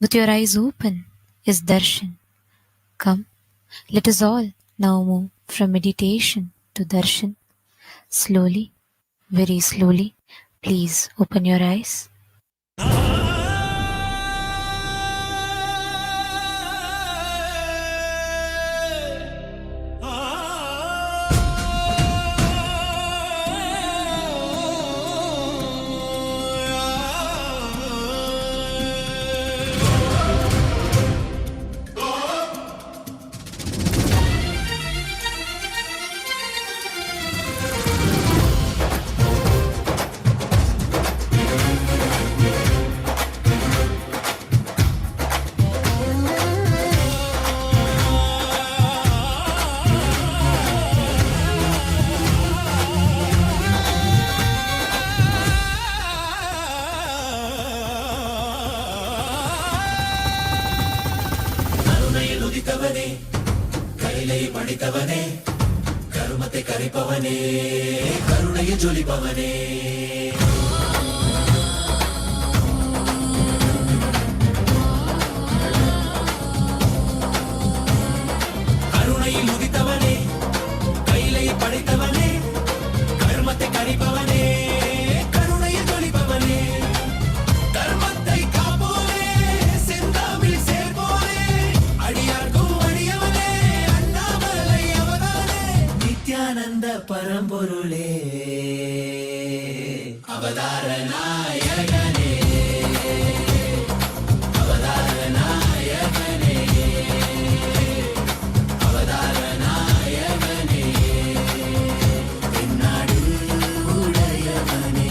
with your eyes open, is darshan. Come, let us all now move from meditation to darshan. Slowly, very slowly, please open your eyes. ನುಡಿತವನೇ ಕೈಲೈ ಪಡಿತವನೇ ಕರುಮತೆ ಕರಿಪವನೇ ಕರುಣೆಯ ಜೊಲಿಪವನೇ ಕರುಣೆಯ ನುಡಿತವನೇ ಕೈಲೈ ಪಡಿತವನೇ ಕರುಮತೆ ಕರಿಪವನೇ ಕರುಣೆಯ ಜೊಲಿಪವನೇ ಧರ್ಮத்தை காப்போனே செந்தாமில் சேர்ப்போனே அடியார்க்கும் அடியவனே அண்ணாமலை அவதானே நித்யானந்த பரம்பொருளே அவதார நாயகனே அவதார நாயகனே அவதார நாயகனே தென்னாடு உடையவனே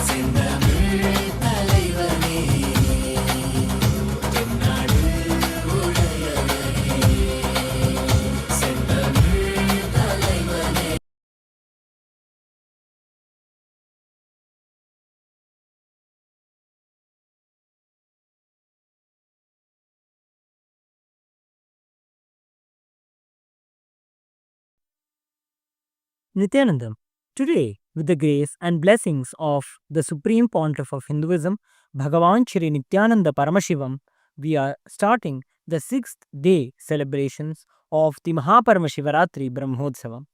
செந்தமிழ் தலைவனே தென்னாடு உடையவனே செந்தமிழ் தலைவனே. Nithyananda. Today, with the grace and blessings of the Supreme Pontiff of Hinduism, Bhagavan Shri Nithyananda Paramashivam, we are starting the 6th day celebrations of the Maha Paramashivaratri Brahmotsavam.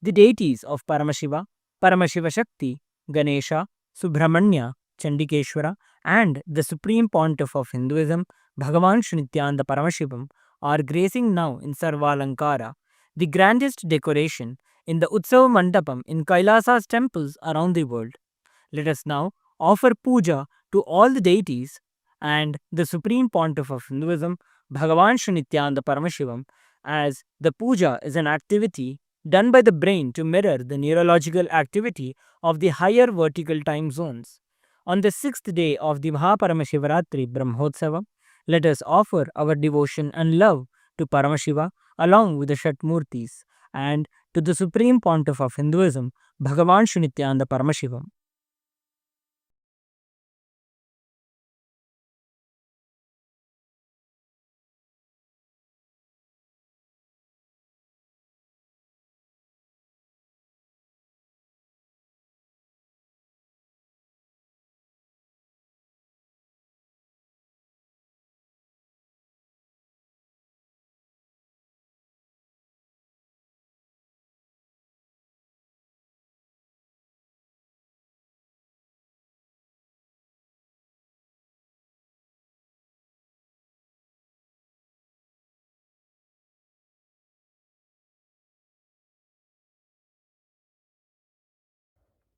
The deities of Paramashiva, Paramashiva Shakti, Ganesha, Subramanya, Chandikeshwara, and the Supreme Pontiff of Hinduism, Bhagavan Shri Nithyananda Paramashivam, are gracing now in Sarvalankara, the grandest decoration in the Utsava Mandapam in KAILASA'S temples around the world. Let us now offer puja to all the deities and the Supreme Pontiff of Hinduism, Bhagavan Shri Nithyananda Paramashivam, as the puja is an activity done by the brain to mirror the neurological activity of the higher vertical time zones. On the 6th day of the Maha Paramashivaratri Brahmotsavam, let us offer our devotion and love to Paramashiva along with the Shatmurtis and to the Supreme Pontiff of Hinduism, Bhagavan Shri Nithyananda Paramashivam.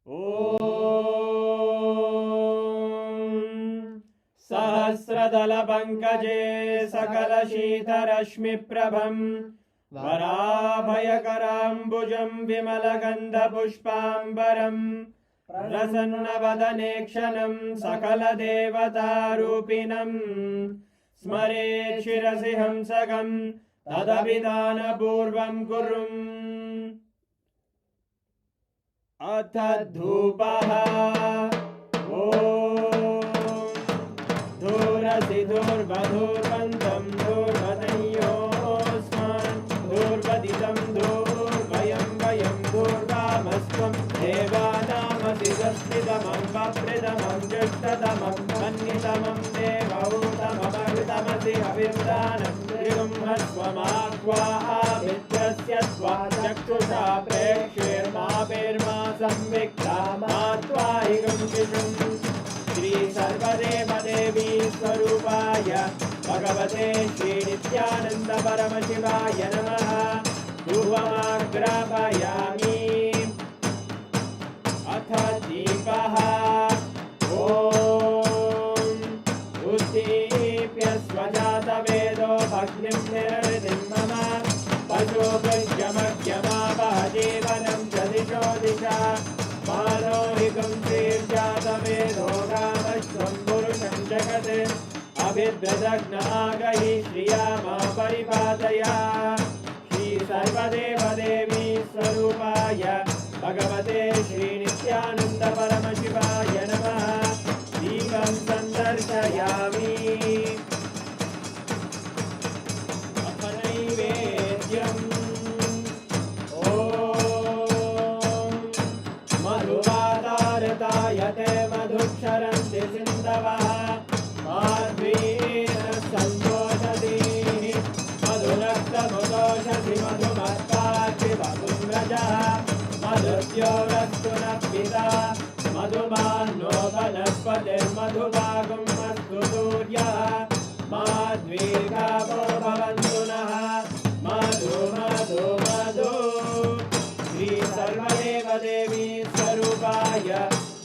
ॐ सहस्रदलपङ्कजे सकलशीतरश्मिप्रभं वराभयकराम्बुजं विमलगन्धपुष्पाम्बरं प्रसन्नवदनेक्षणं सकलदेवतारूपिणं स्मरेत् शिरसि हंसकं तदभिधानपूर्वं कुर्वन् अथ धूपः ॐ धूरसि धूर्वधूर्वन्तं धूर्वदयोस्मान् धूर्वदितं धूर्वयं वयं धूर्वामस्त्वं देवानामसि संस्थितमं वप्रदमं जुष्टतमं मन्यतमं देव भगवते श्री नित्यानंद परमशिवाय नमः। धूपमाग्रापयामि। अथ दीपः। ॐ उद्दीप्य स्वजातवेदो भग्निं निरवधिं मम पशुभुजमग्यमापः जीवनं च दिशो दिशा मानोहिकं श्रीर्जातवेदो कामश्वं पुरुषं जगत् अभिभ्रदग्नागहि श्रिया मा परिपातया। श्री सर्वदेवदेवी स्वरूपाय भगवते श्री नित्यानंद परमशिवाय नमः। दीपं सन्दर्शयामि। अथ नैवेद्यम्। ॐ मधुवातारतायते मधुक्षरन्ति सिन्धवः माध्वीन सन्तोषधीः मधुरक्तमुदोषधि मधुमत्पार्थिव पुंरजः मधुद्योरस्तु नः पिता मधुमान्नो वनस्पतिर्मधुभागं अस्तु सूर्यः माध्वीर्गावो भवन्तु नः। मधु मधु मधु। श्री सर्वदेवदेवी स्वरूपाय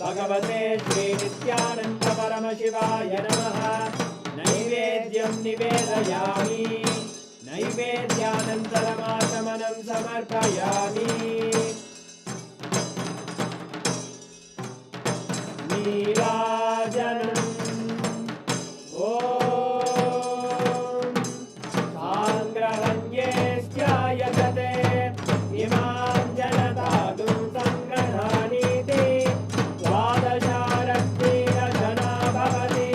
भगवते श्री नित्यानंद परमशिवाय नमः। नैवेद्यं निवेदयामि। नैवेद्यानन्तरमाचमनं समर्पयामि। नीराजनम्। ॐ साङ्ग्रहण्येष्ट्यायजते इमां जनतागुं सङ्ग्रहाणीति द्वादशारक्तिरजना भवति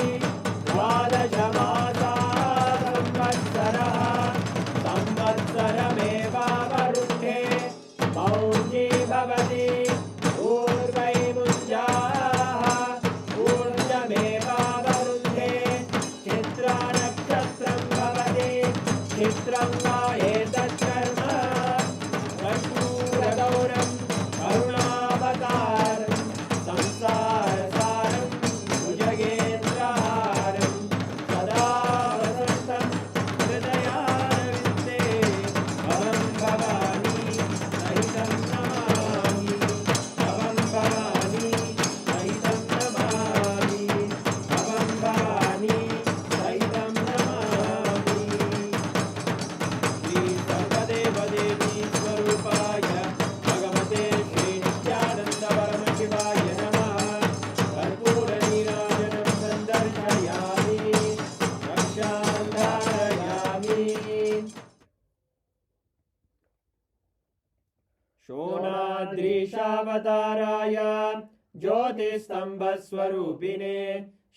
द्वादशमासा संवत्सरः संवत्सरमेवावरुद्धे मौञ्जी भवति ऊर्वैमुञ्जाः ऊर्जमेवावरुद्धे चित्रानक्षत्रं भवति चित्रं वा एतत्कर्म कर्पूरगौरं करुणावतारं संसारसारं भुजगेन्द्रहारं सदा वसन्तं हृदयारविन्दे भवं भवानी सहितं नमामि भवं भवानी सहितं नमामि भवं भवानी सहितं नमामि। श्री सर्वदेवदेवी स्वरूपाय भगवते श्री नित्यानंद परमशिवाय नमः। कर्पूरनीराजनं सन्दर्शयामि। रक्षां धारयामि। शोणाद्रीशावताराय ज्योतिस्तम्भस्वरूपिणे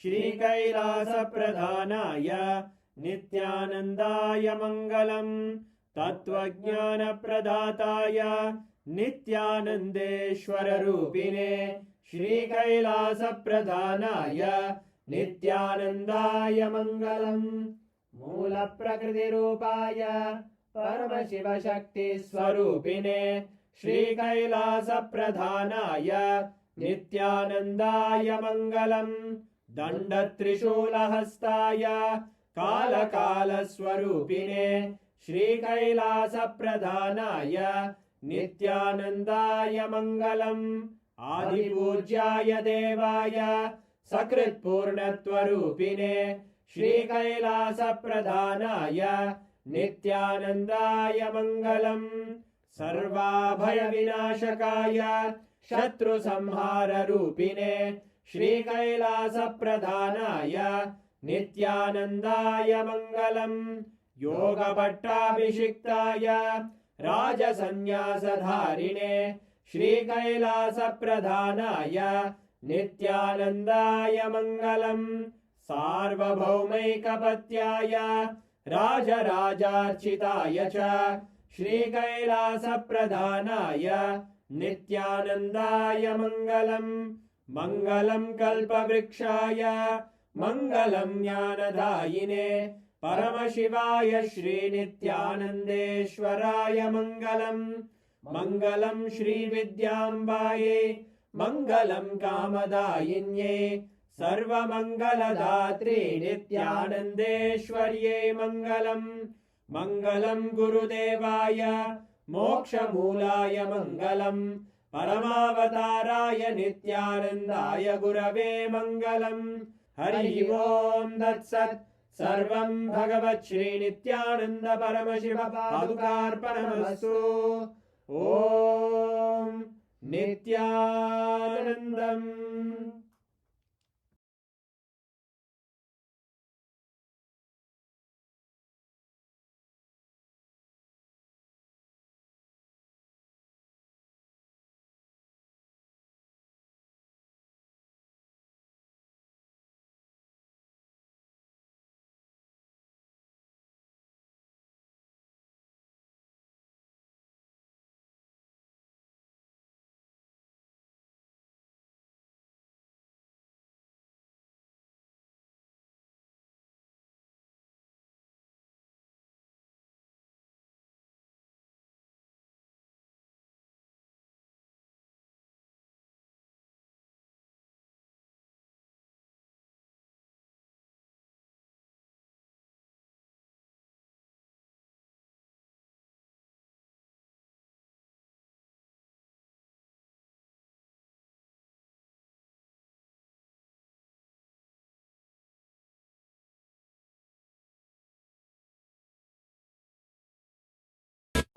श्रीकैलासप्रधानाय नित्यानन्दाय मङ्गलम्। तत्त्वज्ञानप्रदाताय नित्यानन्देश्वररूपिणे श्रीकैलासप्रधानाय नित्यानन्दाय मङ्गलम्। मूलप्रकृतिरूपाय परमशिवशक्तिस्वरूपिणे श्रीकैलासप्रधानाय नित्यानन्दाय मङ्गलम्। दण्डत्रिशूलहस्ताय कालकालस्वरूपिणे श्रीकैलासप्रधानाय नित्यानन्दाय मङ्गलम्। आदिपूज्याय देवाय सकृत्पूर्णत्वरूपिणे श्रीकैलासप्रधानाय नित्यानन्दाय मङ्गलम्। सर्वाभयविनाशकाय शत्रुसंहाररूपिणे श्रीकैलासप्रधानाय नित्यानन्दाय मङ्गलम्। योगभट्टाभिषिक्ताय राजसन्न्यासधारिणे श्रीकैलासप्रधानाय नित्यानन्दाय मङ्गलम्। सार्वभौमैकपत्याय राजराजार्चिताय च श्रीकैलासप्रधानाय नित्यानन्दाय मङ्गलम्। मङ्गलं कल्पवृक्षाय मङ्गलं ज्ञानदायिने परमशिवाय श्रीनित्यानन्देश्वराय मङ्गलम्। मङ्गलं श्रीविद्याम्बायै मङ्गलं कामदायिन्यै सर्वमङ्गलदात्री नित्यानन्देश्वर्यै मङ्गलम् मङ्गलम् गुरुदेवाय मोक्षमूलाय मङ्गलम् परमावताराय नित्यानन्दाय गुरवे मङ्गलम् हरि ओम् तत्सत् सर्वं भगवत् श्री नित्यानन्द परमशिव पादुकार्पणमस्तु ॐ नित्यानन्दम्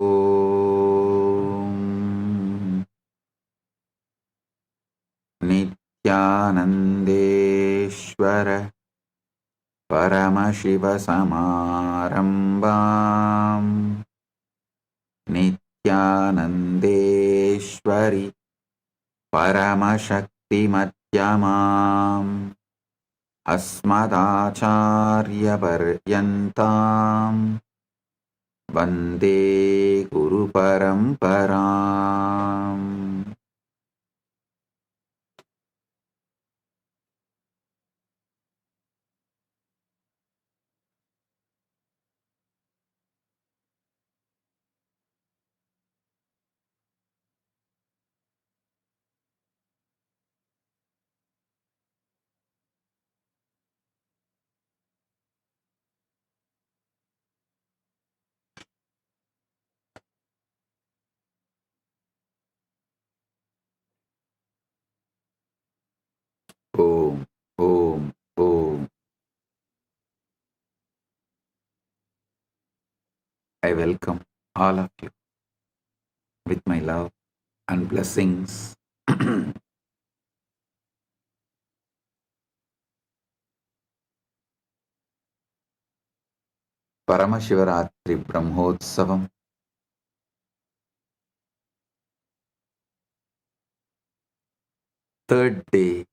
ॐ नित्यानन्देश्वर परमशिवसमारम्भाम् नित्यानन्देश्वरि परमशक्तिमध्यमाम् अस्मदाचार्यपर्यन्ताम् वन्दे गुरुपरम्पराम् Om, Om, Om. I welcome all of you with my love and blessings. Paramashivaratri Brahmotsavam, third day,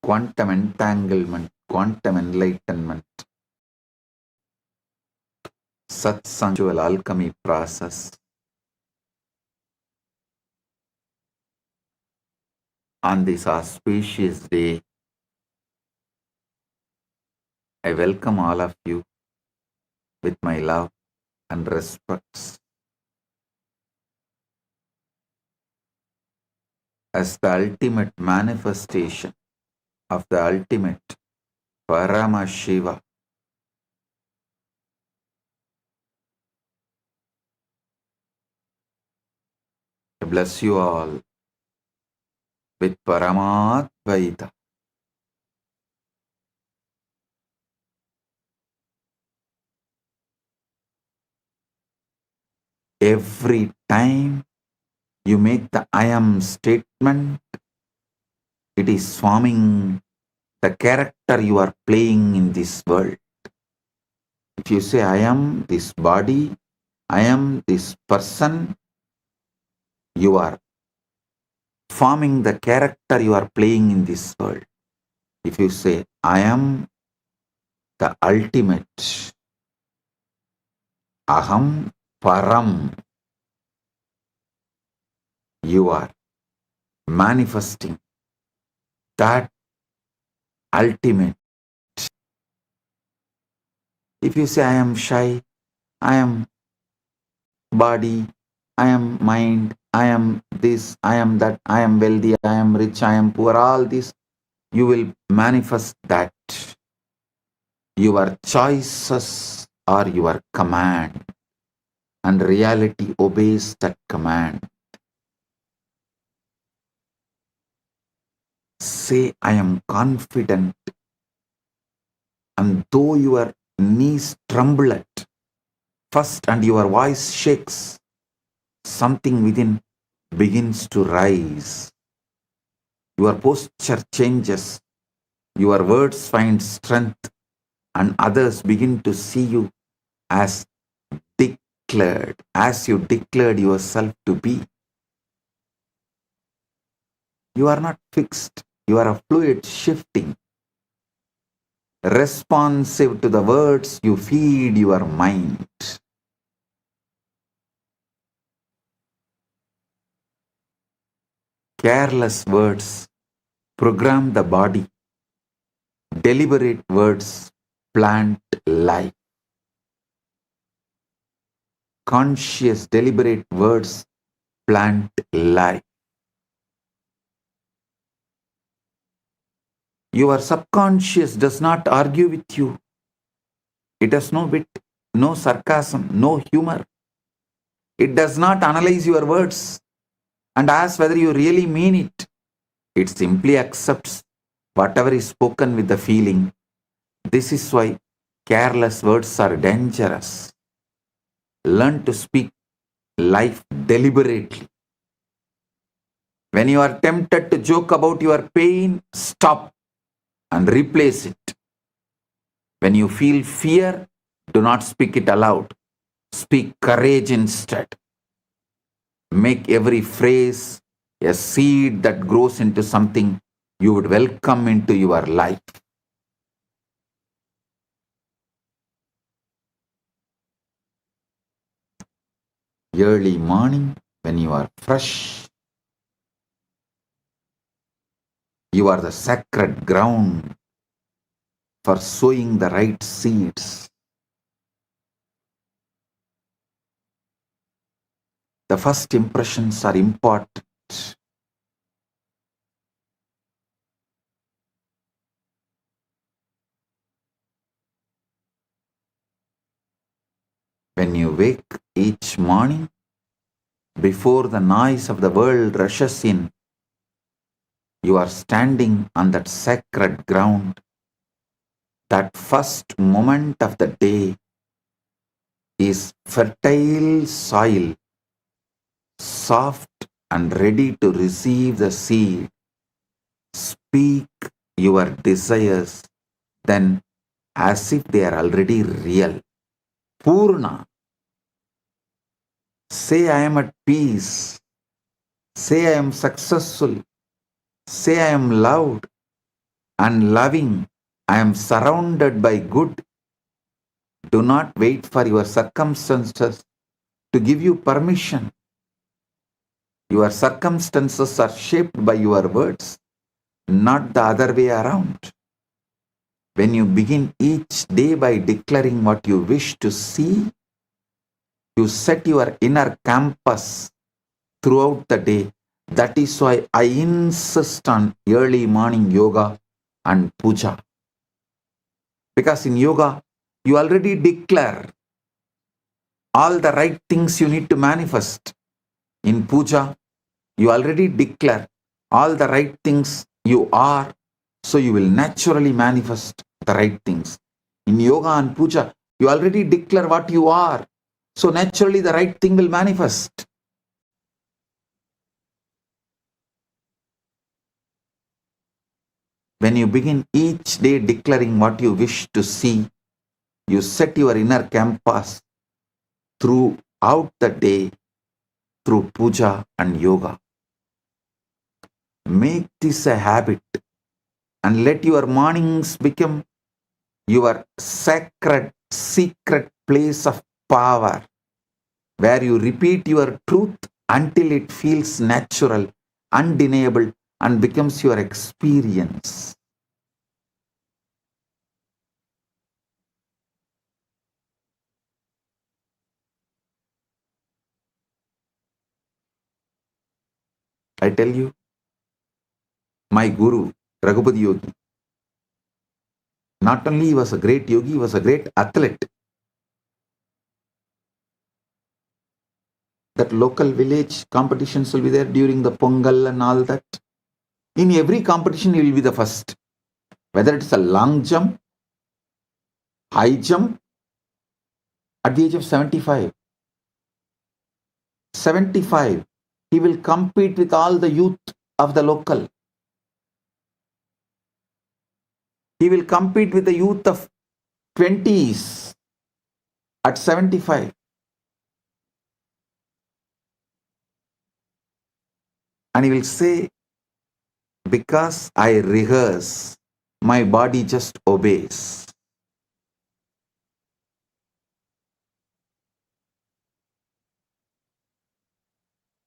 quantum entanglement, quantum enlightenment, Satsang alchemy process. On this auspicious day, I welcome all of you with my love and respects. As the ultimate manifestation of the ultimate Paramashiva, I bless you all with Paramadvaita. Every time you make the I am statement, it is forming the character you are playing in this world. If you say I am this body, I am this person, you are forming the character you are playing in this world. If you say I am the ultimate, Aham Param, you are manifesting that ultimate. If you say I am shy, I am body, I am mind, I am this, I am that, I am wealthy, I am rich, I am poor, all this, you will manifest that. Your choices are your command, and reality obeys that command. Say, I am confident, and though your knees tremble at first and your voice shakes, something within begins to rise. Your posture changes, your words find strength, and others begin to see you as declared, as you declared yourself to be. You are not fixed, you are a fluid shifting, responsive to the words you feed your mind. Careless words program the body, deliberate words plant life. Conscious, deliberate words plant life. Your subconscious does not argue with you. It has no wit, no sarcasm, no humor. It does not analyze your words and ask whether you really mean it. It simply accepts whatever is spoken with the feeling. This is why careless words are dangerous. Learn to speak life deliberately. When you are tempted to joke about your pain, stop and replace it. When you feel fear, do not speak it aloud. Speak courage instead. Make every phrase a seed that grows into something you would welcome into your life. Early morning, when you are fresh, you are the sacred ground for sowing the right seeds. The first impressions are important. When you wake each morning, before the noise of the world rushes in, you are standing on that sacred ground. That first moment of the day is fertile soil, soft and ready to receive the seed. Speak your desires then as if they are already real. Purna. Say I am at peace. Say I am successful. Say I am loved and loving. I am surrounded by good. Do not wait for your circumstances to give you permission. Your circumstances are shaped by your words, not the other way around. When you begin each day by declaring what you wish to see, you set your inner campus throughout the day. That is why I insist on early morning yoga and puja. Because in yoga, you already declare all the right things you need to manifest. In puja, you already declare all the right things you are, so you will naturally manifest the right things. In yoga and puja, you already declare what you are, so naturally the right thing will manifest. When you begin each day declaring what you wish to see, you set your inner campus throughout the day through puja and yoga. Make this a habit and let your mornings become your sacred, secret place of power, where you repeat your truth until it feels natural, undeniable, and becomes your experience. I tell you, my guru, Raghupati Yogi. Not only he was a great yogi, he was a great athlete. That local village competitions will be there during the Pongal and all that. In every competition, he will be the first. Whether it's a long jump, high jump, at the age of 75, he will compete with all the youth of the local. He will compete with the youth of 20s at 75. And he will say, because I rehearse, my body just obeys.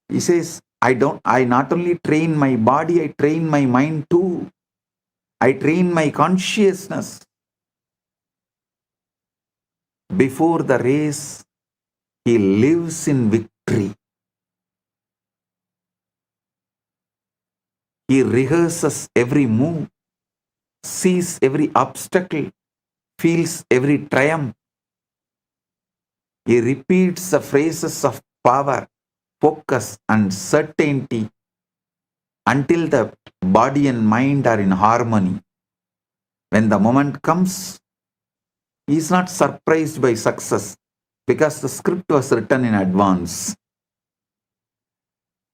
He says, I not only train my body, I train my mind too. I train my consciousness. Before the race, he lives in victory. He rehearses every move, sees every obstacle, feels every triumph. He repeats the phrases of power, focus, and certainty until the body and mind are in harmony. When the moment comes, he is not surprised by success because the script was written in advance.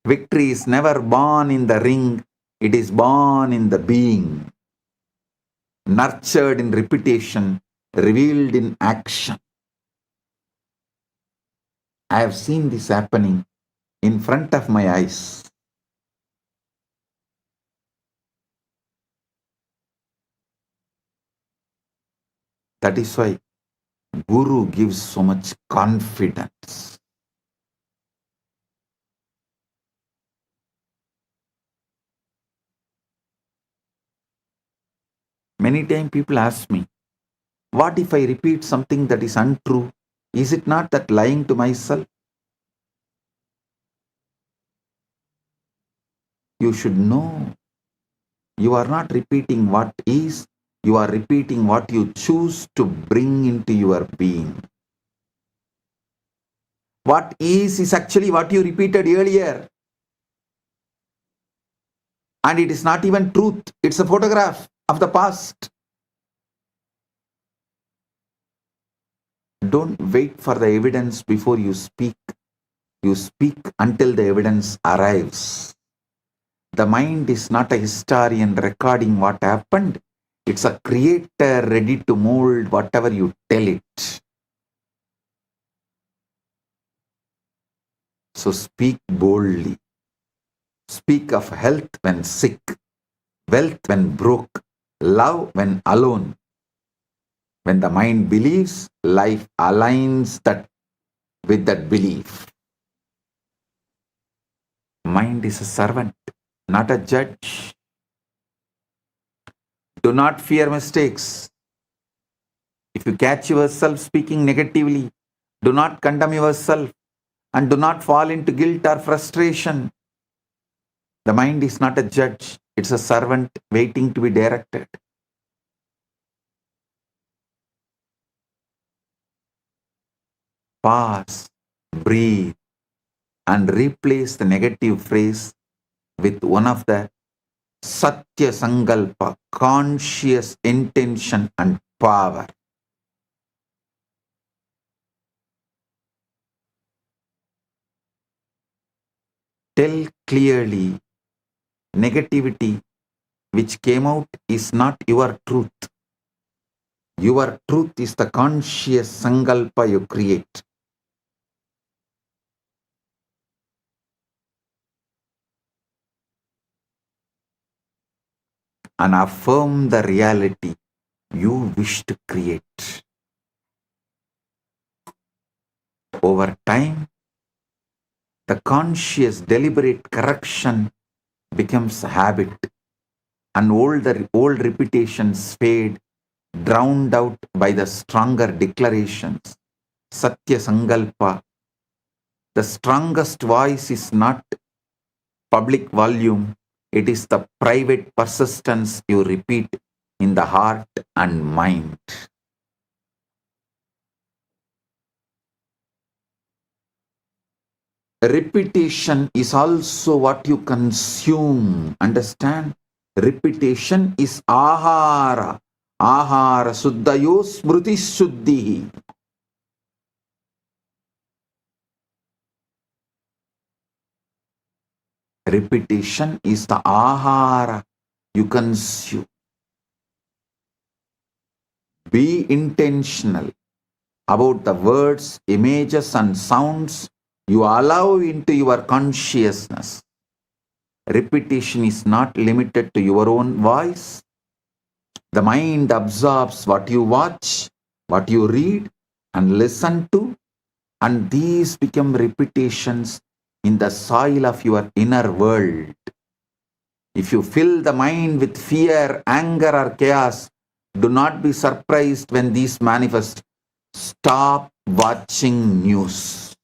Victory is never born in the ring, it is born in the being, nurtured in repetition, revealed in action. I have seen this happening in front of my eyes. That is why Guru gives so much confidence. Many times people ask me, what if I repeat something that is untrue? Is it not that lying to myself? You should know. You are not repeating what is, you are repeating what you choose to bring into your being. What is actually what you repeated earlier. And it is not even truth, it's a photograph of the past. Don't wait for the evidence before you speak. You speak until the evidence arrives. The mind is not a historian recording what happened. It's a creator ready to mold whatever you tell it. So speak boldly. Speak of health when sick, wealth when broke, love when alone. When the mind believes, life aligns that with that belief. Mind is a servant, not a judge. Do not fear mistakes. If you catch yourself speaking negatively, do not condemn yourself and do not fall into guilt or frustration. The mind is not a judge, it's a servant waiting to be directed. Pause, breathe, and replace the negative phrase with one of the Satya Sankalpa, conscious intention and power. Tell clearly, negativity which came out is not your truth. Your truth is the conscious Sankalpa you create. And affirm the reality you wish to create. Over time, the conscious deliberate correction becomes a habit and old repetitions fade, drowned out by the stronger declarations. Satya Sankalpa. The strongest voice is not public volume, It is the private persistence you repeat in the heart and mind. Repetition is also what you consume. Understand? Repetition is ahara. Ahara suddhayo smriti shuddhi. Repetition is the ahara you consume. Be intentional about the words, images, and sounds you allow into your consciousness. Repetition is not limited to your own voice. The mind absorbs what you watch, what you read, and listen to, and these become repetitions in the soil of your inner world. If you fill the mind with fear, anger, or chaos, do not be surprised when these manifest. Stop watching news.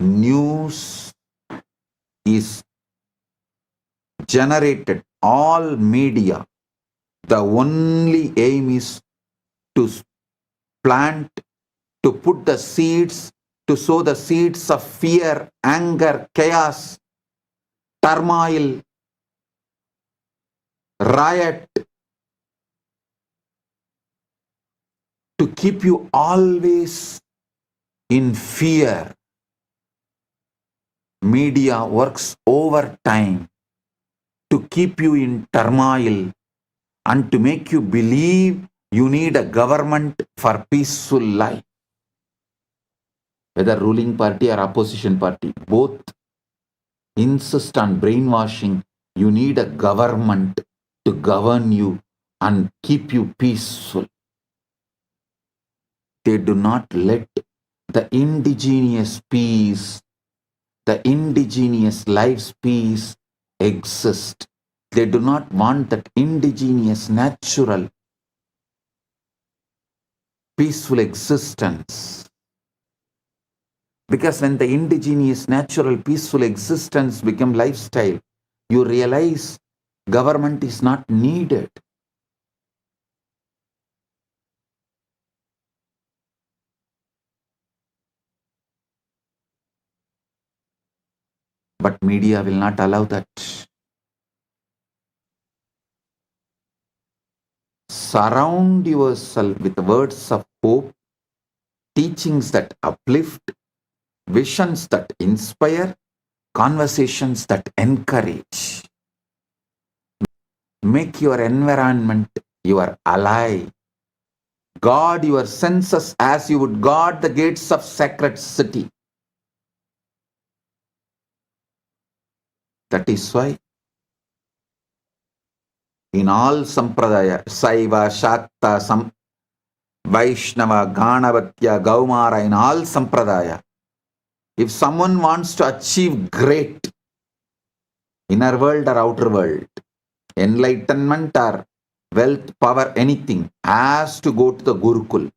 News is generated, all media. The only aim is to plant, to put the seeds, to sow the seeds of fear, anger, chaos, turmoil, riot, to keep you always in fear. Media works overtime to keep you in turmoil and to make you believe you need a government for peaceful life. Whether ruling party or opposition party, both insist on brainwashing. You need a government to govern you and keep you peaceful. They do not let the indigenous peace, the indigenous life's peace exist. They do not want that indigenous, natural, peaceful existence. Because when the indigenous, natural, peaceful existence become lifestyle, you realize government is not needed. But media will not allow that. Surround yourself with words of hope, teachings that uplift, visions that inspire, conversations that encourage. Make your environment your ally. Guard your senses as you would guard the gates of sacred city. That is why in all sampradaya, Saiva, Shakta, Vaishnava, Ganavatya, Gaumara, in all sampradaya, if someone wants to achieve great inner world or outer world, enlightenment or wealth, power, anything, has to go to the Gurukul.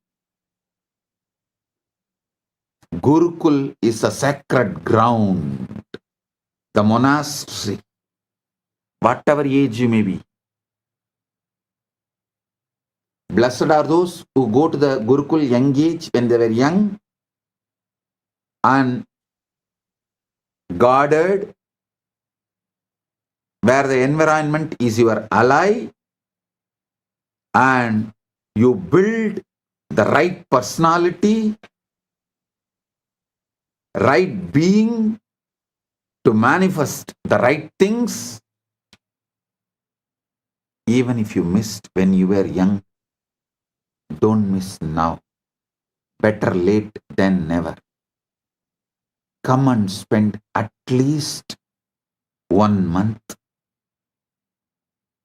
Gurukul is a sacred ground, the monastery, whatever age you may be. Blessed are those who go to the Gurukul young age when they were young and guarded, where the environment is your ally and you build the right personality, right being to manifest the right things. Even if you missed when you were young, don't miss now. Better late than never. Come and spend at least 1 month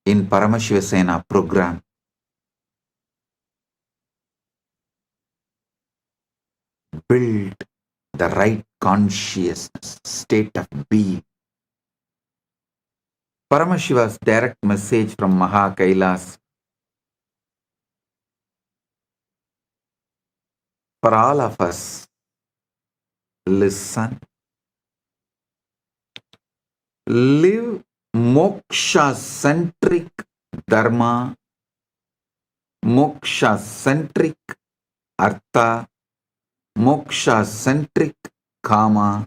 in Paramashiva program. Build the right consciousness, state of being. Paramashiva's direct message from Maha Kailas for all of us: listen, Live moksha-centric dharma, moksha-centric artha, moksha-centric kama,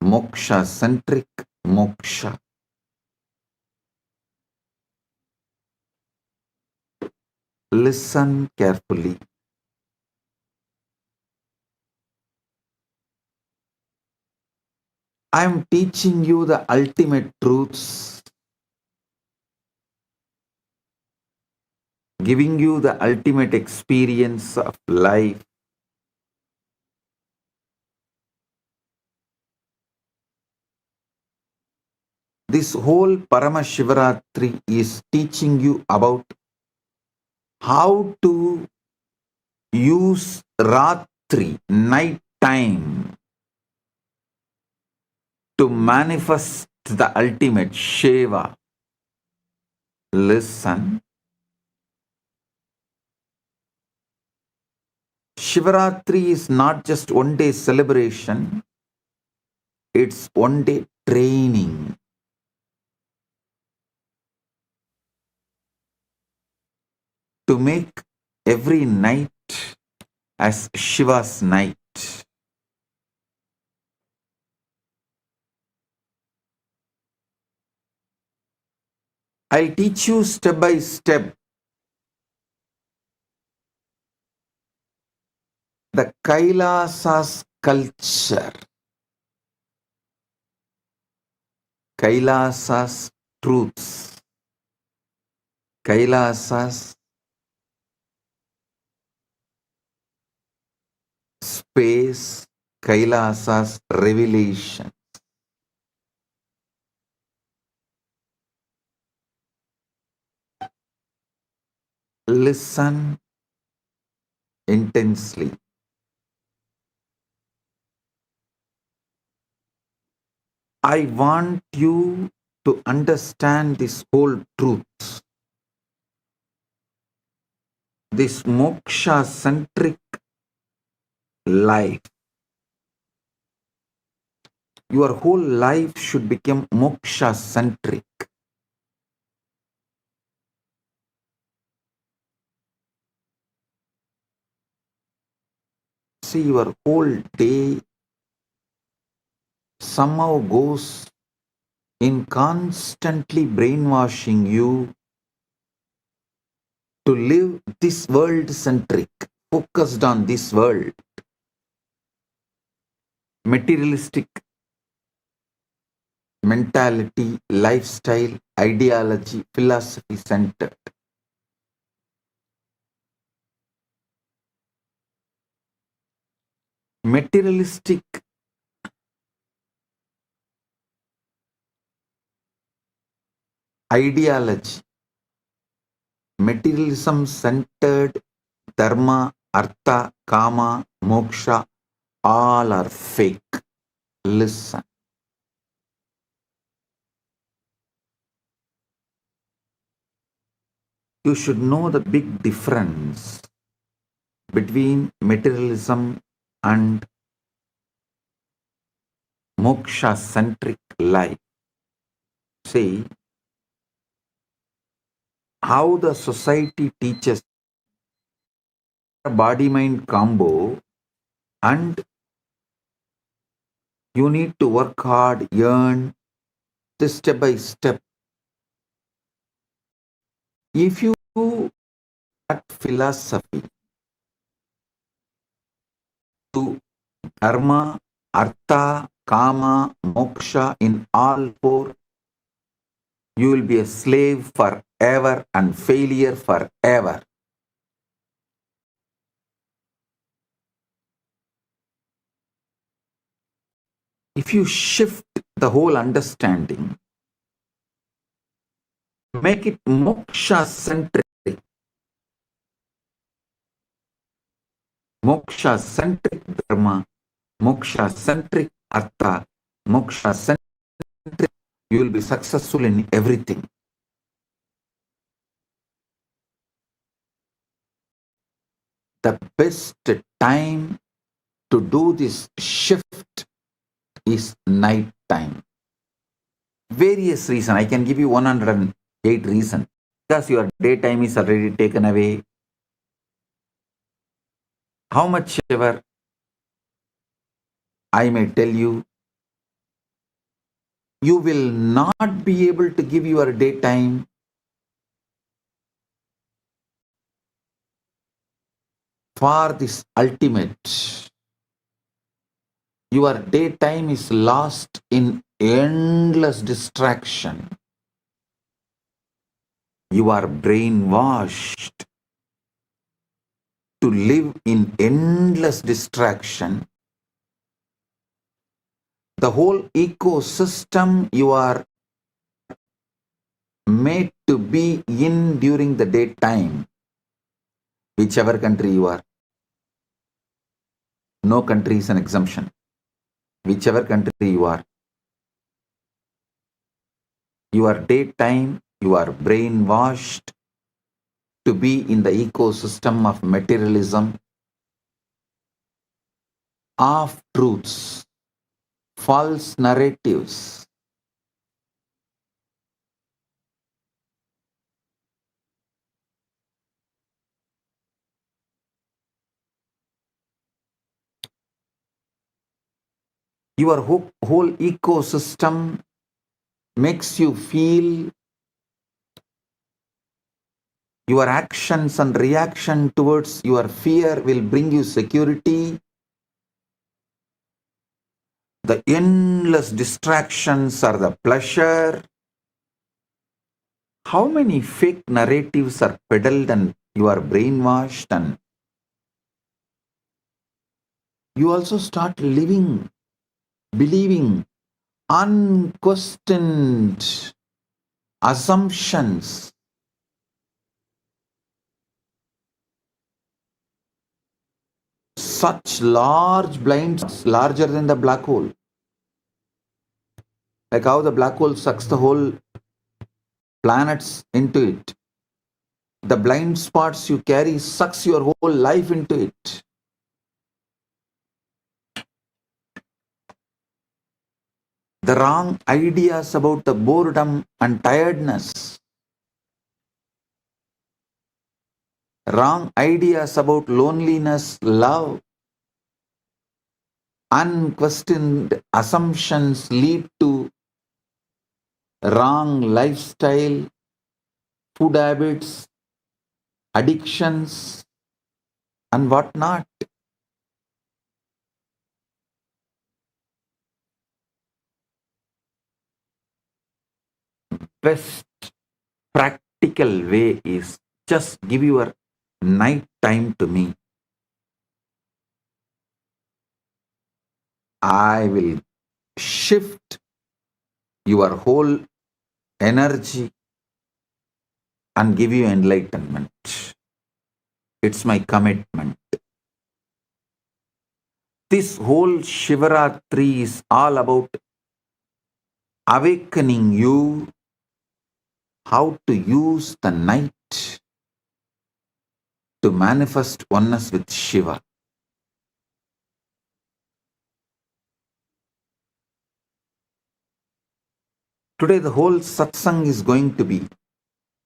moksha-centric moksha. Listen carefully. I am teaching you the ultimate truths, giving you the ultimate experience of life. This whole Paramashivaratri is teaching you about how to use Ratri, night time, to manifest the ultimate Shiva. Listen. Shivaratri is not just one day celebration, it's one day training. To make every night as Shiva's night. I'll teach you step by step the KAILASA'S culture, KAILASA'S truths, KAILASA'S space, KAILASA'S revelation. Listen intensely. I want you to understand this whole truth, this moksha-centric life. Your whole life should become moksha-centric. See, your whole day somehow goes in constantly brainwashing you to live this world-centric, focused on this world, materialistic mentality, lifestyle, ideology, philosophy-centered. Materialistic ideology, materialism-centered dharma, artha, kama, moksha, all are fake. Listen. You should know the big difference between materialism and moksha-centric life. See, how the society teaches body-mind combo, and you need to work hard, earn this step by step. If you do that philosophy to dharma, artha, kama, moksha in all four, you will be a slave forever and failure forever. If you shift the whole understanding, make it moksha-centric, moksha-centric dharma, moksha-centric artha, moksha-centric, you will be successful in everything. The best time to do this shift is night time. Various reasons. I can give you 108 reasons. Because your daytime is already taken away. How much ever I may tell you, you will not be able to give your daytime for this ultimate. Your daytime is lost in endless distraction. You are brainwashed to live in endless distraction. The whole ecosystem you are made to be in during the daytime, whichever country you are. No country is an exemption. Whichever country you are. Your daytime, you are brainwashed to be in the ecosystem of materialism, half truths, false narratives. Your whole ecosystem makes you feel your actions and reaction towards your fear will bring you security. The endless distractions are the pleasure. How many fake narratives are peddled and you are brainwashed, and you also start living, believing unquestioned assumptions. Such large blind spots, larger than the black hole. Like how the black hole sucks the whole planets into it. The blind spots you carry sucks your whole life into it. The wrong ideas about the boredom and tiredness. Wrong ideas about loneliness, love. Unquestioned assumptions lead to wrong lifestyle, food habits, addictions, and whatnot. Best practical way is just give your night time to me. I will shift your whole energy and give you enlightenment. It's my commitment. This whole Shivaratri is all about awakening you how to use the night to manifest oneness with Shiva. Today the whole satsang is going to be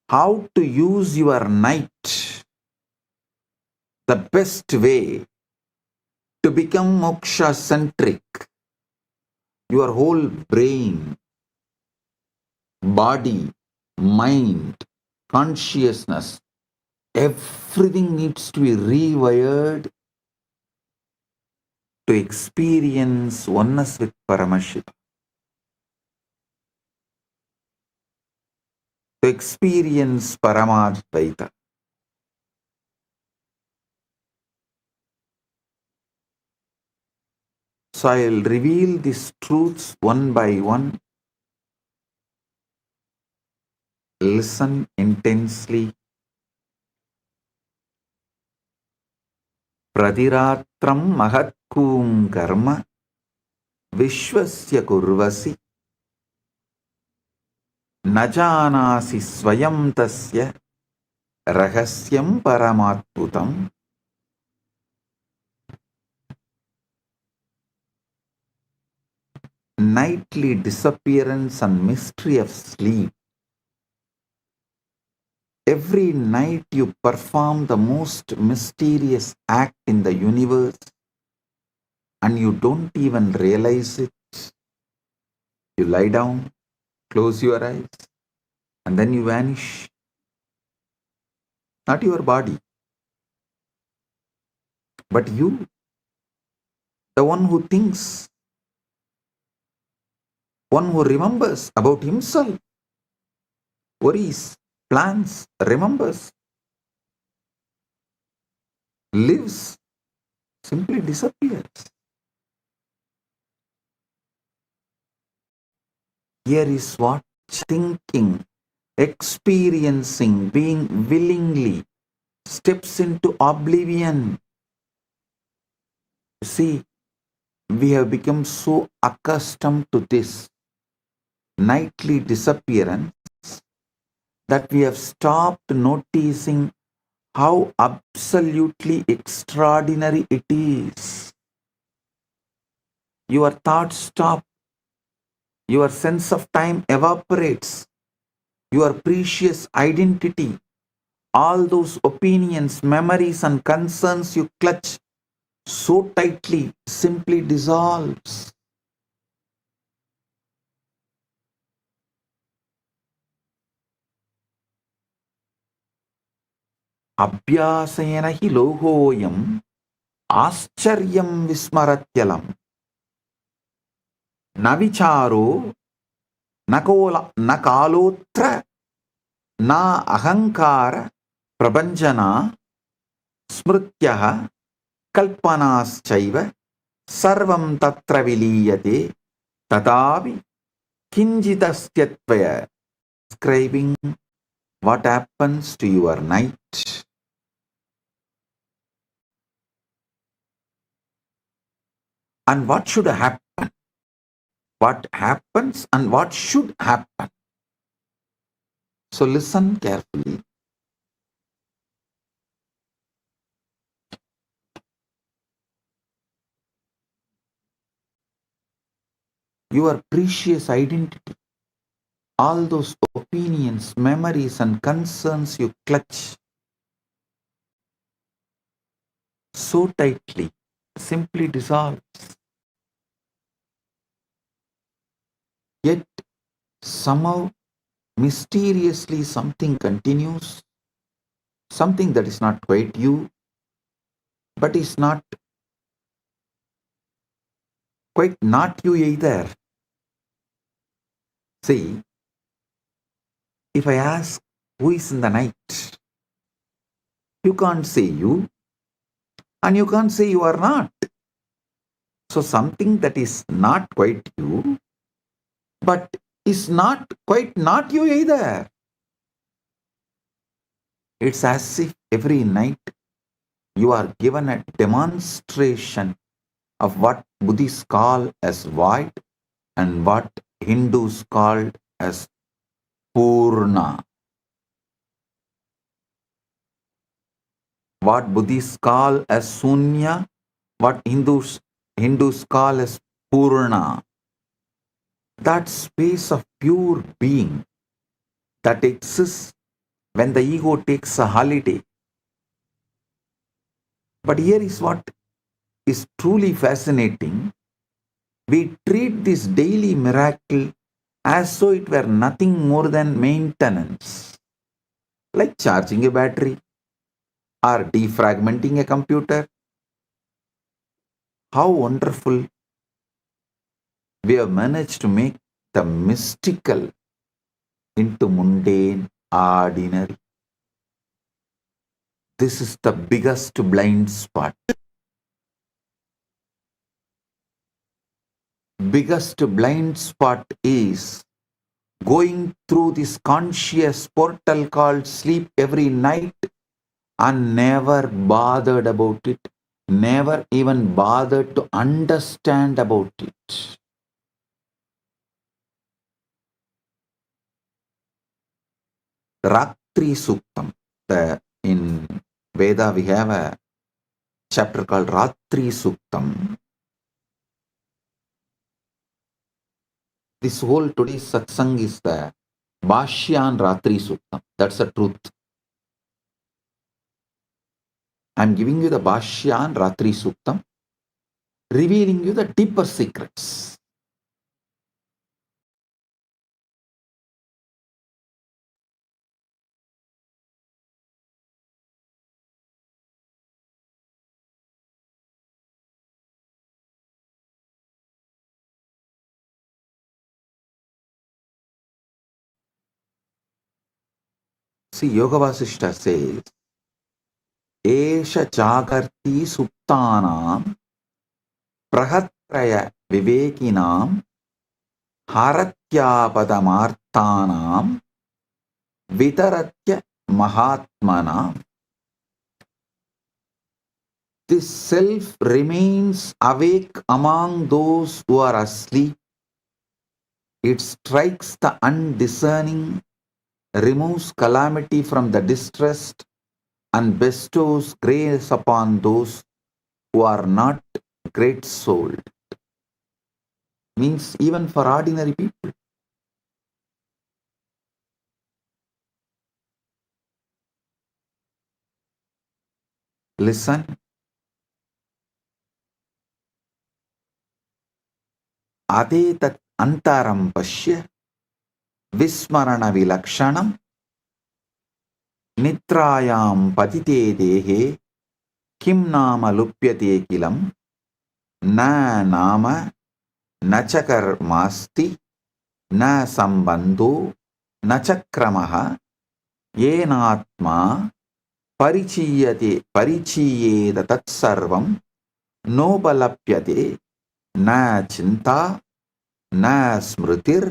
how to use your night the best way to become moksha centric. Your whole brain, body, mind, consciousness, everything needs to be rewired to experience oneness with Paramashiva. To experience Paramadvaita. So I'll reveal these truths one by one. Listen intensely. Pradiratram mahatkum karma vishwasya kurvasi najanasi swayam tasya rahasyam paramatputam. nightly disappearance and mystery of sleep. Every night you perform the most mysterious act in the universe and you don't even realize it. You lie down, close your eyes, and then you vanish. Not your body, but you, the one who thinks, one who remembers about himself, worries, plans, remembers, lives, simply disappears. Here is what thinking, experiencing, being willingly steps into oblivion. See, we have become so accustomed to this nightly disappearance that we have stopped noticing how absolutely extraordinary it is. Your thoughts stop, your sense of time evaporates, your precious identity, all those opinions, memories, and concerns you clutch so tightly simply dissolves. Abhyasena hi lohoyam आश्चर्यं विस्मरत्यलं न विचारो न कालोत्र न अहंकार प्रपंचना स्मृत्यः कल्पनाश्चैव सर्वं तत्र विलीयते तथापि किंचिदस्त्यत्वय. Describing what happens to your night. And what should happen? What happens and what should happen? So listen carefully. Your precious identity, all those opinions, memories, and concerns you clutch so tightly, simply dissolves. Yet somehow, mysteriously, something continues, something that is not quite you, but is not quite not you either. See, if I ask who is in the night, you can't say you, and you can't say you are not. So something that is not quite you, but is not quite not you either. It's as if every night you are given a demonstration of what Buddhists call as void and what Hindus call as Purna. What Buddhists call as Sunya, what Hindus call as Purna. That space of pure being that exists when the ego takes a holiday. But here is what is truly fascinating. We treat this daily miracle as though it were nothing more than maintenance, like charging a battery or defragmenting a computer. How wonderful we have managed to make the mystical into mundane, ordinary. This is the biggest blind spot. Biggest blind spot is going through this conscious portal called sleep every night and never bothered about it, never even bothered to understand about it. Ratri Suktam. In Veda we have a chapter called Ratri Suktam. This whole today's satsang is the Bhashyan Ratri Suktam. That's the truth. I'm giving you the Bhashyan Ratri Suktam, revealing you the deeper secrets. See, Yoga Vasishta says, Esha Jagarti Suptanam Prahatraya Vivekinam Haratyapadamaarthanam Vitaratya Mahatmanam. This self remains awake among those who are asleep. It strikes the undiscerning, removes calamity from the distressed, and bestows grace upon those who are not great-souled. Means even for ordinary people. Listen. Adetat antaram pashya vismarana vilakshanam nitrayam patite dehe kim nama lupyate kilam na nama nachakar masti na sambandho nachakramaha yenatma परिचीयेत तत्सर्वं नोपलप्यते न चिंता न स्मृतिर्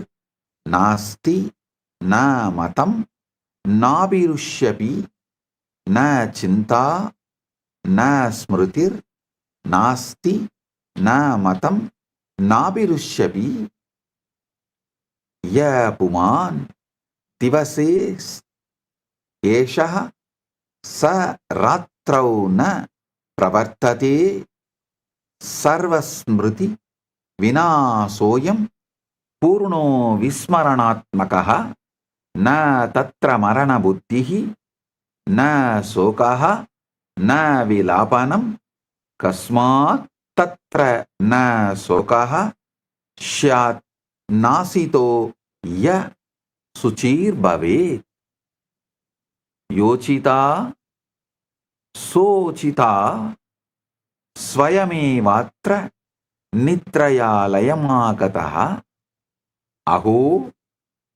नास्ति न मतं नाभिरुष्यपि न चिंता न स्मृतिर् नास्ति न मतं नाभिरुष्यपि य पुमान् दिवसे एषः स रात्रौ न प्रवर्तते सर्वस्मृति विनाशोऽयं पूर्णो विस्मरणात्मकः न तत्र मरणबुद्धिः न शोकः न विलापनं कस्मात् तत्र न शोकः स्यात् नासितो य शुचिर्भवेत् योचिता सोचिता स्वयमेवात्र निद्रयालयमागतः अहो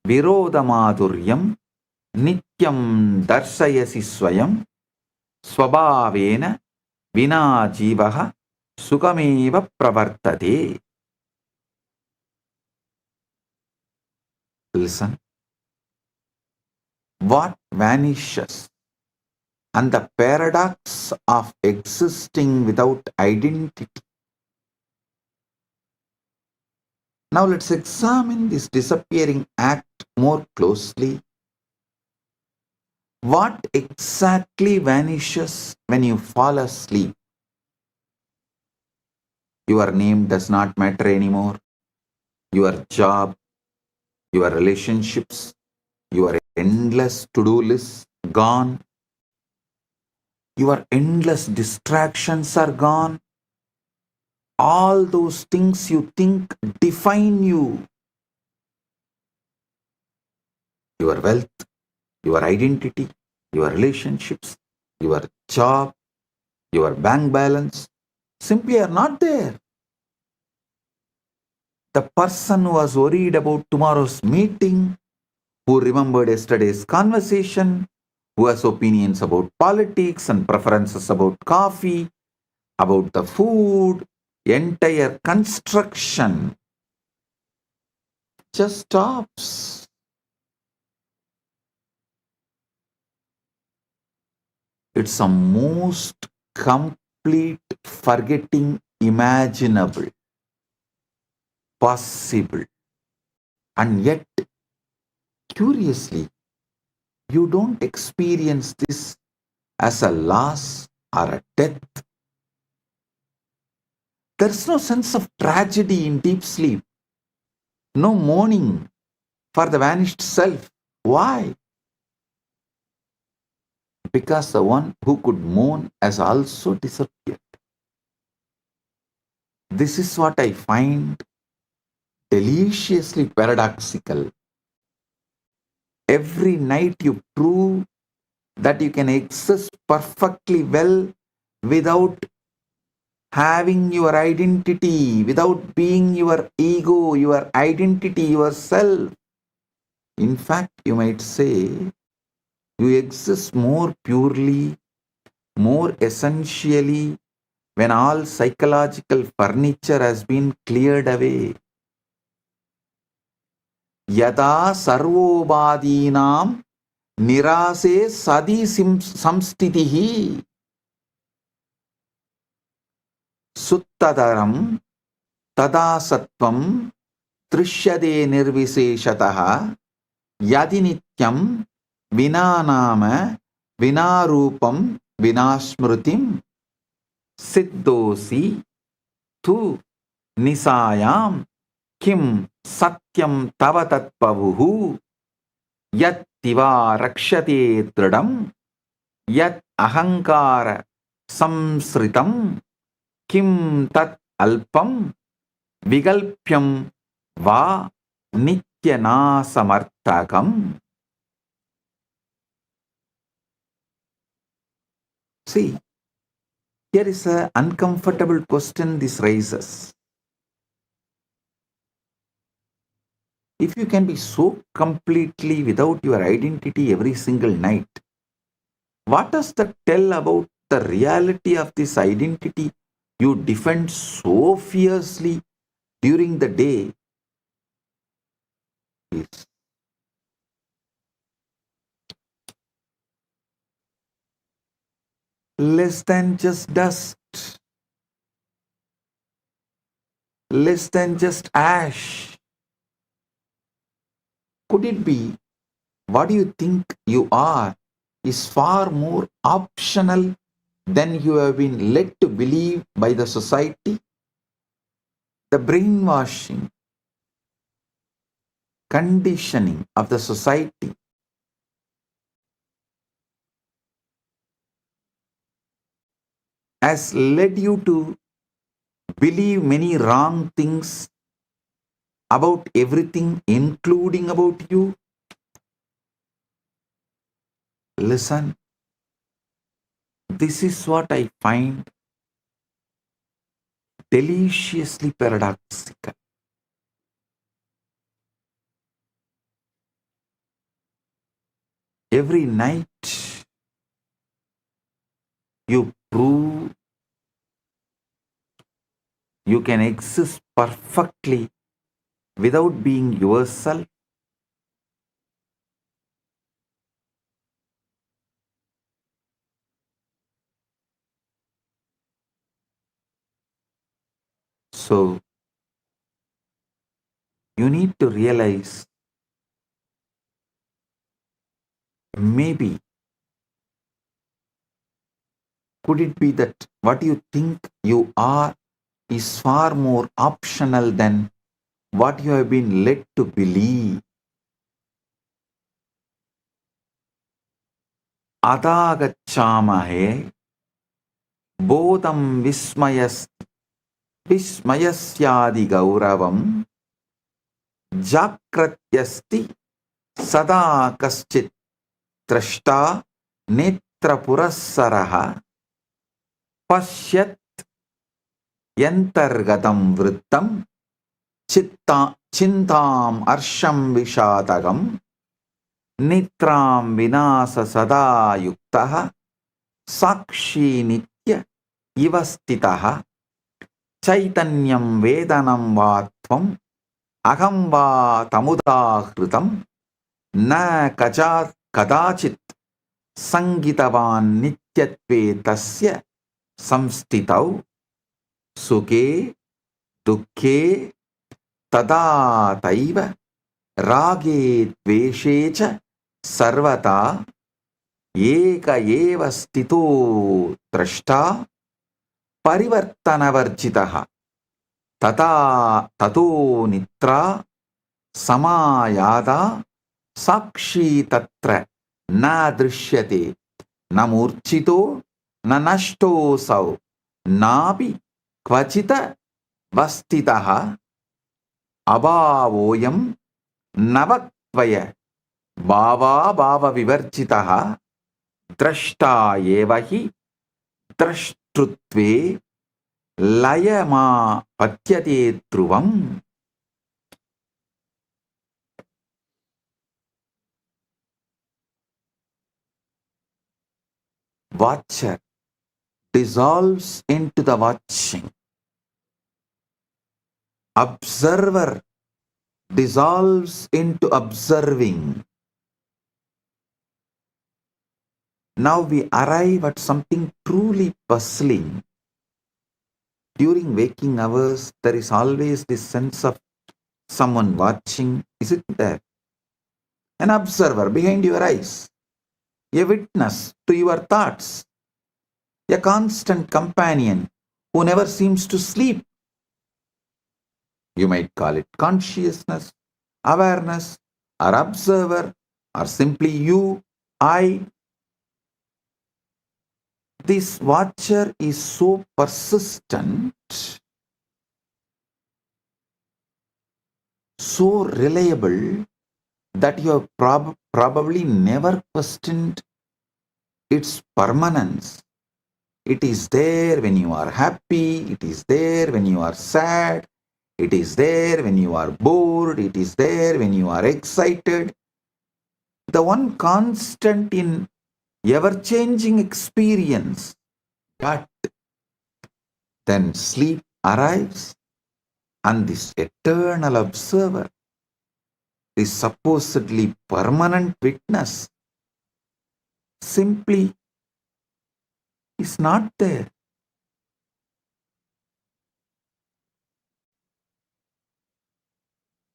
विरोधमाधुर्यं नित्यं दर्शयसि स्वयं स्वभावेन विना जीवः सुखमेव प्रवर्तते. Listen. What vanishes and the paradox of existing without identity. Now let's examine this disappearing act more closely. What exactly vanishes when you fall asleep? Your name does not matter anymore. Your job, your relationships, your endless to-do list gone. Your endless distractions are gone. All those things you think define you. Your wealth, your identity, your relationships, your job, your bank balance simply are not there. The person who was worried about tomorrow's meeting, who remembered yesterday's conversation, who has opinions about politics and preferences about coffee, about the food, entire construction just stops. It's a most complete forgetting imaginable, possible. And yet, curiously, you don't experience this as a loss or a death. There's no sense of tragedy in deep sleep. No mourning for the vanished self. Why? Because the one who could mourn has also disappeared. This is what I find deliciously paradoxical. Every night you prove that you can exist perfectly well without having your identity, without being your ego, your identity, yourself. In fact, you might say you exist more purely, more essentially when all psychological furniture has been cleared away. Yada sarvobadinam nirase sadi samstitihi suttadaram tada sattvam trishyade nirviseshataha yadi nityam vinanama vinarupam vinasmrutim siddhosi tu nisayam kim satyam tava tatpavuhu yat tiva rakshate tridam yat ahankara samsritam kim tat alpam vigalpyam va nityanasamartakam. See, here is an uncomfortable question this raises. If you can be so completely without your identity every single night, what does that tell about the reality of this identity you defend so fiercely during the day? Is less than just dust, less than just ash. Could it be what you think you are is far more optional than you have been led to believe by the society? The brainwashing, conditioning of the society has led you to believe many wrong things about everything, including about you. Listen, this is what I find deliciously paradoxical. Every night you prove you can exist perfectly without being yourself. So, you need to realize maybe could it be that what you think you are is far more optional than what you have been led to believe. Adagachamahe bodham vismayasyadi gauravam jakratyasti sada kaschit trashta netrapurassaraha pashyat yantargatam vrittam chintam arsham vishadagam nitram vinasa sada yuktaha sakshi nitya ivastitaha chaitanyam vedanam vatvam aham va tamudahritam na kadachit sangitavan nityatve tasya samstitau sukhe dukhe tada taiva rage dveshe cha sarvata eka eva stito drashta parivartanavarjitaha tato nitra samayada sakshi tatra na drishyate na murchito na nashto sau napi kvachita vastitaha abhavoyam navatvaya bhava bhava vivarchitaha drashta evahi drashtrutve layama patyate dhruvam. Watcher dissolves into the watching. Observer dissolves into observing. Now we arrive at something truly puzzling. During waking hours, there is always this sense of someone watching, isn't there? An observer behind your eyes, a witness to your thoughts, a constant companion who never seems to sleep. You might call it consciousness, awareness, or observer, or simply you, I. This watcher is so persistent, so reliable, that you have probably never questioned its permanence. It is there when you are happy, it is there when you are sad, it is there when you are bored, it is there when you are excited. The one constant in ever-changing experience. But then sleep arrives, and this eternal observer, this supposedly permanent witness, simply is not there.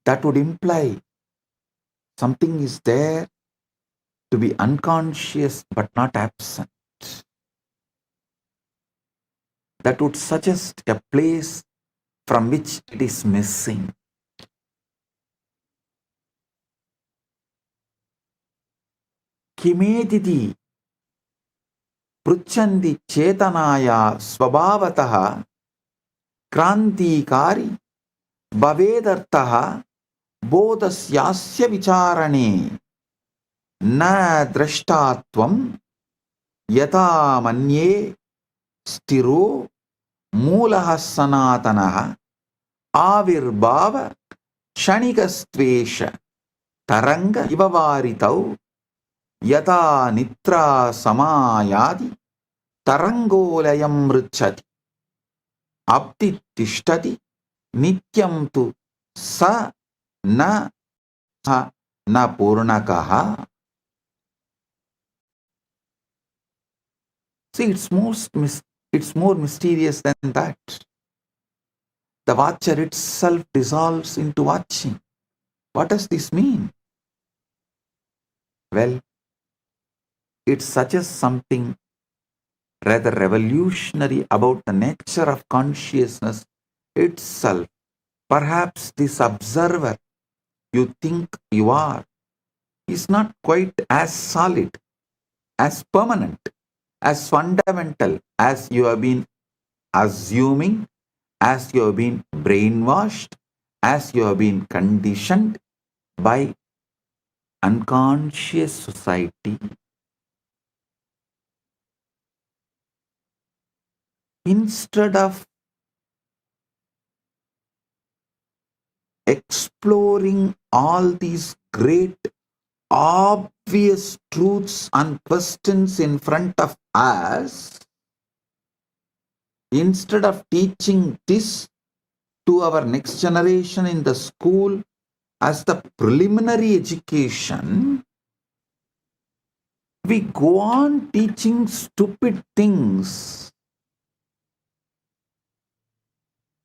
That would imply something is there to be unconscious but not absent. That would suggest a place from which it is missing. Kimediti pruchandi chetanaya swabhavataha krantikari bhavedartaha bodhasyasya vicharane na drashtatvam yata manye stiro मूलः सनातनः आविर्भाव क्षणिकस्त्वेष तरंग इव वारितौ यथा निद्रा समायादि तरंगोलयं मृच्छति अब्धि तिष्ठति नित्यं तु स न पूर्णकः. See, it's more mysterious than that. The watcher itself dissolves into watching. What does this mean? Well, it suggests something rather revolutionary about the nature of consciousness itself. Perhaps this observer you think you are is not quite as solid, as permanent, as fundamental as you have been assuming, as you have been brainwashed, as you have been conditioned by unconscious society. Instead of exploring all these great obvious truths and questions in front of us, instead of teaching this to our next generation in the school as the preliminary education, we go on teaching stupid things,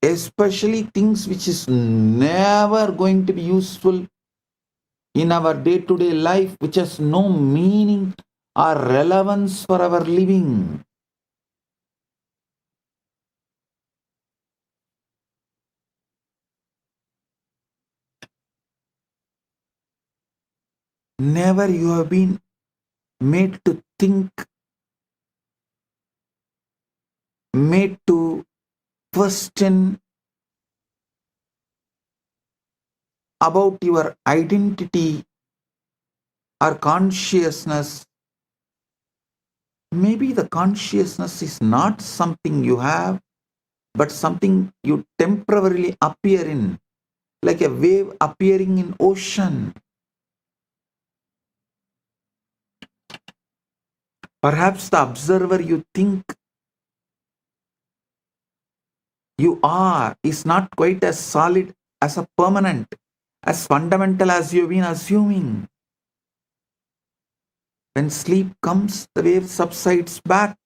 especially things which is never going to be useful in our day-to-day life, which has no meaning or relevance for our living. Never you have been made to think, made to question about your identity or consciousness. Maybe the consciousness is not something you have, but something you temporarily appear in, like a wave appearing in ocean. Perhaps the observer you think you are is not quite as solid, as a permanent, as fundamental as you've been assuming. When sleep comes, the wave subsides back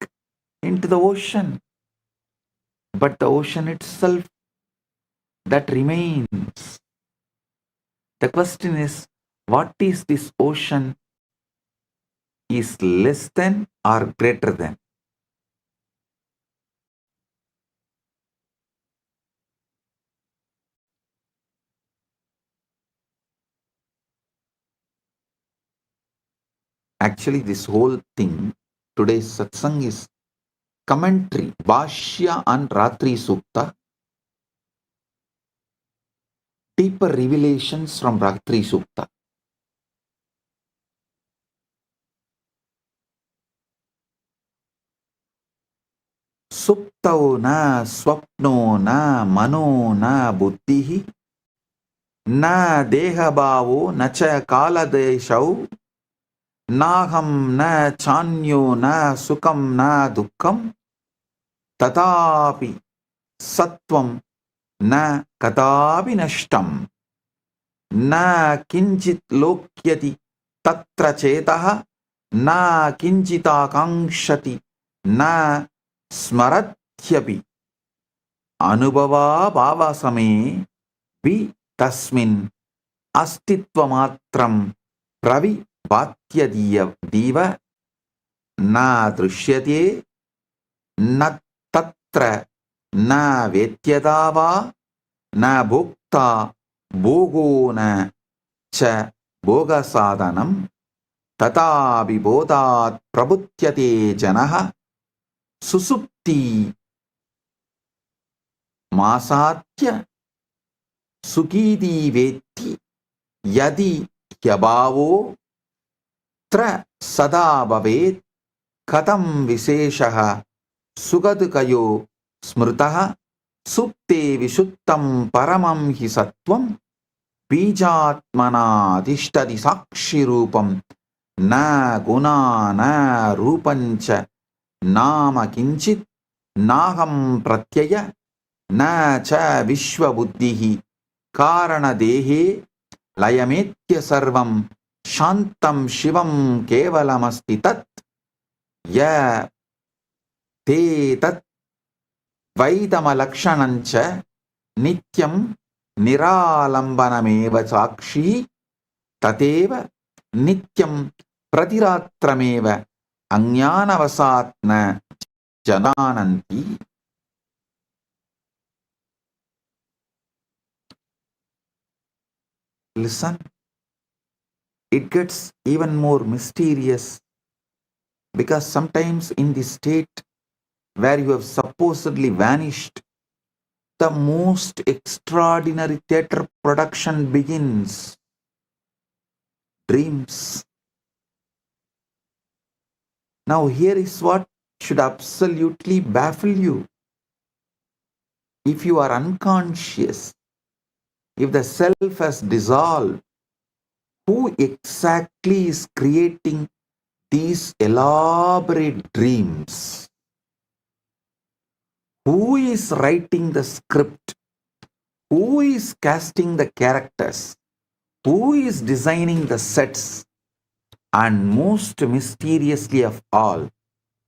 into the ocean. But the ocean itself, that remains. The question is, what is this ocean is less than or greater than? Actually, this whole thing, today's satsang is commentary, Bhashya on Ratri Sukta, deeper revelations from Ratri Sukta. Suptau na swapno na mano na buddhihi na dehabhavo na cha kaladeshau naham na chanyo na sukam na dukkam tatapi satvam na kadapi nashtam na kinchit lokyati tatra chetaha na kinchita kankshati na smarathyapi anubhava bhavasame vi tasmin astitva matram pravi diva na drishyate na tatra na vetyadava na bhukta bhogo na cha bhoga sadhanam tata vibodhat prabhutyate janaha susupti masatya sukidi vetti yadi hyabhavo tra sada bhavet katam visheshaha sugadukayo smritaha supte vishuttam paramam hi sattvam bijatmana adhishtadi sakshi rupam na guna na rupancha nama kinchit naham pratyaya na cha vishwa buddhihi karana dehe layametya sarvam shantam shivam kevalamasti tat ya te tat vaidamalakshanancha nityam niralambanameva sakshi tateva nityam pratiratrameva ajnanavasatna janananti. Listen, it gets even more mysterious, because sometimes in the state where you have supposedly vanished, the most extraordinary theatre production begins. Dreams. Now here is what should absolutely baffle you. If you are unconscious, if the self has dissolved, who exactly is creating these elaborate dreams? Who is writing the script? Who is casting the characters? Who is designing the sets? And most mysteriously of all,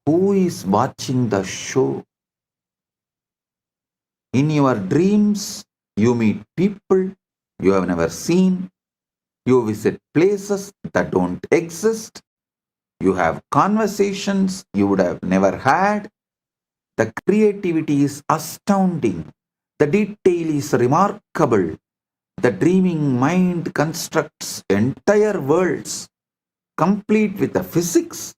who is watching the show? In your dreams, you meet people you have never seen. You visit places that don't exist. You have conversations you would have never had. The creativity is astounding. The detail is remarkable. The dreaming mind constructs entire worlds complete with the physics,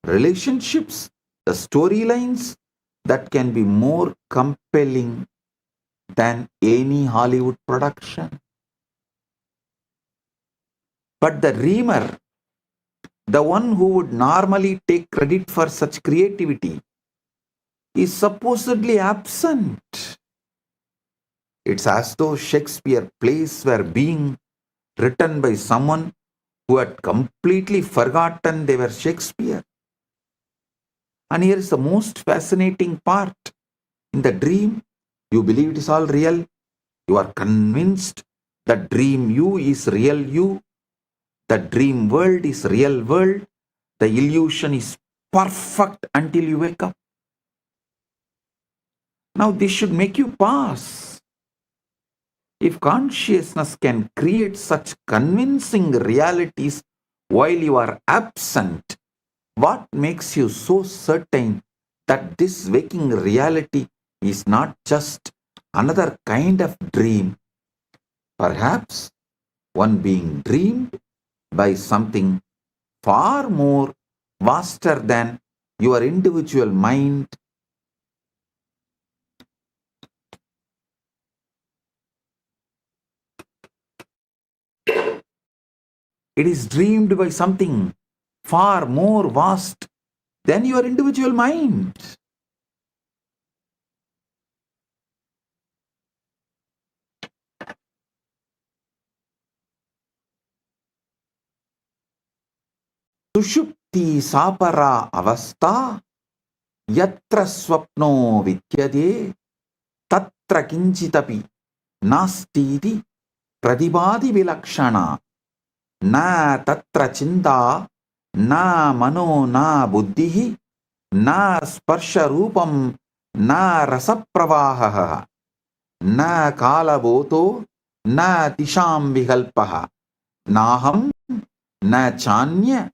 relationships, the storylines that can be more compelling than any Hollywood production. But the dreamer, the one who would normally take credit for such creativity, is supposedly absent. It's as though Shakespeare plays were being written by someone who had completely forgotten they were Shakespeare. And here is the most fascinating part. In the dream, you believe it is all real. You are convinced that dream you is real you. The dream world is real world. The illusion is perfect until you wake up. Now this should make you pause. If consciousness can create such convincing realities while you are absent, what makes you so certain that this waking reality is not just another kind of dream, perhaps one being dreamed by something far more vaster than your individual mind? It is dreamed by something far more vast than your individual mind. Sushupti sapara avastha yatra swapno vidyate tatra kinchitapi nastiti pradibadi vilakshana na tatra chinta na mano na buddhihi na sparsha rupam na rasapravaha na kalavoto na tisham vikalpaha naham na chanya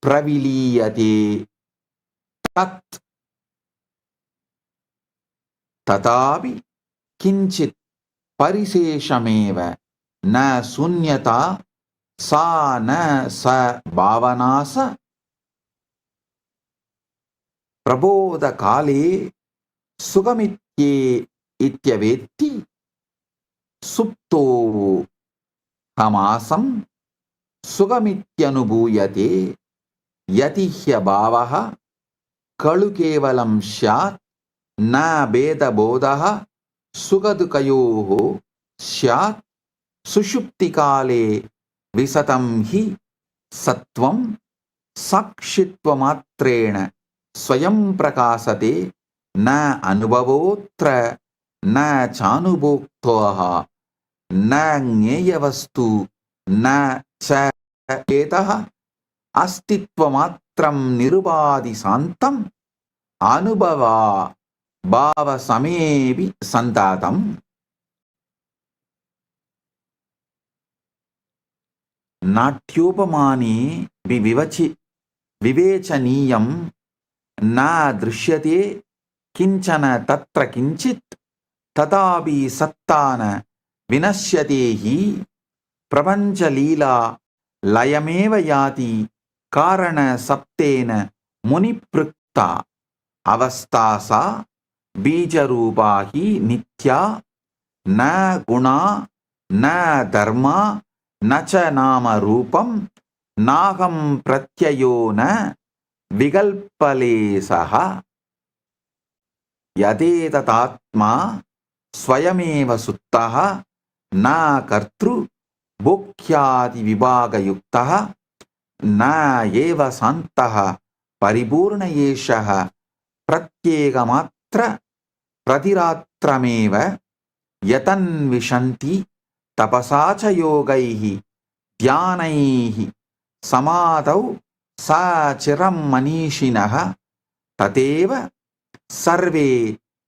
praviliyate tat tatavi kinchit pariseshameva na sunyata sa na sa bhavanasa prabodha kale sugamitye ityavetti supto hamasam sugamityanubhuyate yatihya bhavaha kalu kevalam syat na beda bodhaha sugadukayoho syat sushupti kale visatam hi sattvam sakshitvamatreena swayam prakasate na anubhavotra na chanubhoktoha na gneyavastu na cha etaha astitvamatram nirubadi santam anubhava bhava samevi santatam. नाट्योपमाने विवेचनीयं न दृश्यते किंचन तत्र किंचित् तथापि सत्ता न विनश्यते हि प्रपंचलीला लयमेव याति कारण सप्तेन मुनिपृक्ता अवस्था सा बीजरूपा हि नित्या न गुणा न धर्मा न च नाम रूपम नाहम प्रत्ययो न विकल्पलेशः यदेततात्मा स्वयमेव सुप्तः न कर्तृ भोक्यादि विभागयुक्तः न एव शान्तः परिपूर्ण एषः प्रत्येकमात्र प्रतिरात्रमेव यतन्विषन्ति तपसा च योगैः ध्यानैः समाधौ सा चिरं मनीषिणः तथैव सर्वे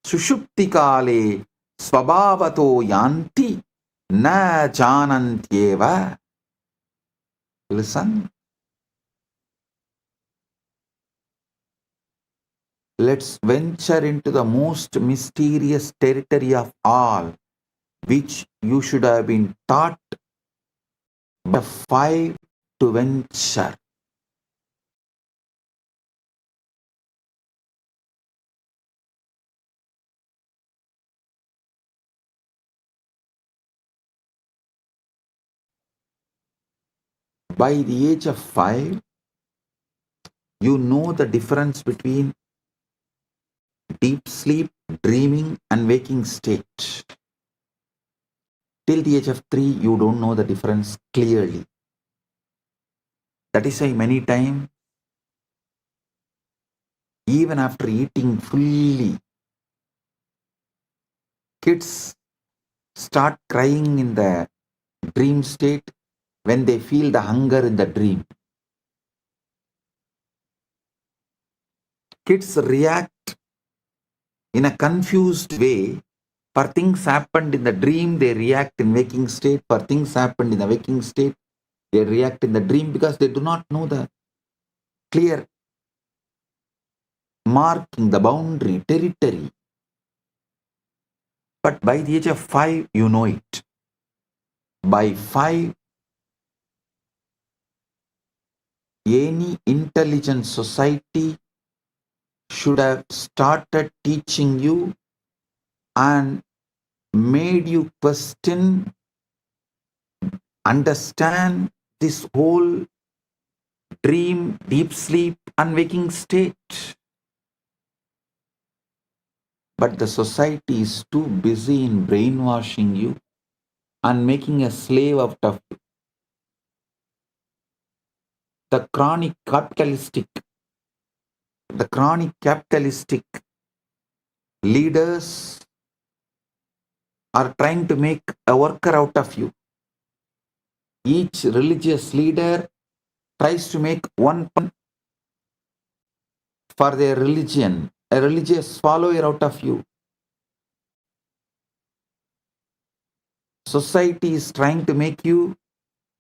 सुषुप्तिकाले स्वभावतो यान्ति न जानन्त्येव. Listen. Let's venture into the most mysterious territory of all, which you should have been taught by 5 to venture. By the age of 5, you know the difference between deep sleep, dreaming, and waking state. Till the age of 3, you don't know the difference clearly. That is why many times, even after eating fully, kids start crying in the dream state when they feel the hunger in the dream. Kids react in a confused way. For things happened in the dream, they react in waking state. For things happened in the waking state, they react in the dream because they do not know the clear marking, the boundary, territory. But by the age of 5, you know it. By 5, any intelligent society should have started teaching you and made you question, understand this whole dream, deep sleep, and waking state. But the society is too busy in brainwashing you and making a slave out of you. The chronic capitalistic leaders are trying to make a worker out of you. Each religious leader tries to make one for their religion, a religious follower out of you. Society is trying to make you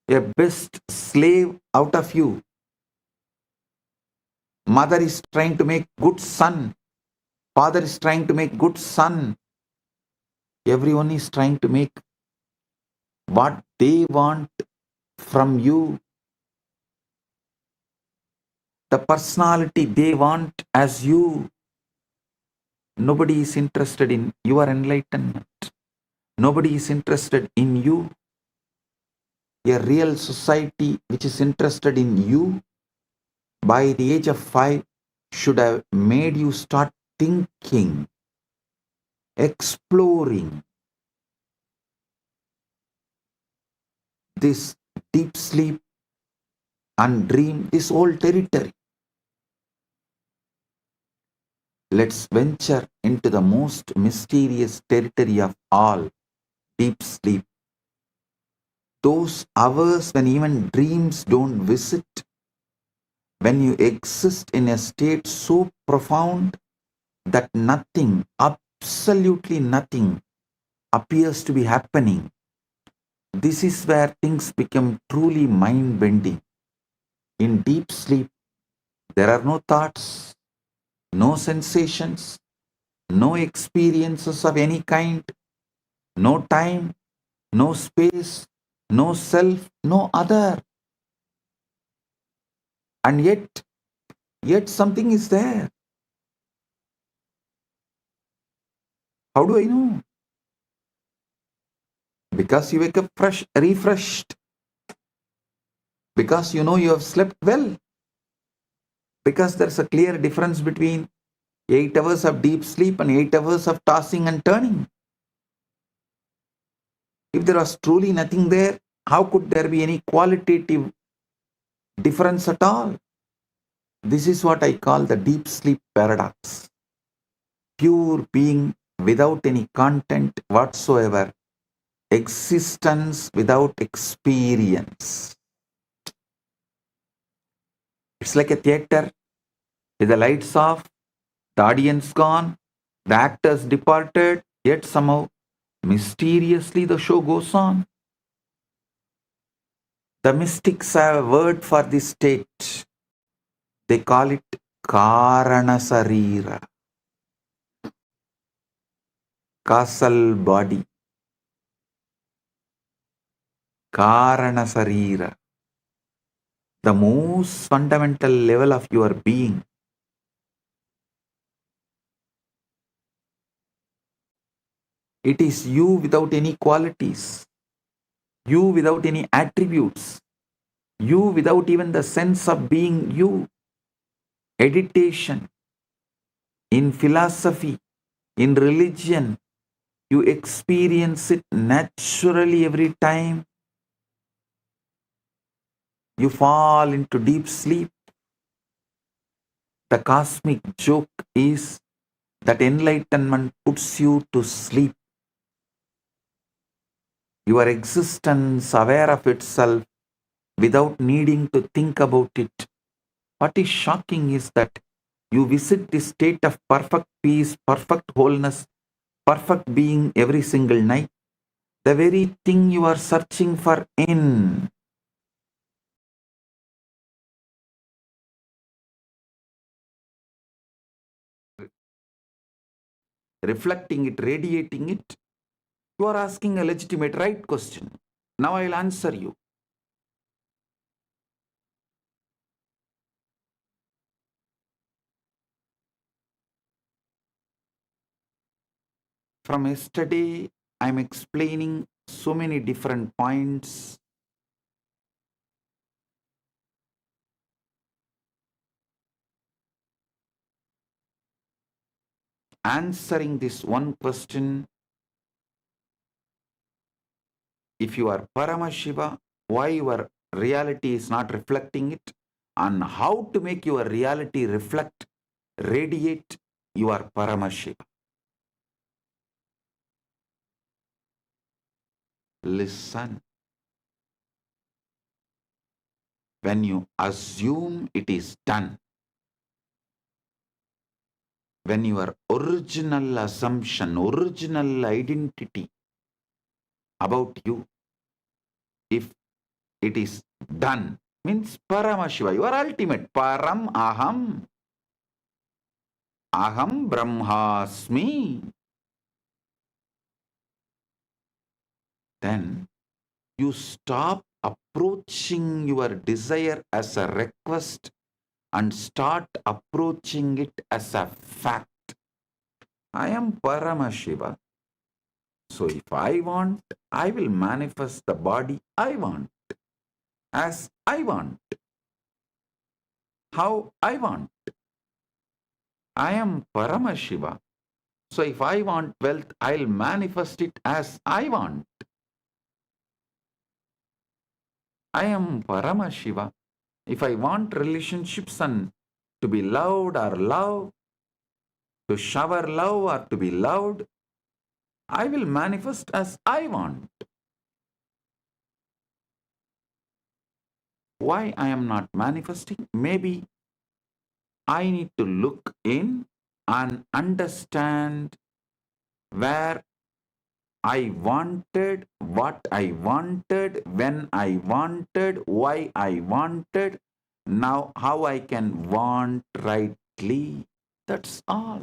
a best slave out of you. Mother is trying to make good son. Father is trying to make good son. Everyone is trying to make what they want from you, the personality they want as you. Nobody is interested in your enlightenment. Nobody is interested in you. A real society which is interested in you by the age of 5 should have made you start thinking, exploring this deep sleep and dream, this whole territory. Let's venture into the most mysterious territory of all, deep sleep. Those hours when even dreams don't visit, when you exist in a state so profound that nothing, absolutely nothing, appears to be happening. This is where things become truly mind-bending. In deep sleep, there are no thoughts, no sensations, no experiences of any kind, no time, no space, no self, no other. And yet something is there. How do I know? Because you wake up fresh, refreshed. Because you know you have slept well. Because there's a clear difference between 8 hours of deep sleep and 8 hours of tossing and turning. If there was truly nothing there, how could there be any qualitative difference at all? This is what I call the deep sleep paradox. Pure being without any content whatsoever. Existence without experience. It's like a theater with the lights off, the audience gone, the actors departed, yet somehow mysteriously the show goes on. The mystics have a word for this state. They call it Karanasarira, causal body. Karanasarira, the most fundamental level of your being. It is you without any qualities, you without any attributes. You without even the sense of being you. Meditation, in philosophy, in religion, you experience it naturally every time you fall into deep sleep. The cosmic joke is that enlightenment puts you to sleep. Your existence aware of itself without needing to think about it. What is shocking is that you visit this state of perfect peace, perfect wholeness, perfect being every single night, the very thing you are searching for in. Reflecting it, radiating it, you are asking a legitimate right question. Now I will answer you. From yesterday, I am explaining so many different points. Answering this one question, if you are Paramashiva, why your reality is not reflecting it, and how to make your reality reflect, radiate your Paramashiva. Listen. When you assume it is done, when your original assumption, original identity about you, if it is done, means Paramashiva, you are ultimate. Param aham, aham brahmasmi. Then you stop approaching your desire as a request and start approaching it as a fact. I am Paramashiva. So if I want, I will manifest the body I want, as I want, how I want. I am Paramashiva. So if I want wealth, I'll manifest it as I want. I am Paramashiva. If I want relationships and to be loved or love, to shower love or to be loved, I will manifest as I want. Why I am not manifesting? Maybe I need to look in and understand where I wanted, what I wanted, when I wanted, why I wanted, now how I can want rightly. That's all.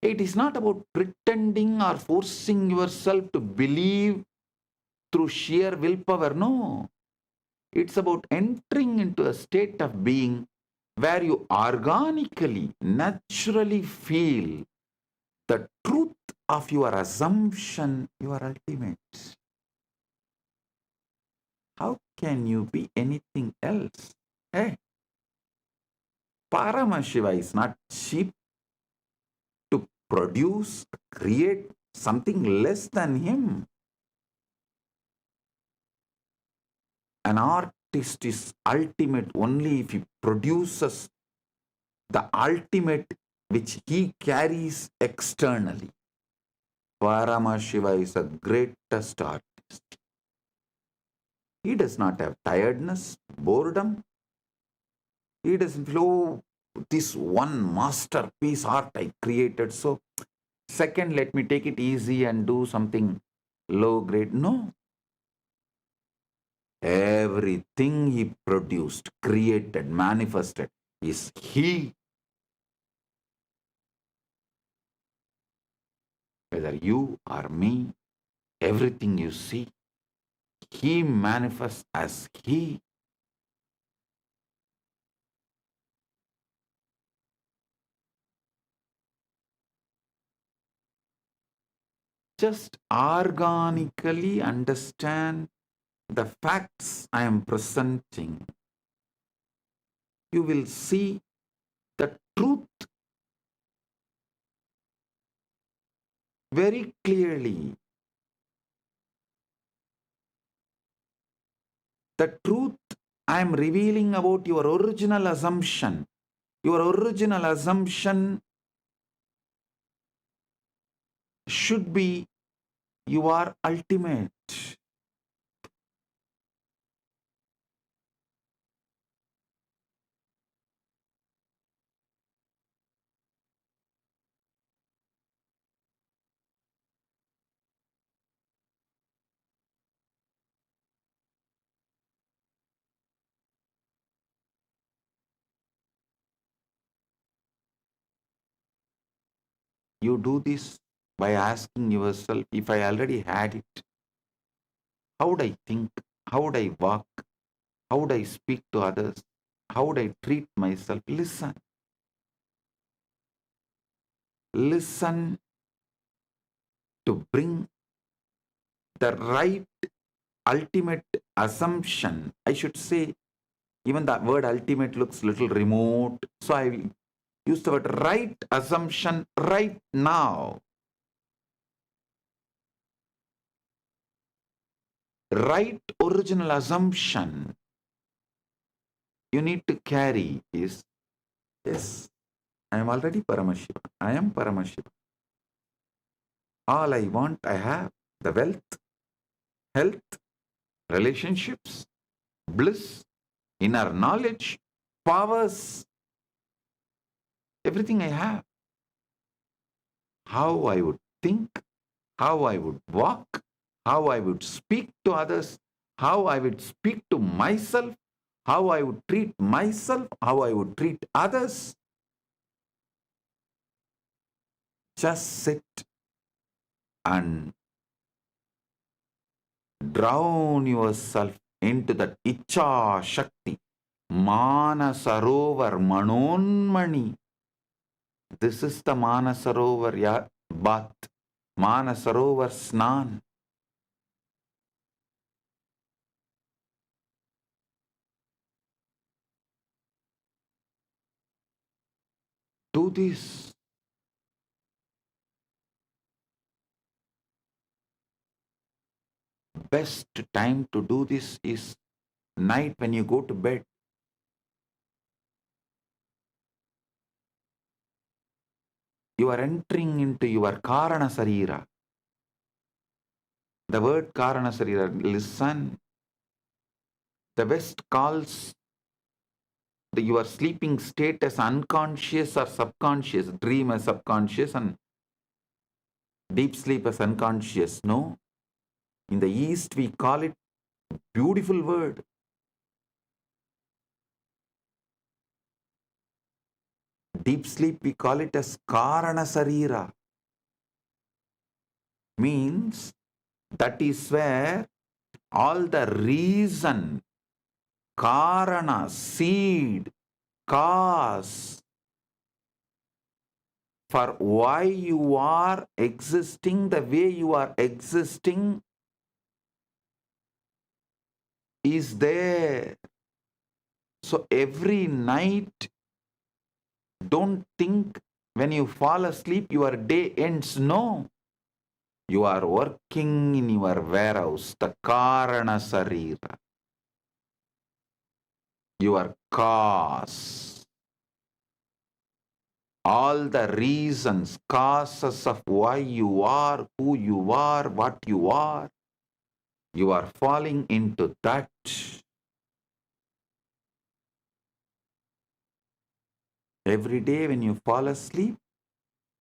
It is not about pretending or forcing yourself to believe through sheer willpower. No. It's about entering into a state of being where you organically, naturally feel the truth of your assumption, your ultimate. How can you be anything else? Hey, Paramashiva is not cheap to produce, create something less than him. An artist is ultimate only if he produces the ultimate which he carries externally. Paramashiva is the greatest artist. He does not have tiredness, boredom. He doesn't flow this one masterpiece art I created. So, second, let me take it easy and do something low grade. No. Everything he produced, created, manifested is he. Whether you or me, everything you see, he manifests as he. Just organically understand the facts I am presenting, you will see the truth very clearly. The truth I am revealing about your original assumption. Your original assumption should be you are ultimate. You do this by asking yourself, if I already had it, how would I think? How would I walk? How would I speak to others? How would I treat myself? Listen. Listen to bring the right ultimate assumption. I should say, even the word ultimate looks little remote. So I will use the word right assumption right now. Right original assumption you need to carry is, yes, I am already Paramashiva. I am Paramashiva. All I want, I have. The wealth, health, relationships, bliss, inner knowledge, powers, everything I have. How I would think, how I would walk, how I would speak to others, how I would speak to myself, how I would treat myself, how I would treat others. Just sit and drown yourself into that Icha Shakti, Manasarovar Manonmani. This is the Manasarovar bath, Manasarovar Snan. Do this. Best time to do this is night when you go to bed. You are entering into your Karana Sarira. The word Karana Sarira, listen. The West calls your sleeping state as unconscious or subconscious, dream as subconscious and deep sleep as unconscious. No. In the East, we call it beautiful word. Deep sleep, we call it as Karana Sarira. Means that is where all the reason, Karana, seed, cause for why you are existing the way you are existing is there. So every night, don't think when you fall asleep your day ends. No. You are working in your warehouse, the Karana Sarira. Your cause. All the reasons, causes of why you are, who you are, what you are falling into that. Every day when you fall asleep,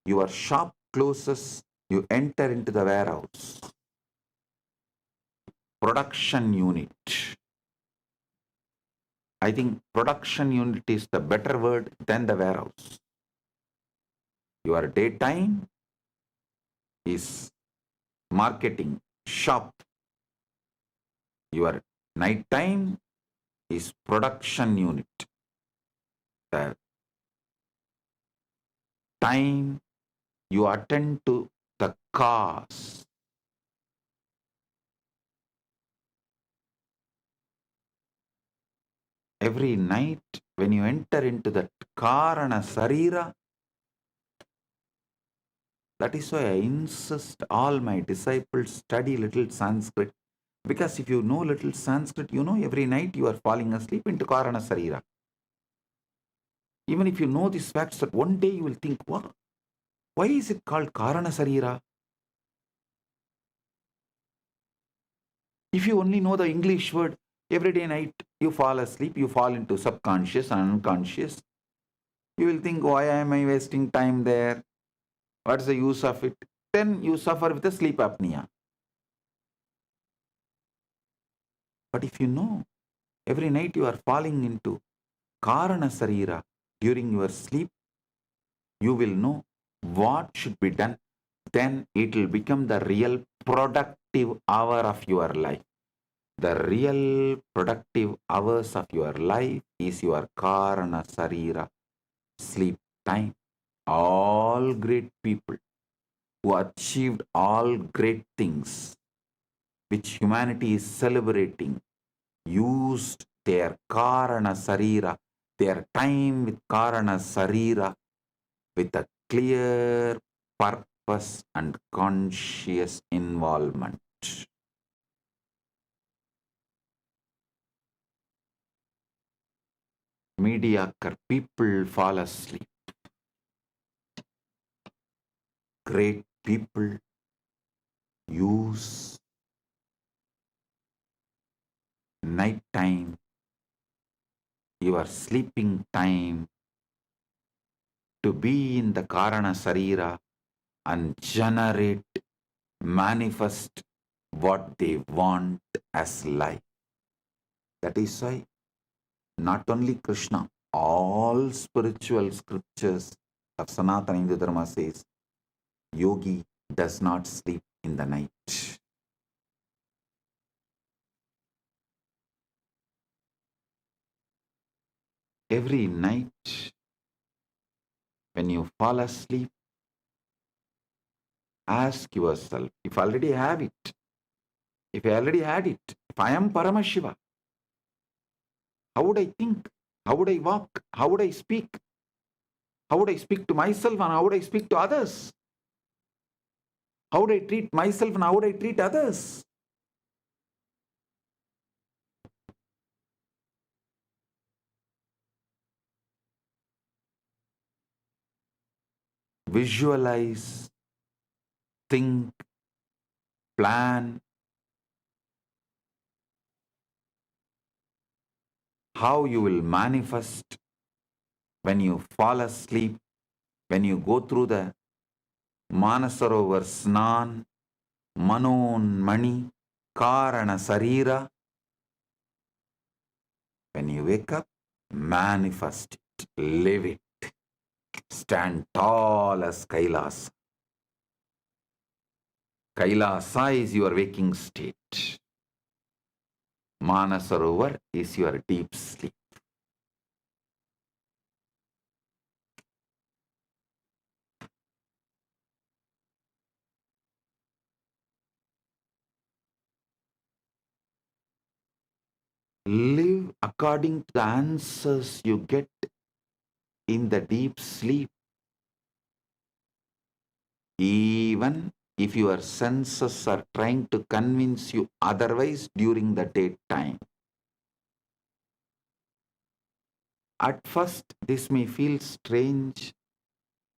your shop closes, you enter into the warehouse. Production unit. I think production unit is the better word than the warehouse. Your daytime is marketing, shop. Your nighttime is production unit. The time you attend to the cause. Every night when you enter into that Karana Sarira, that is why I insist all my disciples study little Sanskrit. Because if you know little Sanskrit, you know every night you are falling asleep into Karana Sarira. Even if you know these facts, that one day you will think, what? Why is it called Karana Sarira? If you only know the English word, every day night you fall asleep, you fall into subconscious and unconscious. You will think, why am I wasting time there? What's the use of it? Then you suffer with the sleep apnea. But if you know, every night you are falling into Karana Sarira during your sleep, you will know what should be done. Then it will become the real productive hour of your life. The real productive hours of your life is your Karana Sarira sleep time. All great people who achieved all great things which humanity is celebrating used their Karana Sarira, their time with Karana Sarira with a clear purpose and conscious involvement. Mediocre people fall asleep. Great people use night time, your sleeping time, to be in the Karana Sarira and generate, manifest what they want as life. That is why not only Krishna, all spiritual scriptures of Sanatana Hindu Dharma says, yogi does not sleep in the night. Every night when you fall asleep, ask yourself, if I already have it, if I already had it, if I am Paramashiva, how would I think? How would I walk? How would I speak? How would I speak to myself and how would I speak to others? How would I treat myself and how would I treat others? Visualize, think, plan how you will manifest when you fall asleep, when you go through the Manasarovar Snan, Manon Mani, Karana Sarira. When you wake up, manifest it, live it, stand tall as Kailasa. Kailasa is your waking state. Manasarovar is your deep sleep. Live according to the answers you get in the deep sleep. Even if your senses are trying to convince you otherwise during the daytime. At first, this may feel strange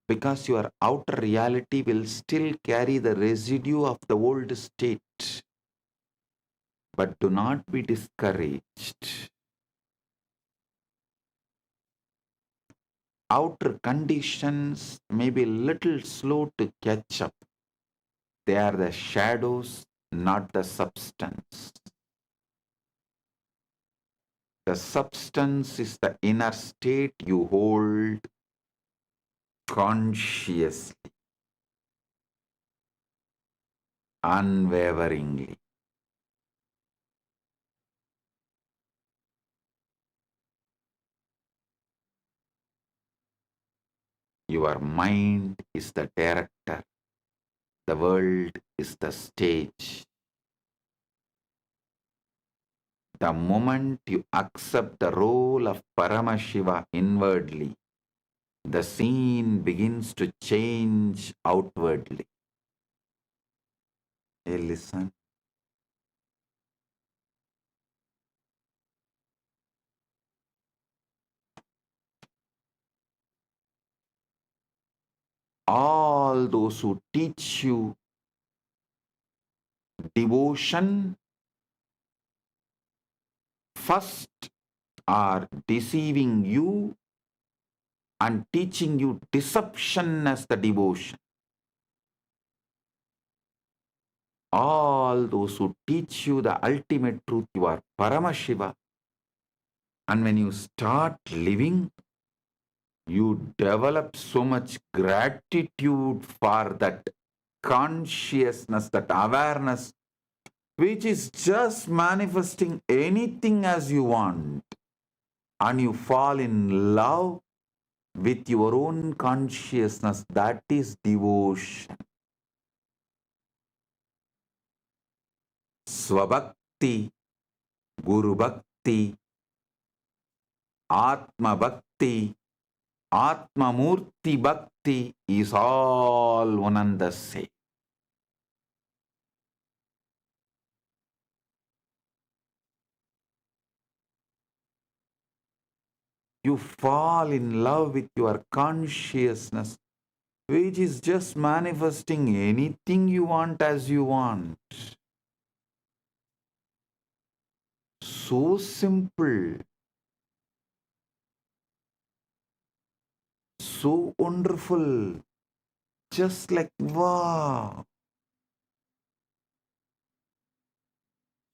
because your outer reality will still carry the residue of the old state. But do not be discouraged. Outer conditions may be a little slow to catch up. They are the shadows, not the substance. The substance is the inner state you hold consciously, unwaveringly. Your mind is the director. The world is the stage. The moment you accept the role of Paramashiva inwardly, the scene begins to change outwardly. Hey, listen. All those who teach you devotion first are deceiving you and teaching you deception as the devotion. All those who teach you the ultimate truth, you are Paramashiva. And when you start living, you develop so much gratitude for that consciousness, that awareness, which is just manifesting anything as you want. And you fall in love with your own consciousness. That is devotion. Swabhakti, Guru Bhakti, Atma Bhakti, Atma Murti Bhakti is all one and the same. You fall in love with your consciousness, which is just manifesting anything you want as you want. So simple, so wonderful, just like wow.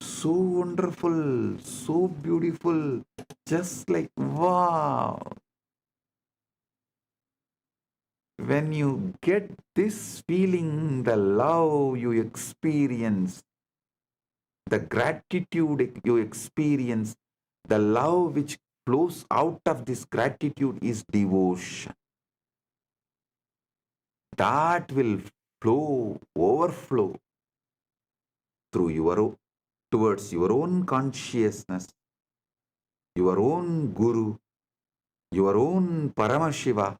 So wonderful, so beautiful, just like wow. When you get this feeling, the love you experience, the gratitude you experience, the love which flows out of this gratitude is devotion. That will overflow towards your own consciousness, your own Guru, your own Paramashiva.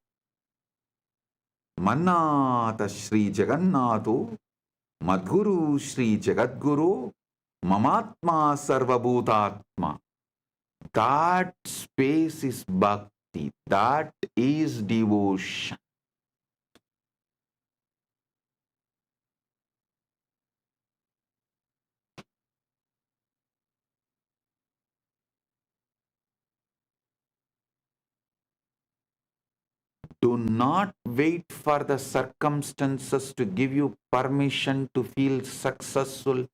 Mannata Shri Jagannatho, Madguru Shri Jagadguru, Mamatma Sarvabhutatma. That space is bhakti. That is devotion. Do not wait for the circumstances to give you permission to feel successful,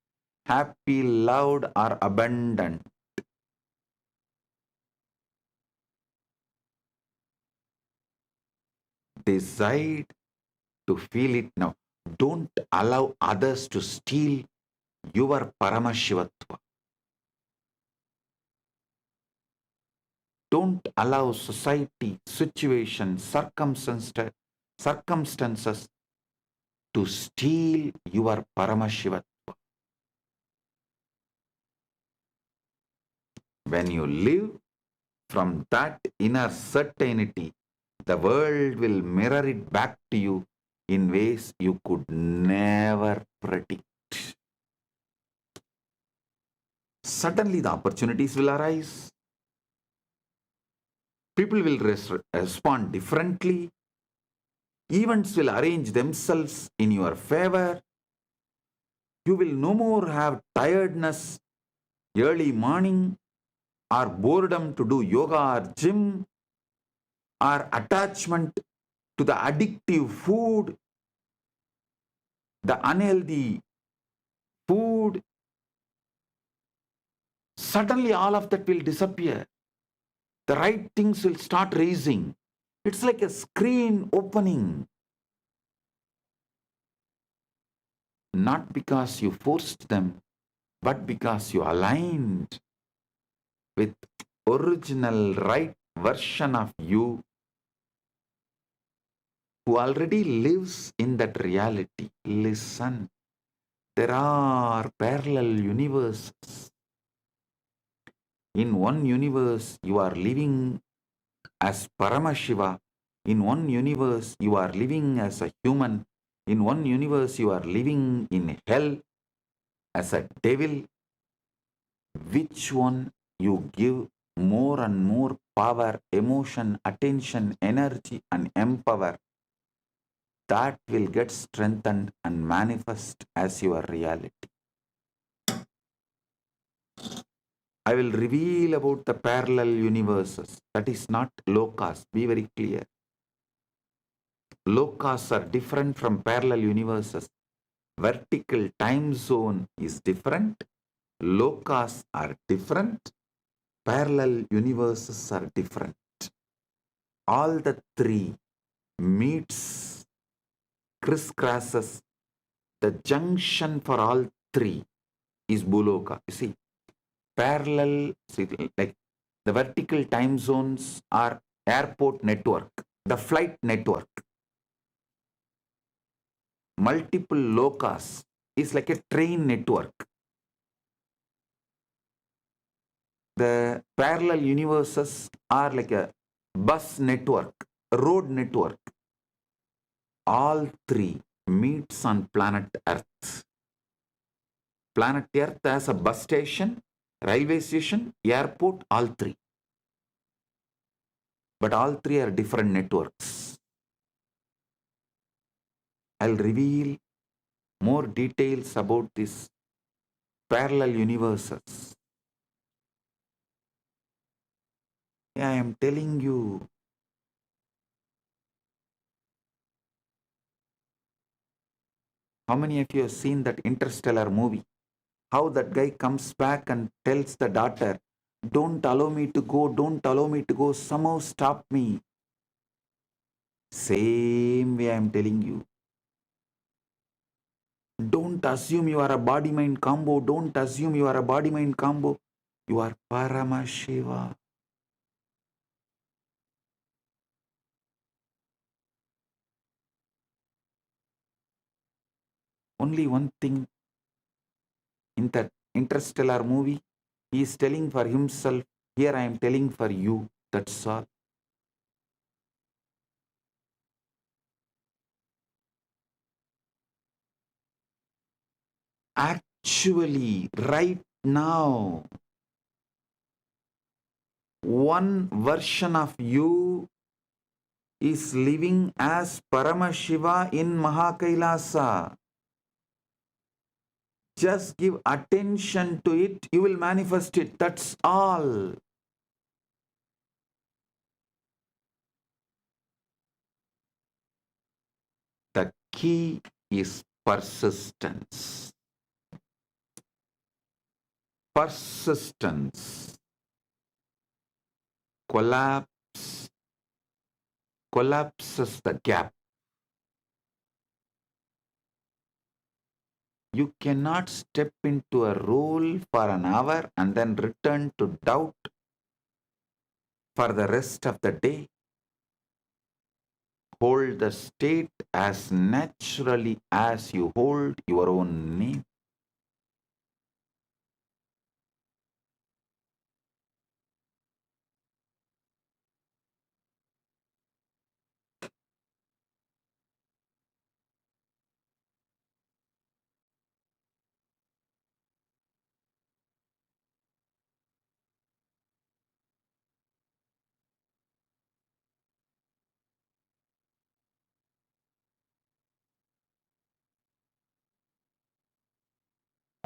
happy, loved, or abundant. Decide to feel it now. Don't allow others to steal your Paramashivatva. Don't allow society, situation, circumstances to steal your Paramashivatva. When you live from that inner certainty, the world will mirror it back to you in ways you could never predict. Suddenly the opportunities will arise. People will respond differently. Events will arrange themselves in your favor. You will no more have tiredness early morning, or boredom to do yoga or gym, or attachment to the addictive food, the unhealthy food. Suddenly all of that will disappear. The right things will start raising. It's like a screen opening. Not because you forced them, but because you aligned with original right version of you who already lives in that reality. Listen, there are parallel universes. In one universe, you are living as Paramashiva. In one universe, you are living as a human. In one universe, you are living in hell as a devil. Which one you give more and more power, emotion, attention, energy, and empower, that will get strengthened and manifest as your reality. I will reveal about the parallel universes. That is not lokas. Be very clear. Lokas are different from parallel universes. Vertical time zone is different. Lokas are different. Parallel universes are different. All the three meets, crisscrosses. The junction for all three is Buloka. You see, parallel, see, like the vertical time zones are airport network, the flight network. Multiple lokas is like a train network. The parallel universes are like a bus network, road network. All three meets on planet Earth. Planet Earth has a bus station, railway station, airport, all three. But all three are different networks. I'll reveal more details about these parallel universes. Yeah, I am telling you. How many of you have seen that Interstellar movie? How that guy comes back and tells the daughter, don't allow me to go, don't allow me to go, somehow stop me. Same way I am telling you. Don't assume you are a body-mind combo. Don't assume you are a body-mind combo. You are Paramashiva. Only one thing in that Interstellar movie, he is telling for himself, here I am telling for you. That's all. Actually, right now, one version of you is living as Paramashiva in Maha Kailasa. Just give attention to it, you will manifest it. That's all. The key is persistence. Persistence. Collapses the gap. You cannot step into a role for an hour and then return to doubt for the rest of the day. Hold the state as naturally as you hold your own name.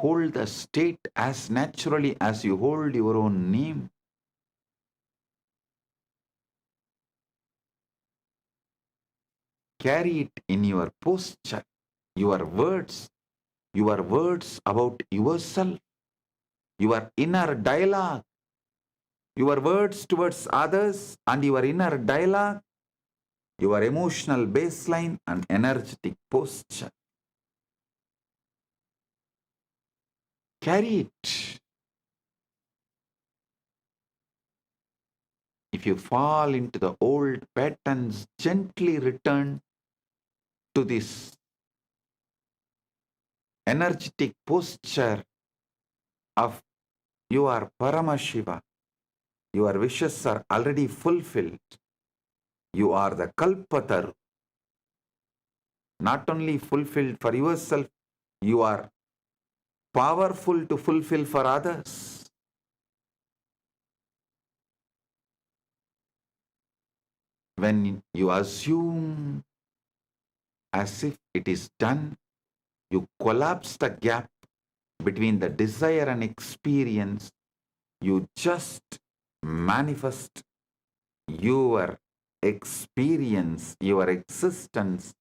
Hold the state as naturally as you hold your own name. Carry it in your posture, your words about yourself, your inner dialogue, your words towards others and your inner dialogue, your emotional baseline and energetic posture. Carry it. If you fall into the old patterns, gently return to this energetic posture of you are Paramashiva. Your wishes are already fulfilled. You are the Kalpatar. Not only fulfilled for yourself, you are powerful to fulfill for others. When you assume as if it is done, you collapse the gap between the desire and experience. You just manifest your experience, your existence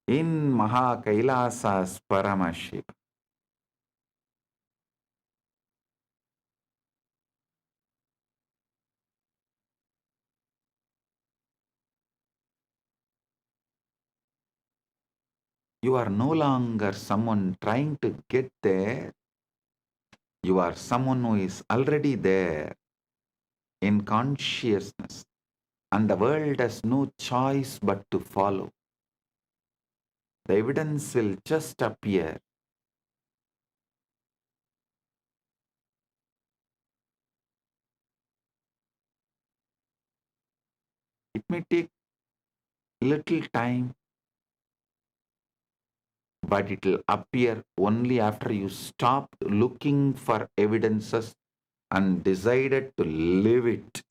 in Maha Kailasa's Paramashiva. You are no longer someone trying to get there. You are someone who is already there in consciousness, and the world has no choice but to follow. The evidence will just appear. It may take little time, but it will appear only after you stop looking for evidences and decided to live it.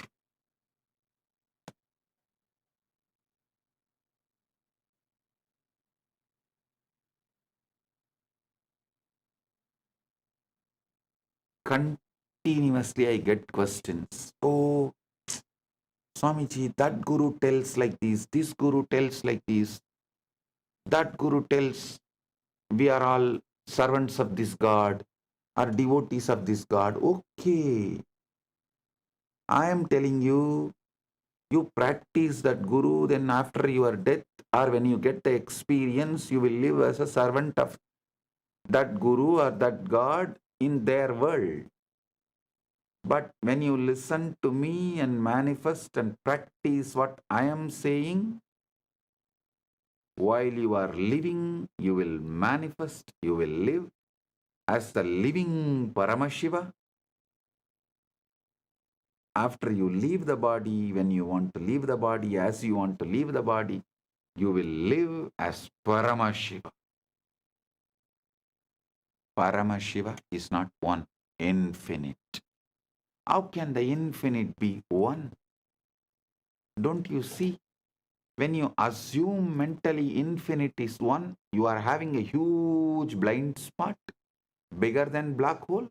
Continuously I get questions. Oh, Swamiji, that guru tells like this guru tells like this, that guru tells we are all servants of this God, are devotees of this God. Okay, I am telling you, you practice that guru, then after your death or when you get the experience, you will live as a servant of that guru or that God in their world. But when you listen to me and manifest and practice what I am saying, while you are living, you will manifest, you will live as the living Paramashiva. After you leave the body, when you want to leave the body, as you want to leave the body, you will live as Paramashiva. Paramashiva is not one, infinite. How can the infinite be one? Don't you see? When you assume mentally infinite is one, you are having a huge blind spot, bigger than black hole.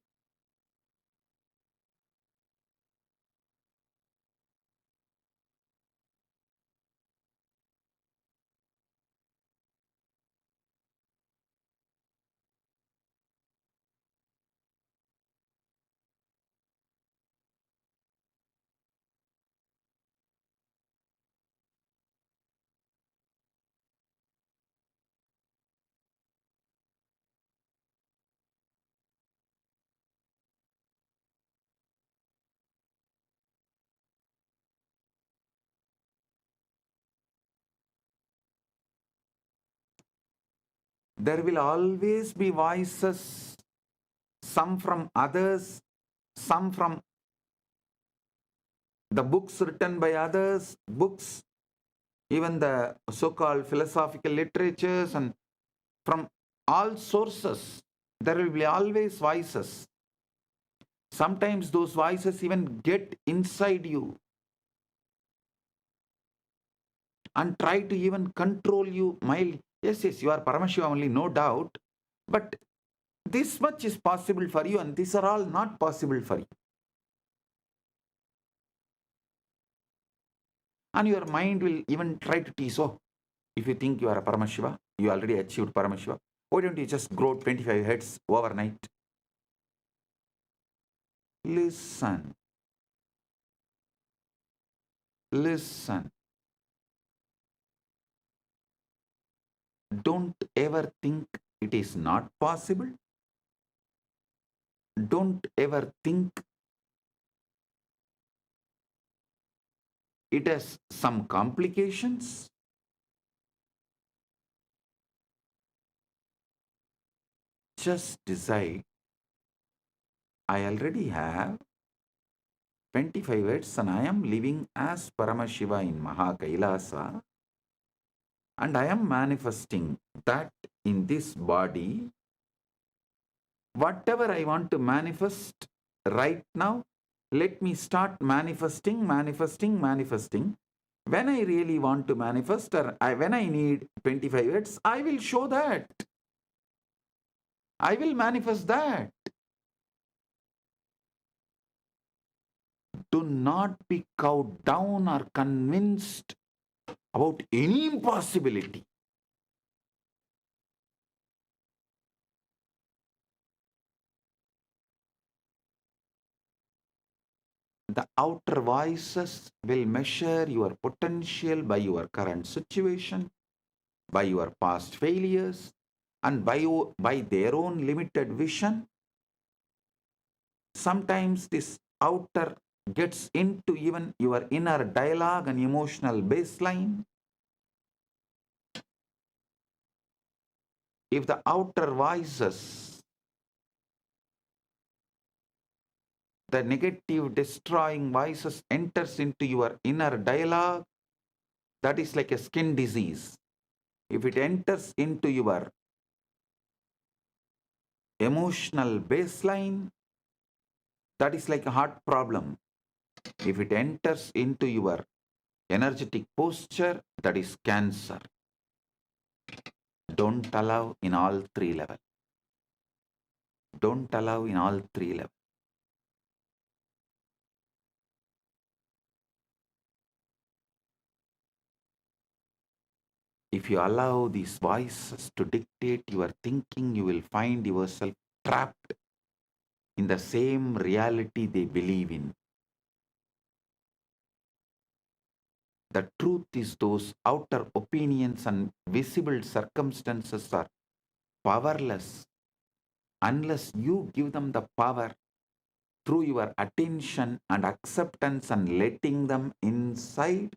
There will always be voices, some from others, some from the books written by others, books, even the so-called philosophical literatures, and from all sources, there will be always voices. Sometimes those voices even get inside you and try to even control you mildly. Yes, yes, you are Paramashiva only, no doubt. But this much is possible for you, and these are all not possible for you. And your mind will even try to tease, oh, if you think you are a Paramashiva, you already achieved Paramashiva, why don't you just grow 25 heads overnight? Listen. Listen. Don't ever think it is not possible. Don't ever think it has some complications. Just decide, I already have 25 words and I am living as Paramashiva in Maha Kailasa and I am manifesting that in this body. Whatever I want to manifest right now, let me start manifesting. When I really want to manifest or when I need 25 words, I will show that. I will manifest that. Do not be cowed down or convinced about any impossibility. The outer voices will measure your potential by your current situation, by your past failures, and by their own limited vision. Sometimes this outer gets into even your inner dialogue and emotional baseline. If the outer voices, the negative destroying voices enters into your inner dialogue, that is like a skin disease. If it enters into your emotional baseline, that is like a heart problem. If it enters into your energetic posture, that is cancer. Don't allow in all three levels. Don't allow in all three levels. If you allow these voices to dictate your thinking, you will find yourself trapped in the same reality they believe in. The truth is those outer opinions and visible circumstances are powerless unless you give them the power through your attention and acceptance and letting them inside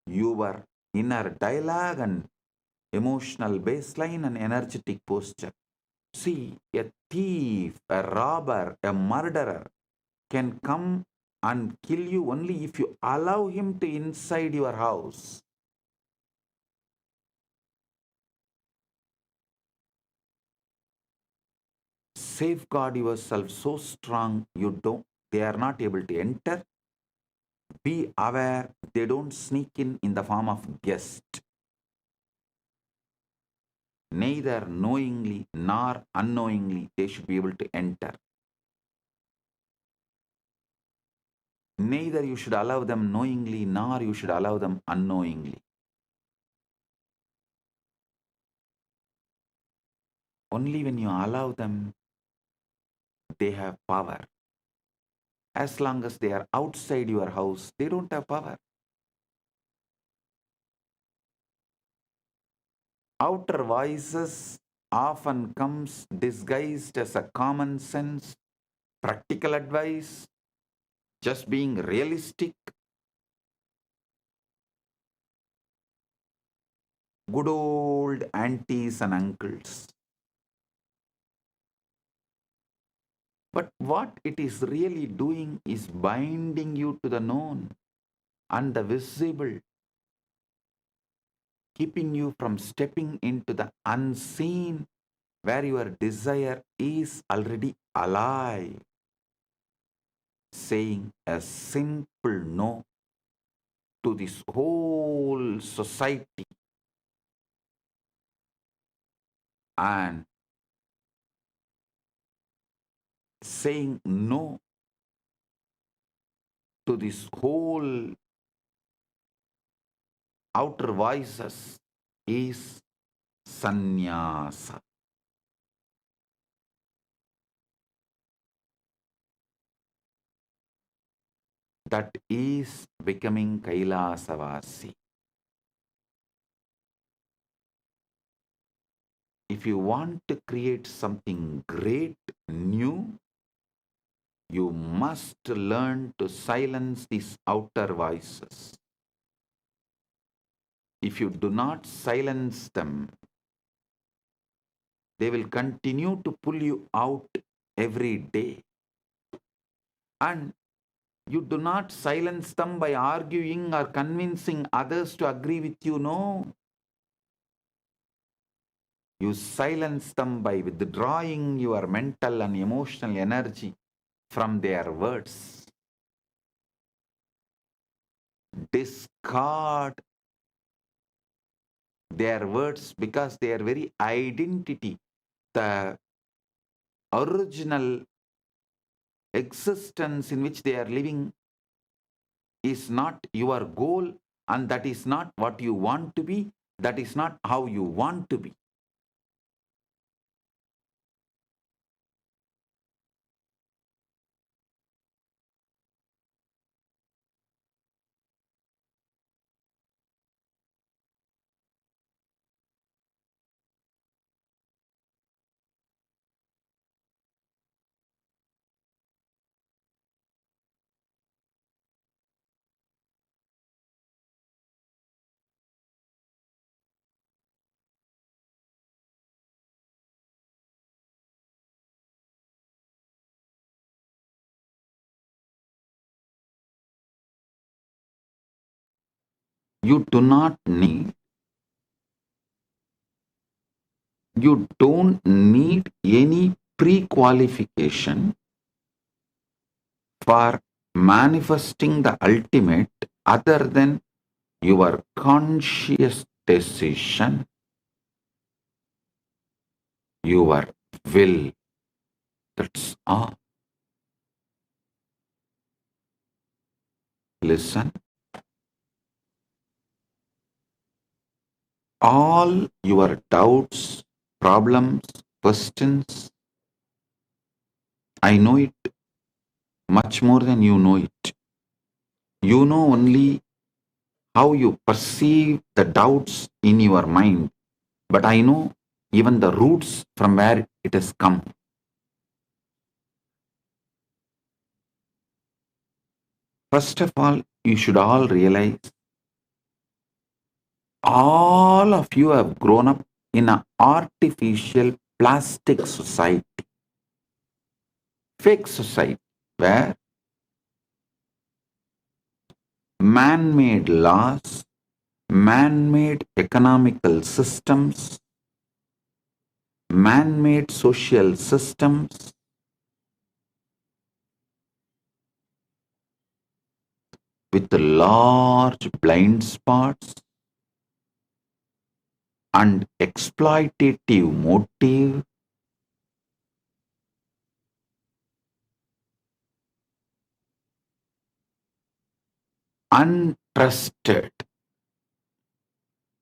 your inner dialogue and emotional baseline and energetic posture. See, a thief, a robber, a murderer can come and kill you only if you allow him to inside your house. Safeguard yourself so strong they are not able to enter. Be aware they don't sneak in the form of guest. Neither knowingly nor unknowingly they should be able to enter. Neither you should allow them knowingly nor you should allow them unknowingly. Only when you allow them, they have power. As long as they are outside your house, they don't have power. Outer voices often comes disguised as a common sense, practical advice, just being realistic, good old aunties and uncles. But what it is really doing is binding you to the known and the visible, keeping you from stepping into the unseen where your desire is already alive, saying a simple no to this whole society and saying no to this whole outer voices is sannyasa. That is becoming Kailasavasi. If you want to create something great, new, you must learn to silence these outer voices. If you do not silence them, they will continue to pull you out every day. And You do not silence them by arguing or convincing others to agree with you, no. You silence them by withdrawing your mental and emotional energy from their words. Discard their words because their very identity, the original existence in which they are living, is not your goal, and that is not what you want to be. That is not how you want to be. You do not need, you don't need any pre-qualification for manifesting the ultimate other than your conscious decision, your will. That's all. Listen. All your doubts, problems, questions, I know it much more than you know it. You know only how you perceive the doubts in your mind, but I know even the roots from where it has come. First of all, you should all realize all of you have grown up in an artificial plastic society, fake society, where man-made laws, man-made economical systems, man-made social systems, with large blind spots and exploitative motive, untrusted,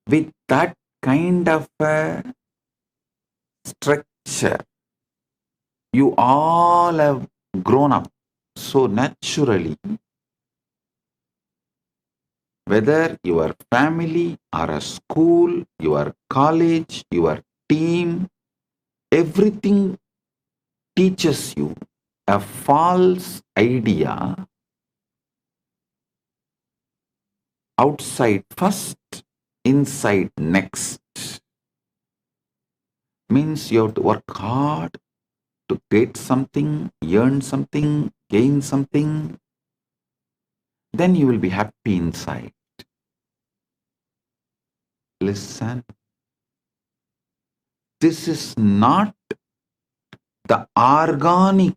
with that kind of a structure, you all have grown up so naturally. Whether your family or a school, your college, your team, everything teaches you a false idea. Outside first, inside next. Means you have to work hard to get something, earn something, gain something. Then you will be happy inside. Listen. This is not the organic,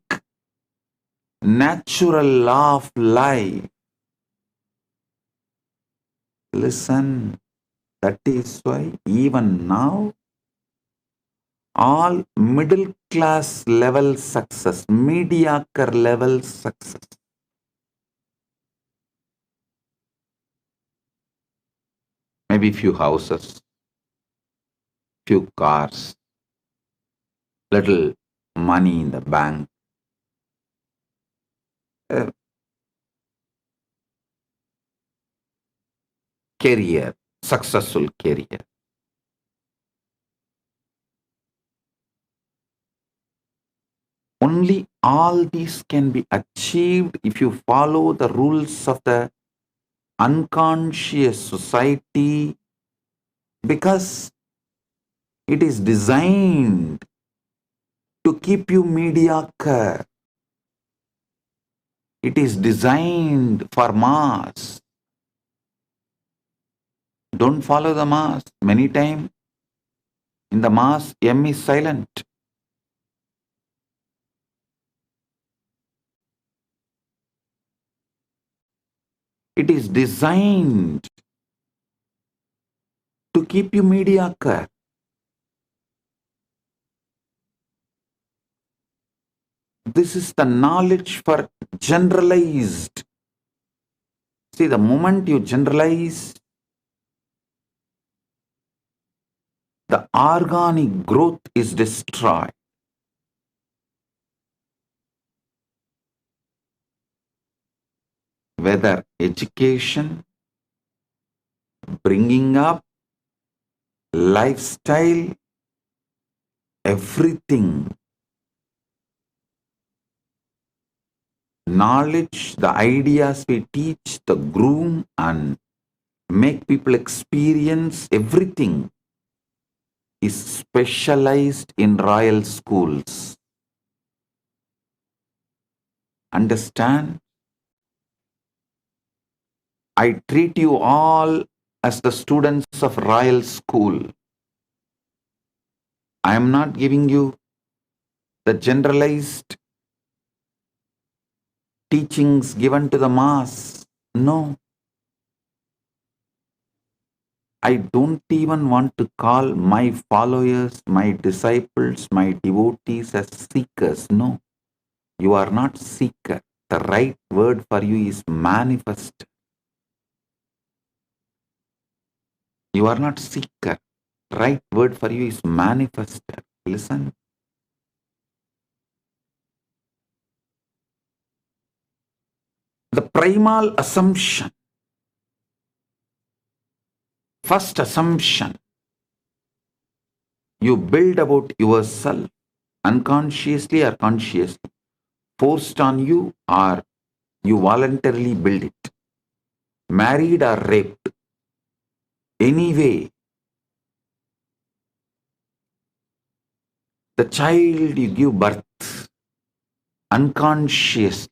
natural law of life. Listen. That is why even now, all middle class level success, mediocre level success, maybe few houses, few cars, little money in the bank, career, successful career. Only all these can be achieved if you follow the rules of the unconscious society, because it is designed to keep you mediocre. It is designed for mass. Don't follow the mass. Many times in the mass, M is silent. It is designed to keep you mediocre. This is the knowledge for generalized. See, the moment you generalize, the organic growth is destroyed. Whether education, bringing up, lifestyle, everything. Knowledge, the ideas we teach, the groom and make people experience everything is specialized in royal schools. Understand? I treat you all as the students of royal school. I am not giving you the generalized teachings given to the mass. No. I don't even want to call my followers, my disciples, my devotees as seekers. No. You are not seeker. The right word for you is manifest. You are not seeker. Right word for you is manifester. Listen. The primal assumption, first assumption you build about yourself, unconsciously or consciously, forced on you or you voluntarily build it, married or raped, anyway, the child you give birth, unconscious,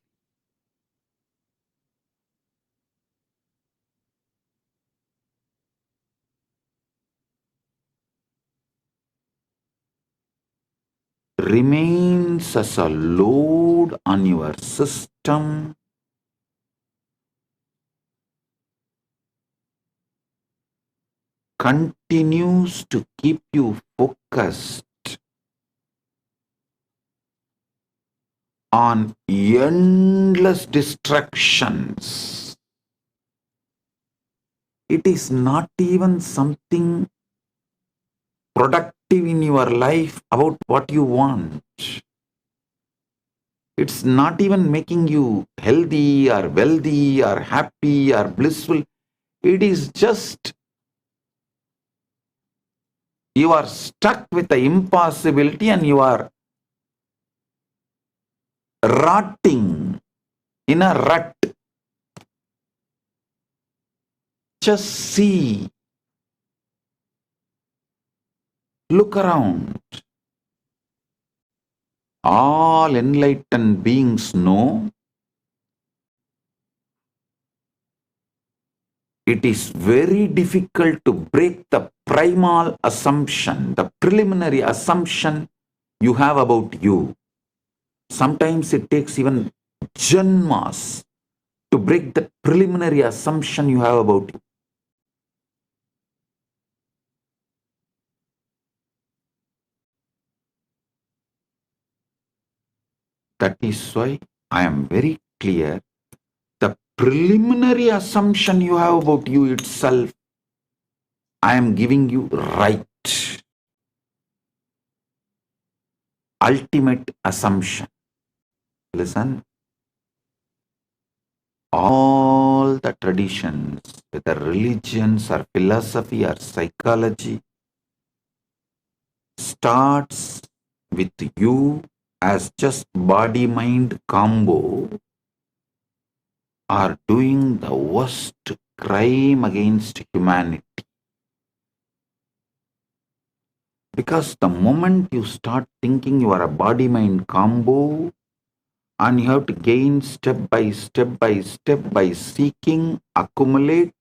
remains as a load on your system, continues to keep you focused on endless distractions. It is not even something productive in your life about what you want. It's not even making you healthy or wealthy or happy or blissful. It is just you are stuck with the impossibility and you are rotting in a rut. Just see. Look around. All enlightened beings know it is very difficult to break the primal assumption, the preliminary assumption you have about you. Sometimes it takes even janmas to break the preliminary assumption you have about you. That is why I am very clear. The preliminary assumption you have about you itself, I am giving you right. Ultimate assumption. Listen. All the traditions, whether religions or philosophy or psychology, starts with you as just body-mind combo are doing the worst crime against humanity. Because the moment you start thinking you are a body-mind combo, And you have to gain step by step by step by seeking, accumulate,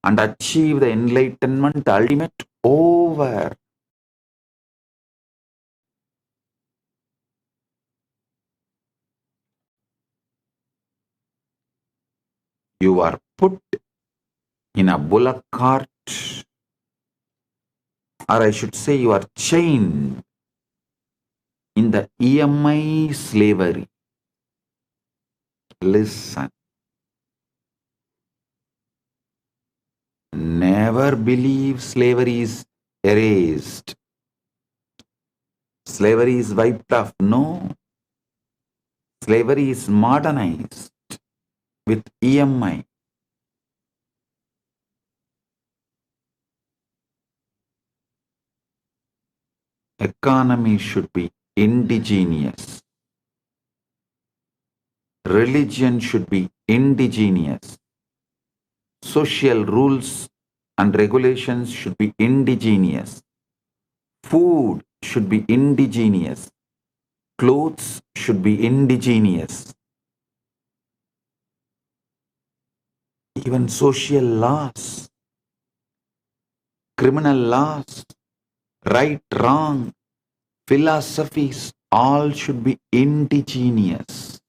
and achieve the enlightenment, the ultimate over. You are put in a bullock cart, or I should say you are chained in the EMI slavery. Listen. Never believe slavery is erased. Slavery is wiped off. No. Slavery is modernized with EMI. Economy should be indigenous. Religion should be indigenous. Social rules and regulations should be indigenous. Food should be indigenous. Clothes should be indigenous. Even social laws, criminal laws, right, wrong, philosophies, all should be indigenous.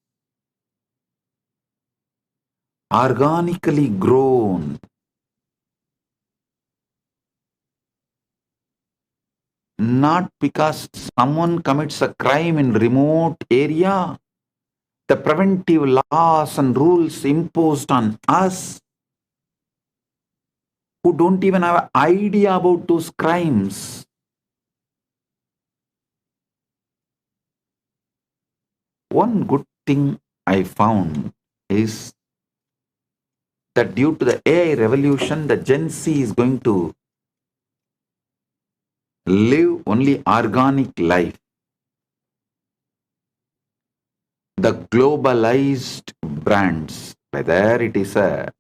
Organically grown. Not because someone commits a crime in remote area. The preventive laws and rules imposed on us who don't even have an idea about those crimes. One good thing I found is that due to the AI revolution, the Gen Z is going to live only organic life. The globalized brands, whether it is a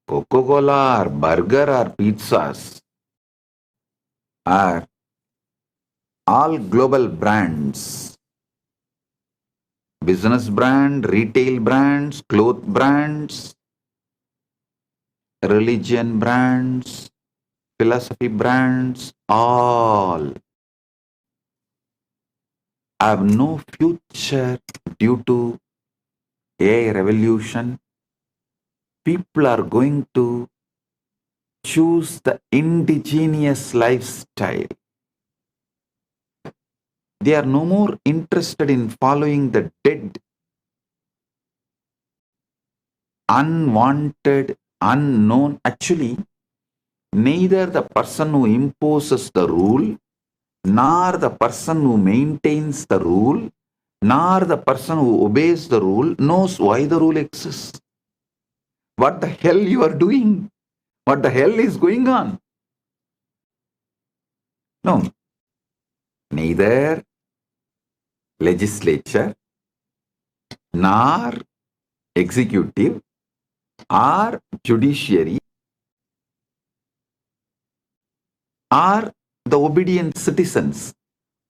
Coca-Cola or burger or pizzas, are all global brands. Business brand, retail brands, cloth brands, religion brands, philosophy brands, all have no future due to AI revolution. People are going to choose the indigenous lifestyle. They are no more interested in following the dead, unwanted, unknown. Actually, neither the person who imposes the rule, nor the person who maintains the rule, nor the person who obeys the rule knows why the rule exists. What the hell you are doing? What the hell is going on? No. Neither legislature, nor executive, or judiciary, or the obedient citizens.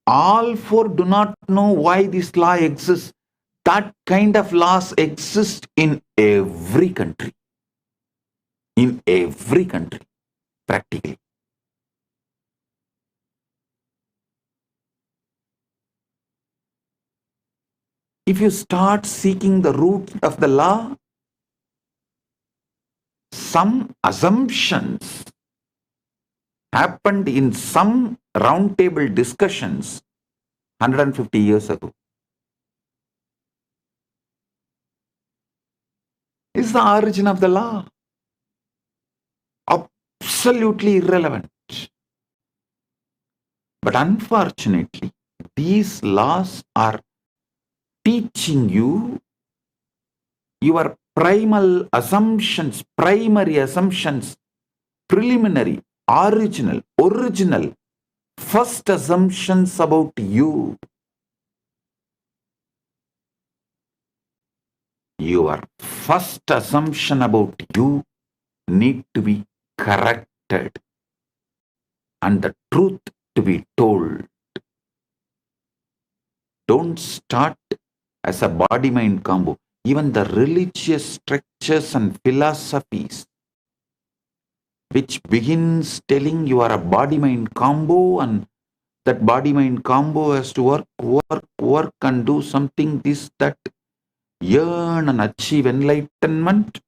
All four do not know why this law exists. That kind of laws exist in every country. In every country, practically. If you start seeking the root of the law, some assumptions happened in some roundtable discussions 150 years ago. Is the origin of the law absolutely irrelevant. But unfortunately, these laws are teaching you your primal assumptions, primary assumptions, preliminary, original, first assumptions about you. Your first assumption about you need to be corrected and the truth to be told. Don't start as a body-mind combo. Even the religious structures and philosophies which begins telling you are a body-mind combo and that body-mind combo has to work and do something, this, that, yearn and achieve enlightenment,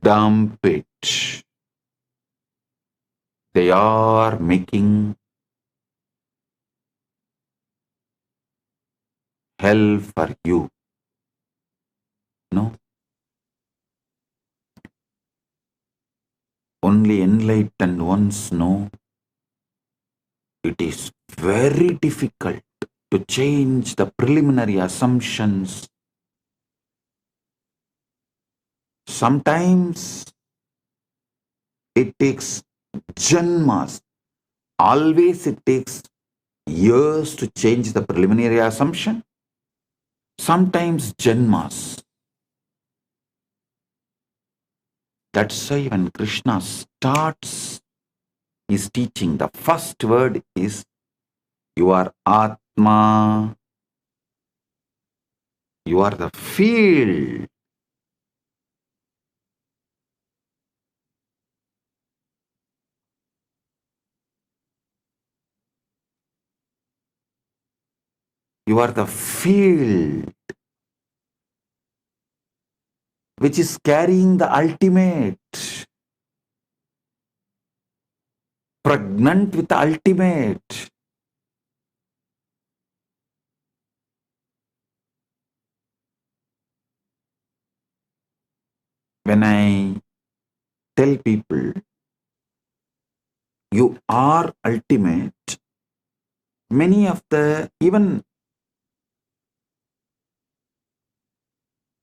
dump it. They are making hell for you. No. Only enlightened ones know it is very difficult to change the preliminary assumptions. Sometimes it takes janmas. Always it takes years to change the preliminary assumption. Sometimes janmas. That's why when Krishna starts his teaching, the first word is, you are Atma, you are the field. You are the field which is carrying the ultimate, pregnant with the ultimate. When I tell people, you are ultimate, many of the even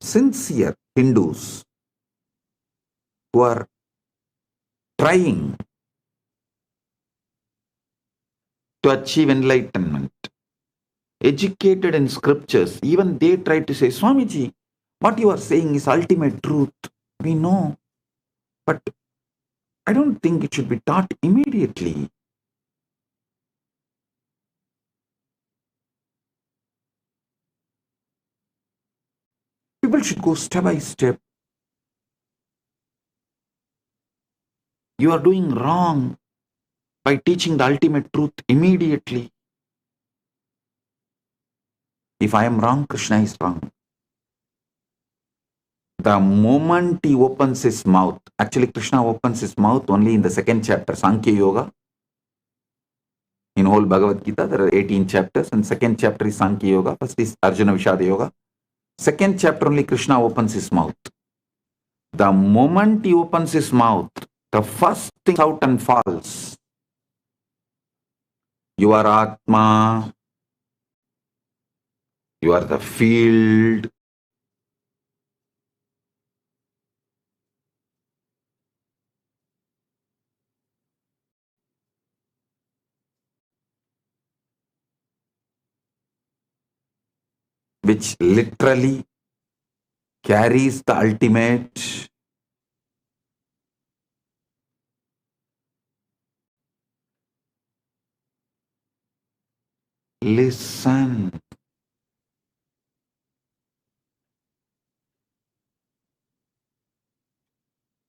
sincere Hindus who are trying to achieve enlightenment, educated in scriptures, even they try to say, Swamiji, what you are saying is ultimate truth. We know, but I don't think it should be taught immediately. People should go step by step. You are doing wrong by teaching the ultimate truth immediately. If I am wrong, Krishna is wrong. The moment he opens his mouth, actually Krishna opens his mouth only in the second chapter, Sankhya Yoga. In whole Bhagavad Gita, there are 18 chapters, and second chapter is Sankhya Yoga. First is Arjuna Vishada Yoga. Second chapter only Krishna opens his mouth. The moment he opens his mouth, the first thing out and falls. You are Atma. You are the field. Which literally carries the ultimate. Listen.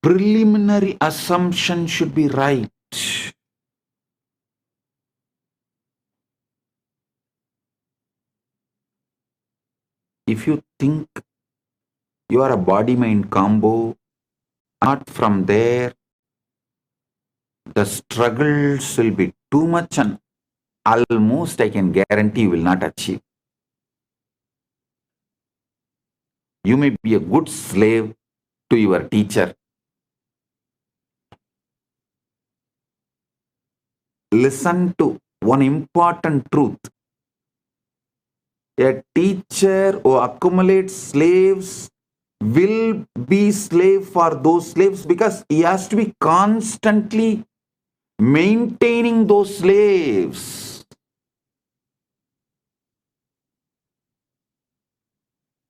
Preliminary assumption should be right. If you think you are a body-mind combo, not from there, the struggles will be too much and almost I can guarantee you will not achieve. You may be a good slave to your teacher. Listen to one important truth. A teacher who accumulates slaves will be slave for those slaves because he has to be constantly maintaining those slaves.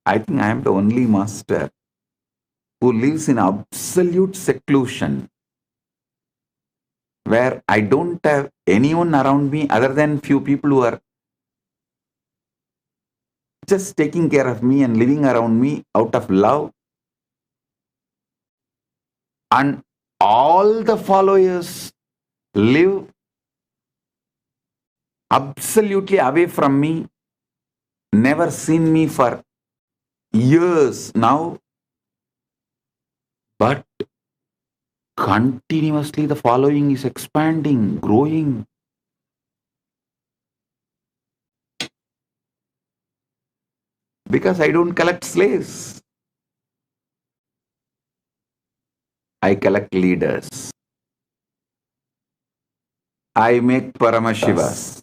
I think I am the only master who lives in absolute seclusion, where I don't have anyone around me other than few people who are just taking care of me and living around me out of love. And all the followers live absolutely away from me, never seen me for years now, but continuously the following is expanding, growing. Because I don't collect slaves. I collect leaders. I make Paramashivas.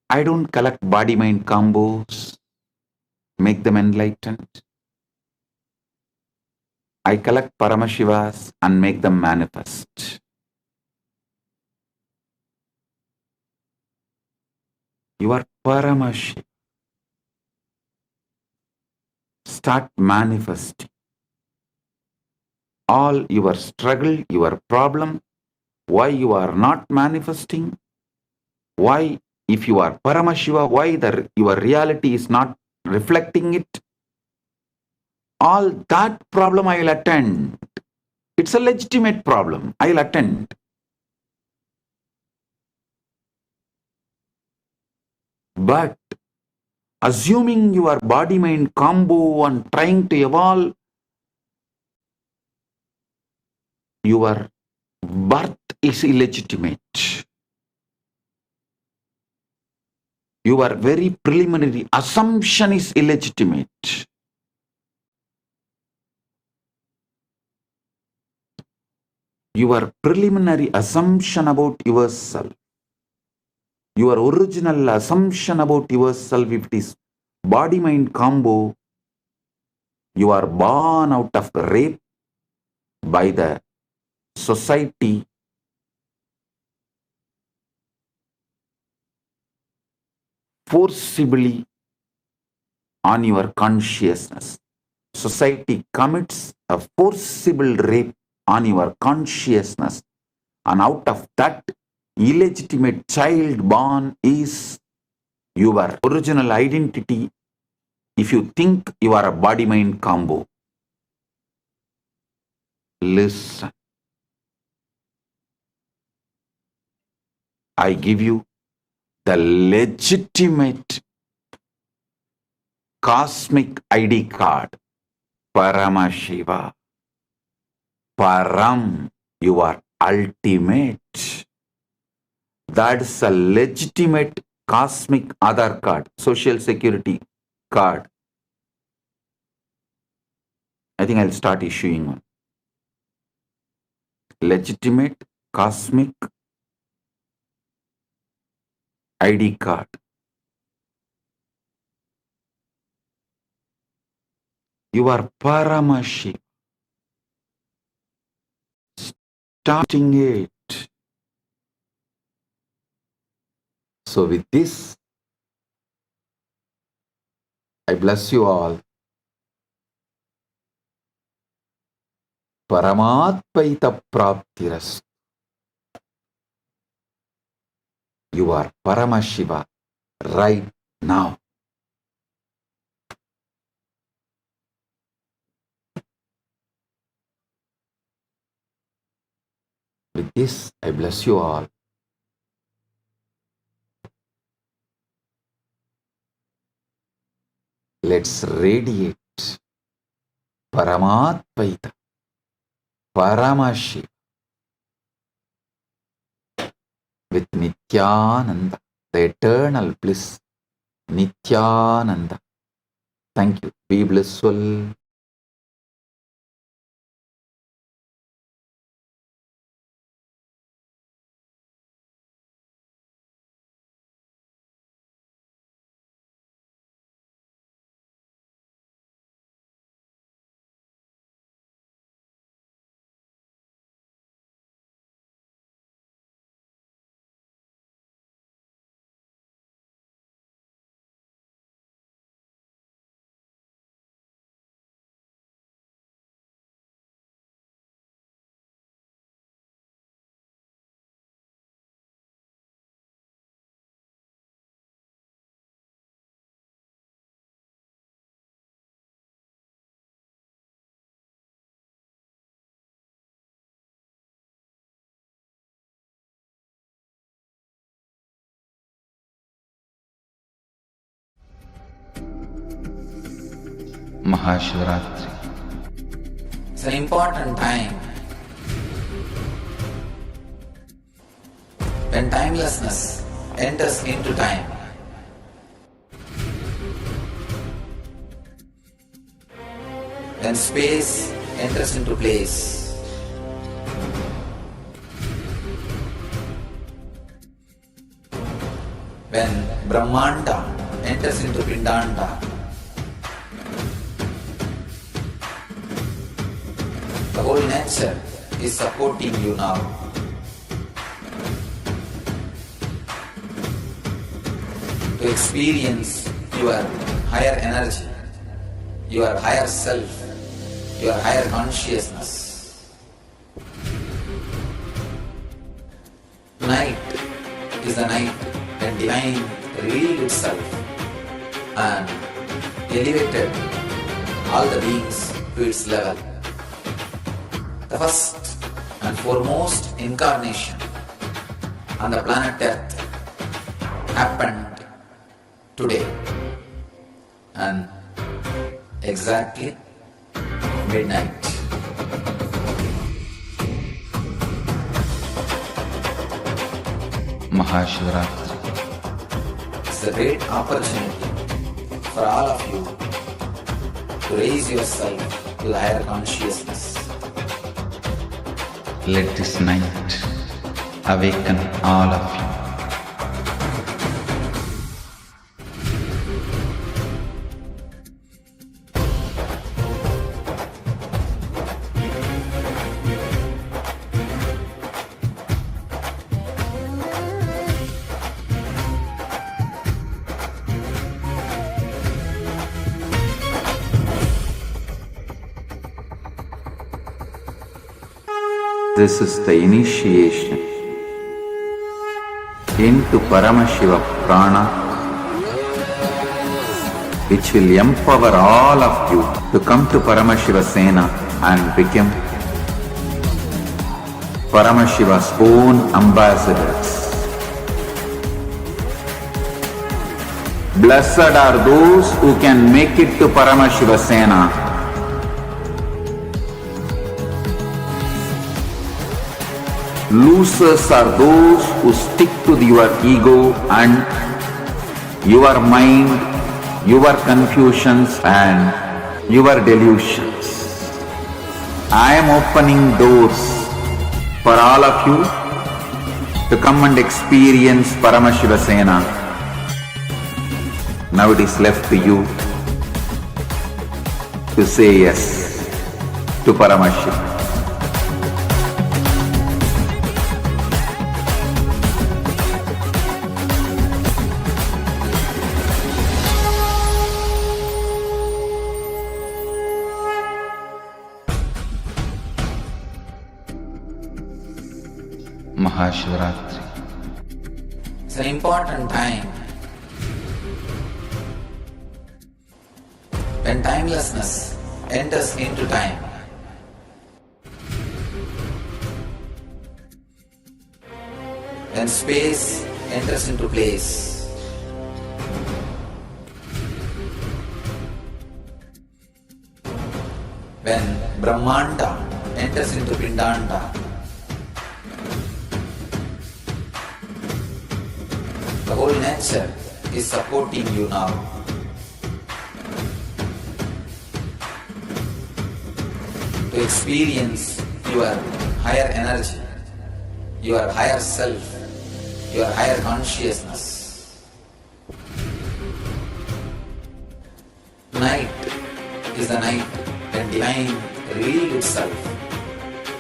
I don't collect body-mind combos, make them enlightened. I collect Paramashivas and make them manifest. You are Paramashiva. Start manifesting. All your struggle, your problem, why you are not manifesting, why if you are Paramashiva, why your reality is not reflecting it, all that problem I will attend. It's a legitimate problem. I'll attend. But assuming your body-mind combo and trying to evolve, your birth is illegitimate. Your very preliminary assumption is illegitimate. Your preliminary assumption about yourself, your original assumption about yourself, if it is body-mind combo, you are born out of rape by the society, forcibly on your consciousness. Society commits a forcible rape on your consciousness, and out of that illegitimate child born is your original identity if you think you are a body-mind combo. Listen, I give you the legitimate cosmic ID card, Paramashiva. Param, you are ultimate. That's a legitimate cosmic Aadhaar card, social security card. I think I'll start issuing one. Legitimate cosmic ID card. You are Paramashiva. Starting it. So with this, I bless you all. Paramatpaita Praptiras. You are Paramashiva right now. With this, I bless you all. Let's radiate Paramatpaita, Paramashiva with Nithyananda, the eternal bliss, Nithyananda. Thank you. Be blissful. Maha Shivaratri. It's an important time when timelessness enters into time. When space enters into place. When Brahmanda enters into Pindanda. The whole nature is supporting you now. To experience your higher energy, your higher self, your higher consciousness. Tonight is the night when divine revealed itself and elevated all the beings to its level. The first and foremost incarnation on the planet Earth happened today and exactly midnight. Maha Shivaratri. It's a great opportunity for all of you to raise yourself to the higher consciousness. Let this night awaken all of you. This is the initiation into Paramashiva Prana, which will empower all of you to come to Paramashiva Sena and become Paramashiva's own ambassadors. Blessed are those who can make it to Paramashiva Sena. Losers are those who stick to your ego and your mind, your confusions and your delusions. I am opening doors for all of you to come and experience Paramashiva Sena. Now it is left to you to say yes to Paramashiva. Maha Shivaratri. It's an important time when timelessness enters into time. When space enters into place. When Brahmanda enters into Pindanda. The whole nature is supporting you now. To experience your higher energy, your higher self, your higher consciousness. Tonight is the night when divine revealed itself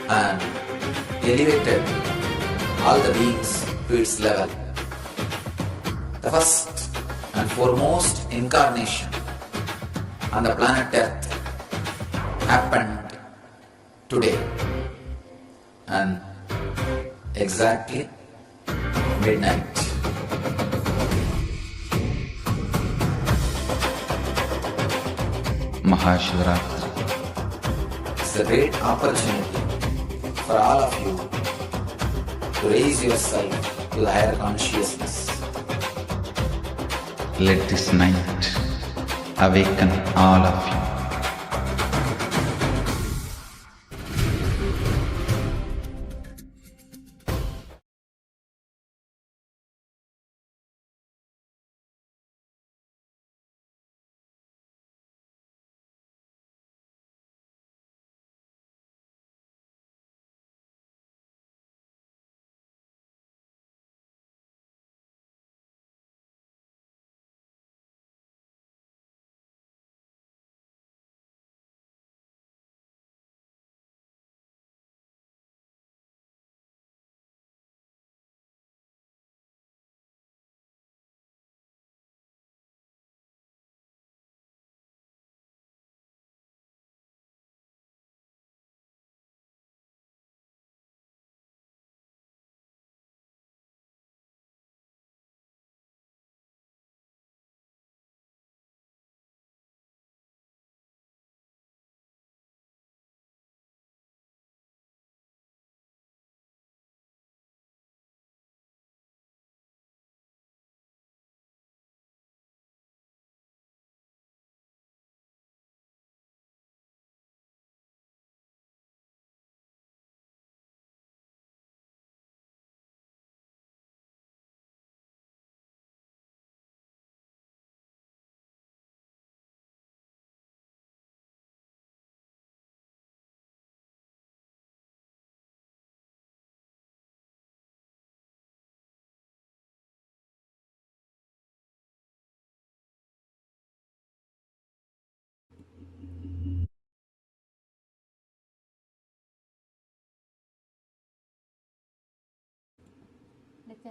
and elevated all the beings to its level. The first and foremost incarnation on the planet Earth happened today and exactly midnight. Maha Shivaratri. It's a great opportunity for all of you to raise yourself to the higher consciousness. Let this night awaken all of you.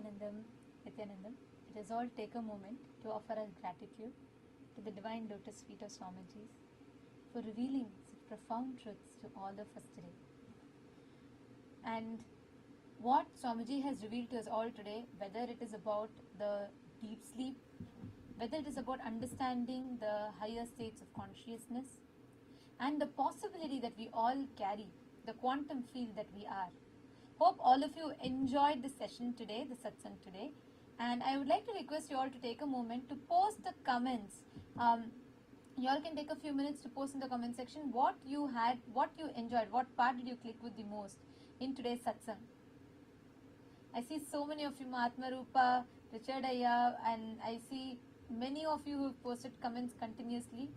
Nithyanandam, let us all take a moment to offer our gratitude to the divine lotus feet of Swamiji's for revealing such profound truths to all of us today. And what Swamiji has revealed to us all today, whether it is about the deep sleep, whether it is about understanding the higher states of consciousness, and the possibility that we all carry, the quantum field that we are. Hope all of you enjoyed the session today, the satsang today, and I would like to request you all to take a moment to post the comments. You all can take a few minutes to post in the comment section what you had, what you enjoyed, what part did you click with the most in today's satsang. I see so many of you, Mahatma Rupa, Richard Ayya, and I see many of you who have posted comments continuously.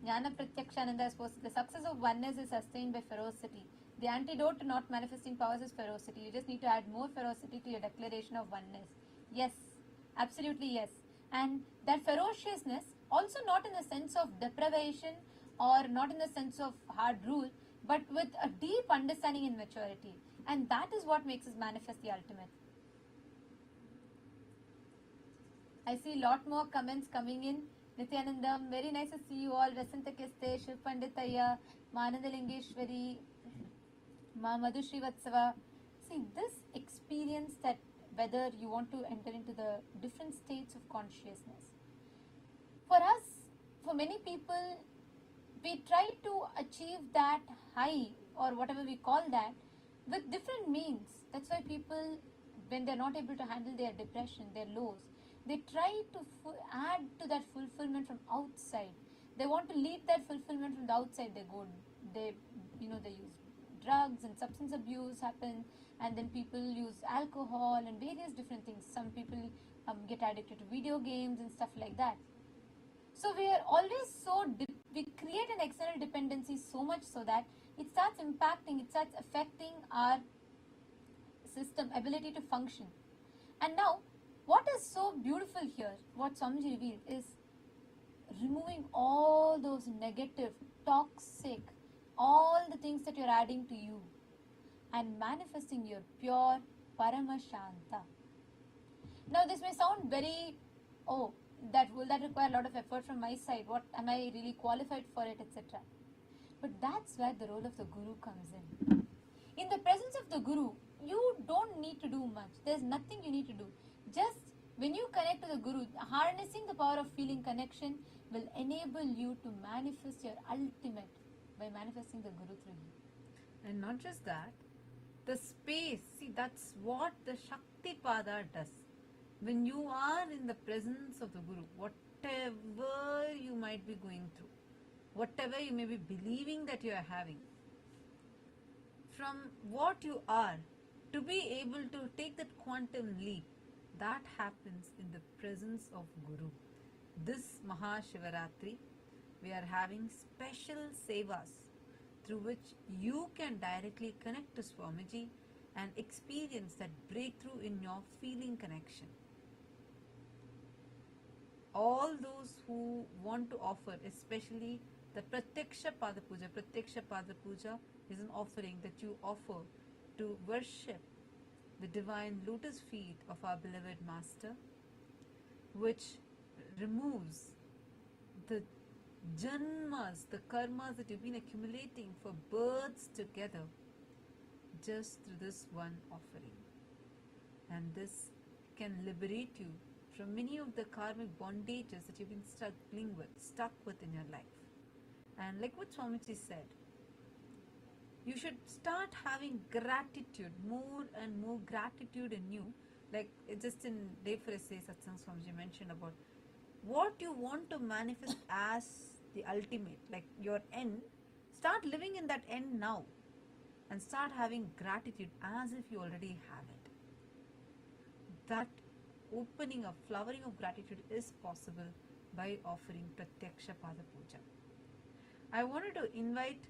Jnana Pratyakshananda has posted, the success of oneness is sustained by ferocity. The antidote to not manifesting powers is ferocity. You just need to add more ferocity to your declaration of oneness. Yes, absolutely yes. And that ferociousness, also not in the sense of deprivation or not in the sense of hard rule, but with a deep understanding and maturity. And that is what makes us manifest the ultimate. I see a lot more comments coming in. Nithyanandam, very nice to see you all. Rasanta Kiste, Shiv Panditaya, Mananda Lingeshwari, Ma Madhushri Vatsava. See, this experience that whether you want to enter into the different states of consciousness. For us, for many people, we try to achieve that high or whatever we call that with different means. That's why people, when they're not able to handle their depression, their lows, they try to add to that fulfillment from outside. They want to lead that fulfillment from the outside. They use drugs and substance abuse happen, and then people use alcohol and various different things. Some people get addicted to video games and stuff like that. So we are always we create an external dependency so much so that it starts impacting, it starts affecting our system, ability to function. And now, what is so beautiful here, what Swamiji revealed, is removing all those negative, toxic, all the things that you're adding to you and manifesting your pure Paramashanta. Now this may sound very, will that require a lot of effort from my side? What am I really qualified for it, etc. But that's where the role of the Guru comes in. In the presence of the Guru, you don't need to do much. There's nothing you need to do. Just when you connect to the Guru, harnessing the power of feeling connection will enable you to manifest your ultimate by manifesting the Guru through you. And not just that, the space, see, that's what the Shakti Pada does. When you are in the presence of the Guru, whatever you might be going through, whatever you may be believing that you are having, from what you are, to be able to take that quantum leap, that happens in the presence of Guru. This Maha Shivaratri, we are having special Sevas through which you can directly connect to Swamiji and experience that breakthrough in your feeling connection. All those who want to offer, especially the Pratyaksha Pada Puja. Pratyaksha Pada Puja is an offering that you offer to worship the divine lotus feet of our beloved Master, which removes the janmas, the karmas that you've been accumulating for births together just through this one offering. And this can liberate you from many of the karmic bondages that you've been stuck with in your life. And like what Swamiji said, you should start having gratitude, more and more gratitude in you. Like just in Day for a Say Satsang, Swamiji mentioned about what you want to manifest as the ultimate, like your end. Start living in that end now and start having gratitude as if you already have it. That opening of, flowering of gratitude is possible by offering Pratyaksha Pada Puja. I wanted to invite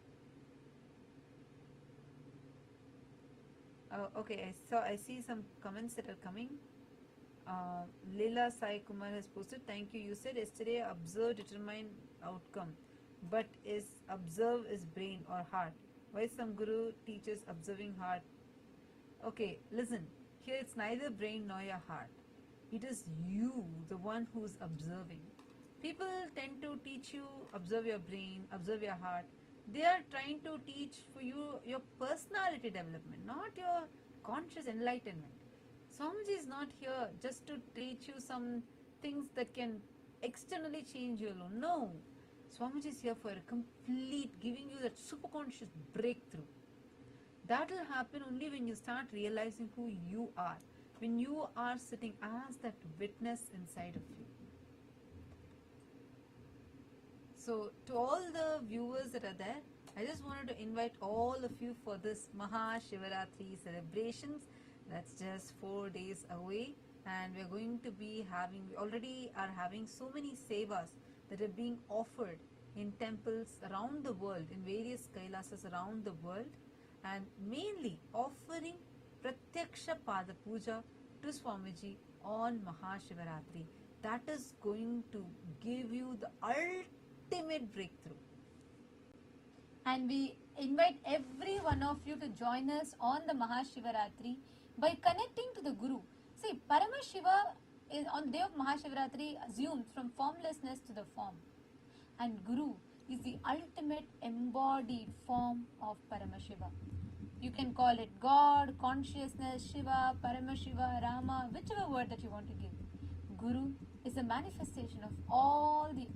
I see some comments that are coming. Leela Sai Kumar has posted, thank you. You said yesterday observe determine outcome, but is observe is brain or heart? Why some guru teaches observing heart? Okay, listen. Here it's neither brain nor your heart. It is you, the one who's observing. People tend to teach you observe your brain, observe your heart. They are trying to teach for you your personality development, not your conscious enlightenment. Swamiji is not here just to teach you some things that can externally change you alone. No. Swamiji is here for a complete, giving you that superconscious breakthrough. That will happen only when you start realizing who you are, when you are sitting as that witness inside of you. So, to all the viewers that are there, I just wanted to invite all of you for this Maha Shivaratri celebrations. That's just 4 days away, and we're going to be having, we already are having so many Sevas that are being offered in temples around the world, in various Kailasas around the world, and mainly offering Pratyaksha Pada Puja to Swamiji on Maha Shivaratri. That is going to give you the ultimate breakthrough. And we invite every one of you to join us on the Maha Shivaratri by connecting to the Guru. See, Paramashiva is on the day of Maha Shivaratri assumes from formlessness to the form. And Guru is the ultimate embodied form of Paramashiva. You can call it God, consciousness, Shiva, Paramashiva, Rama, whichever word that you want to give. Guru is a manifestation of all the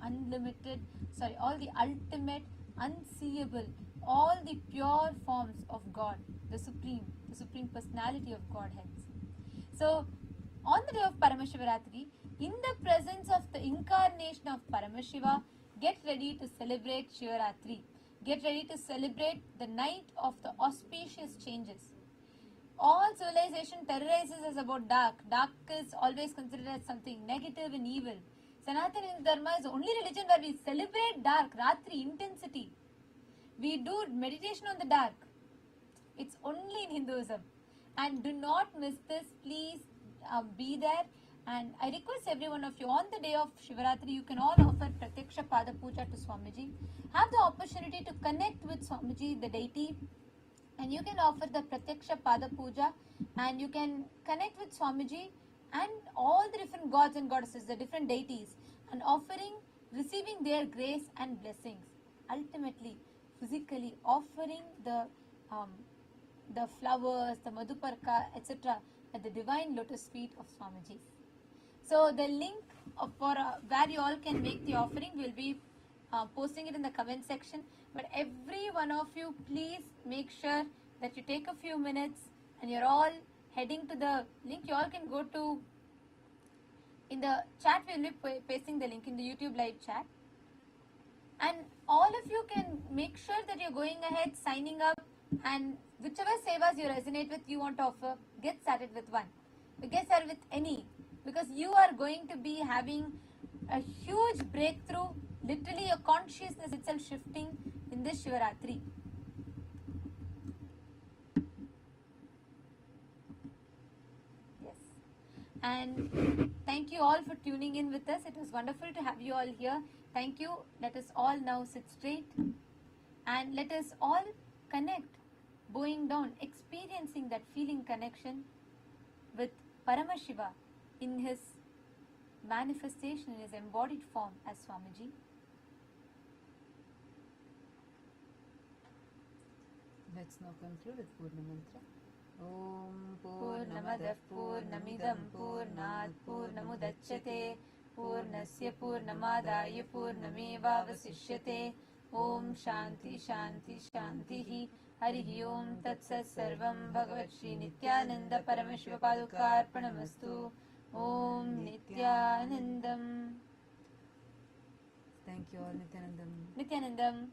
ultimate, unseeable, all the pure forms of God, the Supreme Personality of Godheads. So, on the day of Paramashivaratri, in the presence of the incarnation of Paramashiva, get ready to celebrate Shivaratri. Get ready to celebrate the night of the auspicious changes. All civilization terrorizes us about dark. Dark is always considered as something negative and evil. Sanatana Hindu Dharma is the only religion where we celebrate dark, Ratri, intensity. We do meditation on the dark. It's only in Hinduism. And do not miss this. Please be there. And I request every one of you, on the day of Shivaratri, you can all offer Pratyaksha Pada Puja to Swamiji. Have the opportunity to connect with Swamiji, the deity, and you can offer the Pratyaksha Pada Puja, and you can connect with Swamiji and all the different gods and goddesses, the different deities, and receiving their grace and blessings. Ultimately, physically offering the flowers, the Madhuparka, etc. at the divine lotus feet of Swamiji. So the link for where you all can make the offering, will be posting it in the comment section. But every one of you, please make sure that you take a few minutes and you're all heading to the link. You all can go to, in the chat we'll be pasting the link in the YouTube live chat. And all of you can make sure that you're going ahead, signing up, and whichever sevas you resonate with, you want to offer, get started with one. Get started with any, because you are going to be having a huge breakthrough, literally your consciousness itself shifting in this Shivaratri. Yes. And thank you all for tuning in with us. It was wonderful to have you all here. Thank you. Let us all now sit straight and let us all connect, bowing down, experiencing that feeling connection with Paramashiva in his manifestation, in his embodied form as Swamiji. Let's now conclude with Purna Mantra. Om Purnamadav Purnamidam Purnat Purnamudachyate Purnasya Purnamadaya Purnamevavasishyate. Om Shanti Shanti Shantihi. Harihi Om Tatsat Sarvam Bhagavat Shri Nithyananda Paramashiva Padukarpanamastu. Om Nithyanandam. Thank you all, Nithyanandam. Nithyanandam.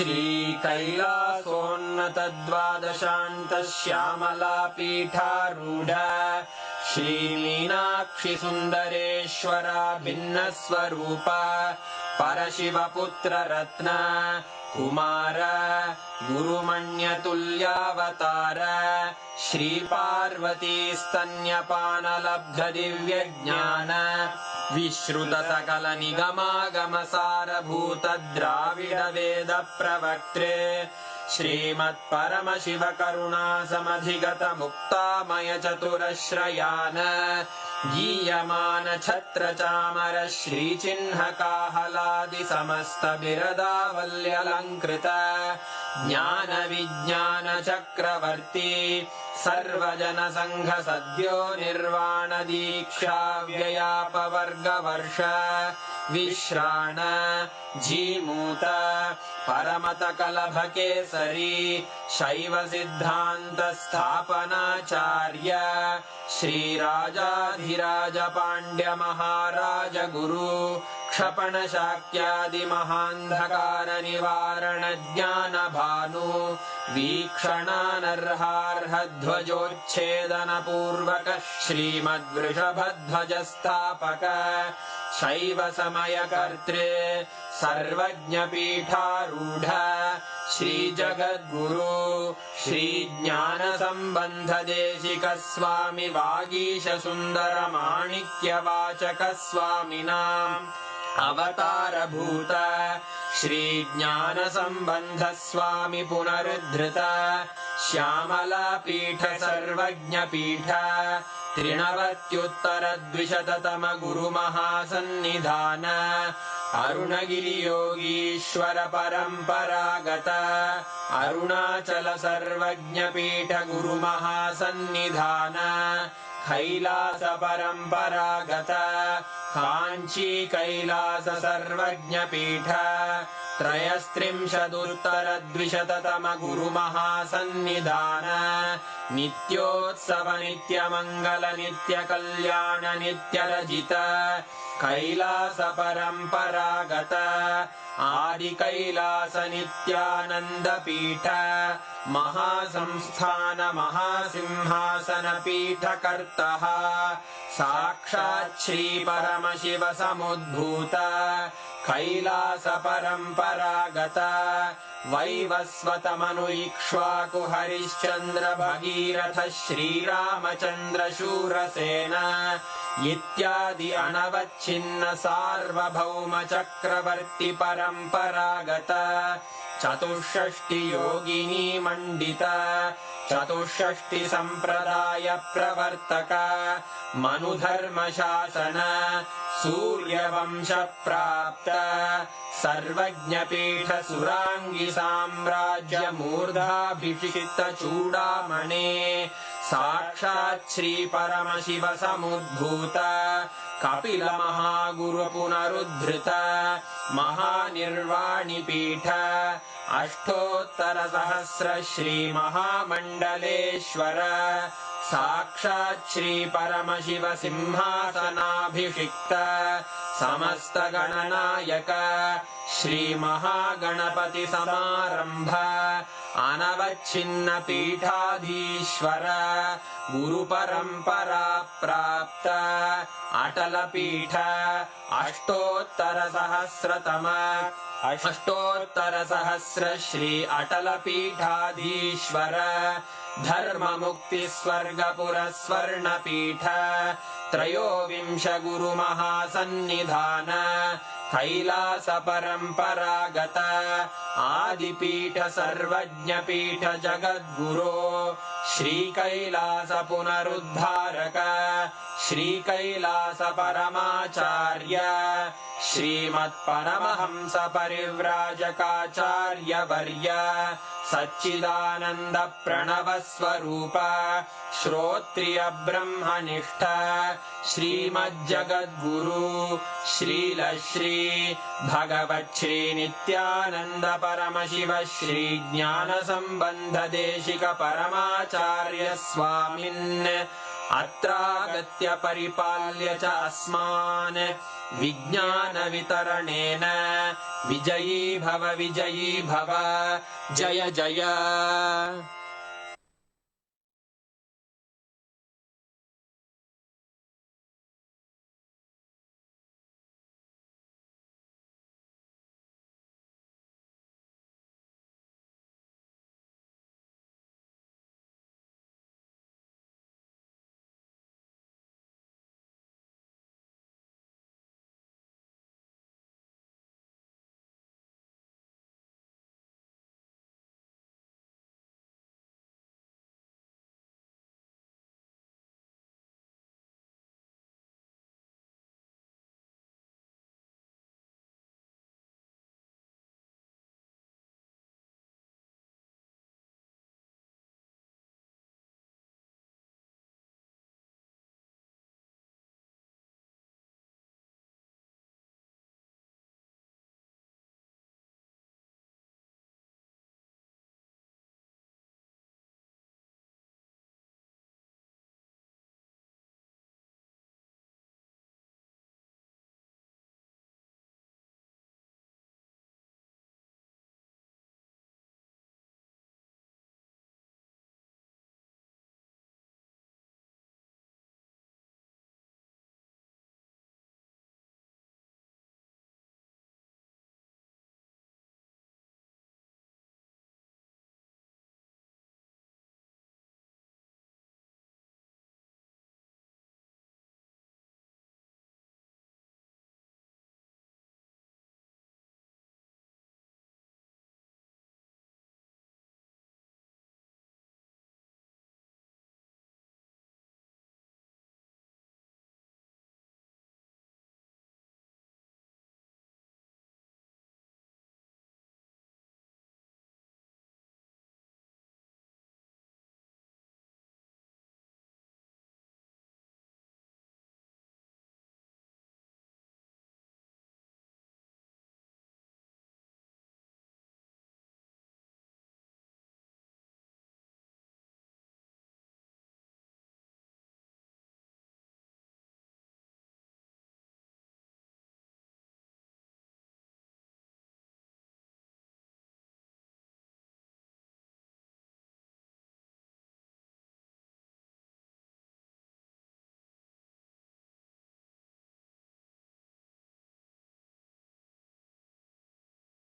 श्रीकैलासोन्नतद्वादशान्तश्यामलापीठारूढ श्रीमीनाक्षिसुन्दरेश्वरा भिन्नस्वरूपा परशिवपुत्ररत्न Kumar गुरुमण्यतुल्यावतार श्रीपार्वतीस्तन्यपानलब्धदिव्यज्ञान विश्रुतसकलनिगमागमसारभूत द्राविडवेदप्रवक्त्रे श्रीमत्परमशिवकरुणासमधिगतमुक्तामयचतुरश्रयान् गीयमान छत्रचामर श्रीचिह्नकाहलादिसमस्तबिरदावल्यलङ्कृत ज्ञानविज्ञानचक्रवर्ती सर्वजनसङ्घसद्यो निर्वाणदीक्षाव्ययापवर्गवर्ष विश्राण Jimuta परमतकलभकेसरी शैवसिद्धान्तस्थापनाचार्य श्रीराजाधिराज पाण्ड्यमहाराज गुरु क्षपणशाक्यादिमहान्धकारनिवारणज्ञानभानु वीक्षणानर्हार्हध्वजोच्छेदनपूर्वक श्रीमद्वृषभध्वजस्थापक शैवसमयकर्त्रे सर्वज्ञपीठारूढ श्रीजगद्गुरु श्रीज्ञानसम्बन्धदेशिकस्वामि वागीशसुन्दरमाणिक्यवाचकस्वामिनाम् अवतारभूत श्रीज्ञानसम्बन्धस्वामि पुनरुद्धृत श्यामलापीठ सर्वज्ञपीठ त्रिनवत्युत्तरद्विशततम गुरुमहासन्निधान अरुणगिरियोगीश्वर परम्परागत अरुणाचल सर्वज्ञपीठ गुरुमहासन्निधान कैलास परम्परागत काञ्ची कैलास सर्वज्ञपीठ त्रयस्त्रिंशदुत्तरद्विशततम गुरुमहासन्निधान नित्योत्सव नित्यमङ्गल नित्यकल्याण नित्यरजित कैलास परम्परागत आदिकैलास नित्यानन्दपीठ महासंस्थान महासिंहासनपीठकर्तः साक्षात् श्रीपरमशिव समुद्भूत कैलास परम्परागत वैवस्वतमनु इक्ष्वाकु हरिश्चन्द्र भगीरथ श्रीरामचन्द्र शूरसेन इत्यादि अनवच्छिन्न सार्वभौम चक्रवर्ति परम्परागत चतुष्षष्टि योगिनी मण्डित चतुष्षष्टि सम्प्रदाय प्रवर्तक मनुधर्मशासन सूर्यवंश प्राप्त सर्वज्ञपीठ सुराङ्गी साम्राज्य मूर्धाभिषिक्त चूडामणे साक्षात् श्री परमशिव समुद्भूत कपिल महागुरु पुनरुद्धृत महानिर्वाणिपीठ अष्टोत्तर सहस्र श्री महामण्डलेश्वर साक्षात् श्री परमशिव सिंहासनाभिषिक्त समस्त गणनायक श्री महागणपति समारंभ अनवच्छिन्न पीठाधीश्वर गुरु परंपरा प्राप्त अटल पीठ अष्टोत्तर सहस्र श्री अटल पीठाधीश्वर धर्म मुक्ति स्वर्गपुर स्वर्ण पीठ त्रयोविंश गुरु महासन्निधान कैलास परम्परागत आदिपीठ सर्वज्ञपीठ जगद्गुरो श्री कैलास पुनरुद्धारक श्री कैलास परमाचार्य श्रीमत्परमहंस परिव्राजकाचार्य वर्य सच्चिदानंद प्रणव स्वरूप श्रोत्रिय ब्रह्मनिष्ठ श्रीमज्जगद्गुरु श्रील श्री भगवत् श्री नित्यानंद परमशिव श्री ज्ञान संबंध देशिक परमाचार्य स्वामिन् अत्रागत्य परिपाल्य च अस्मान् विज्ञान वितरणेन विजयी भव जय जय।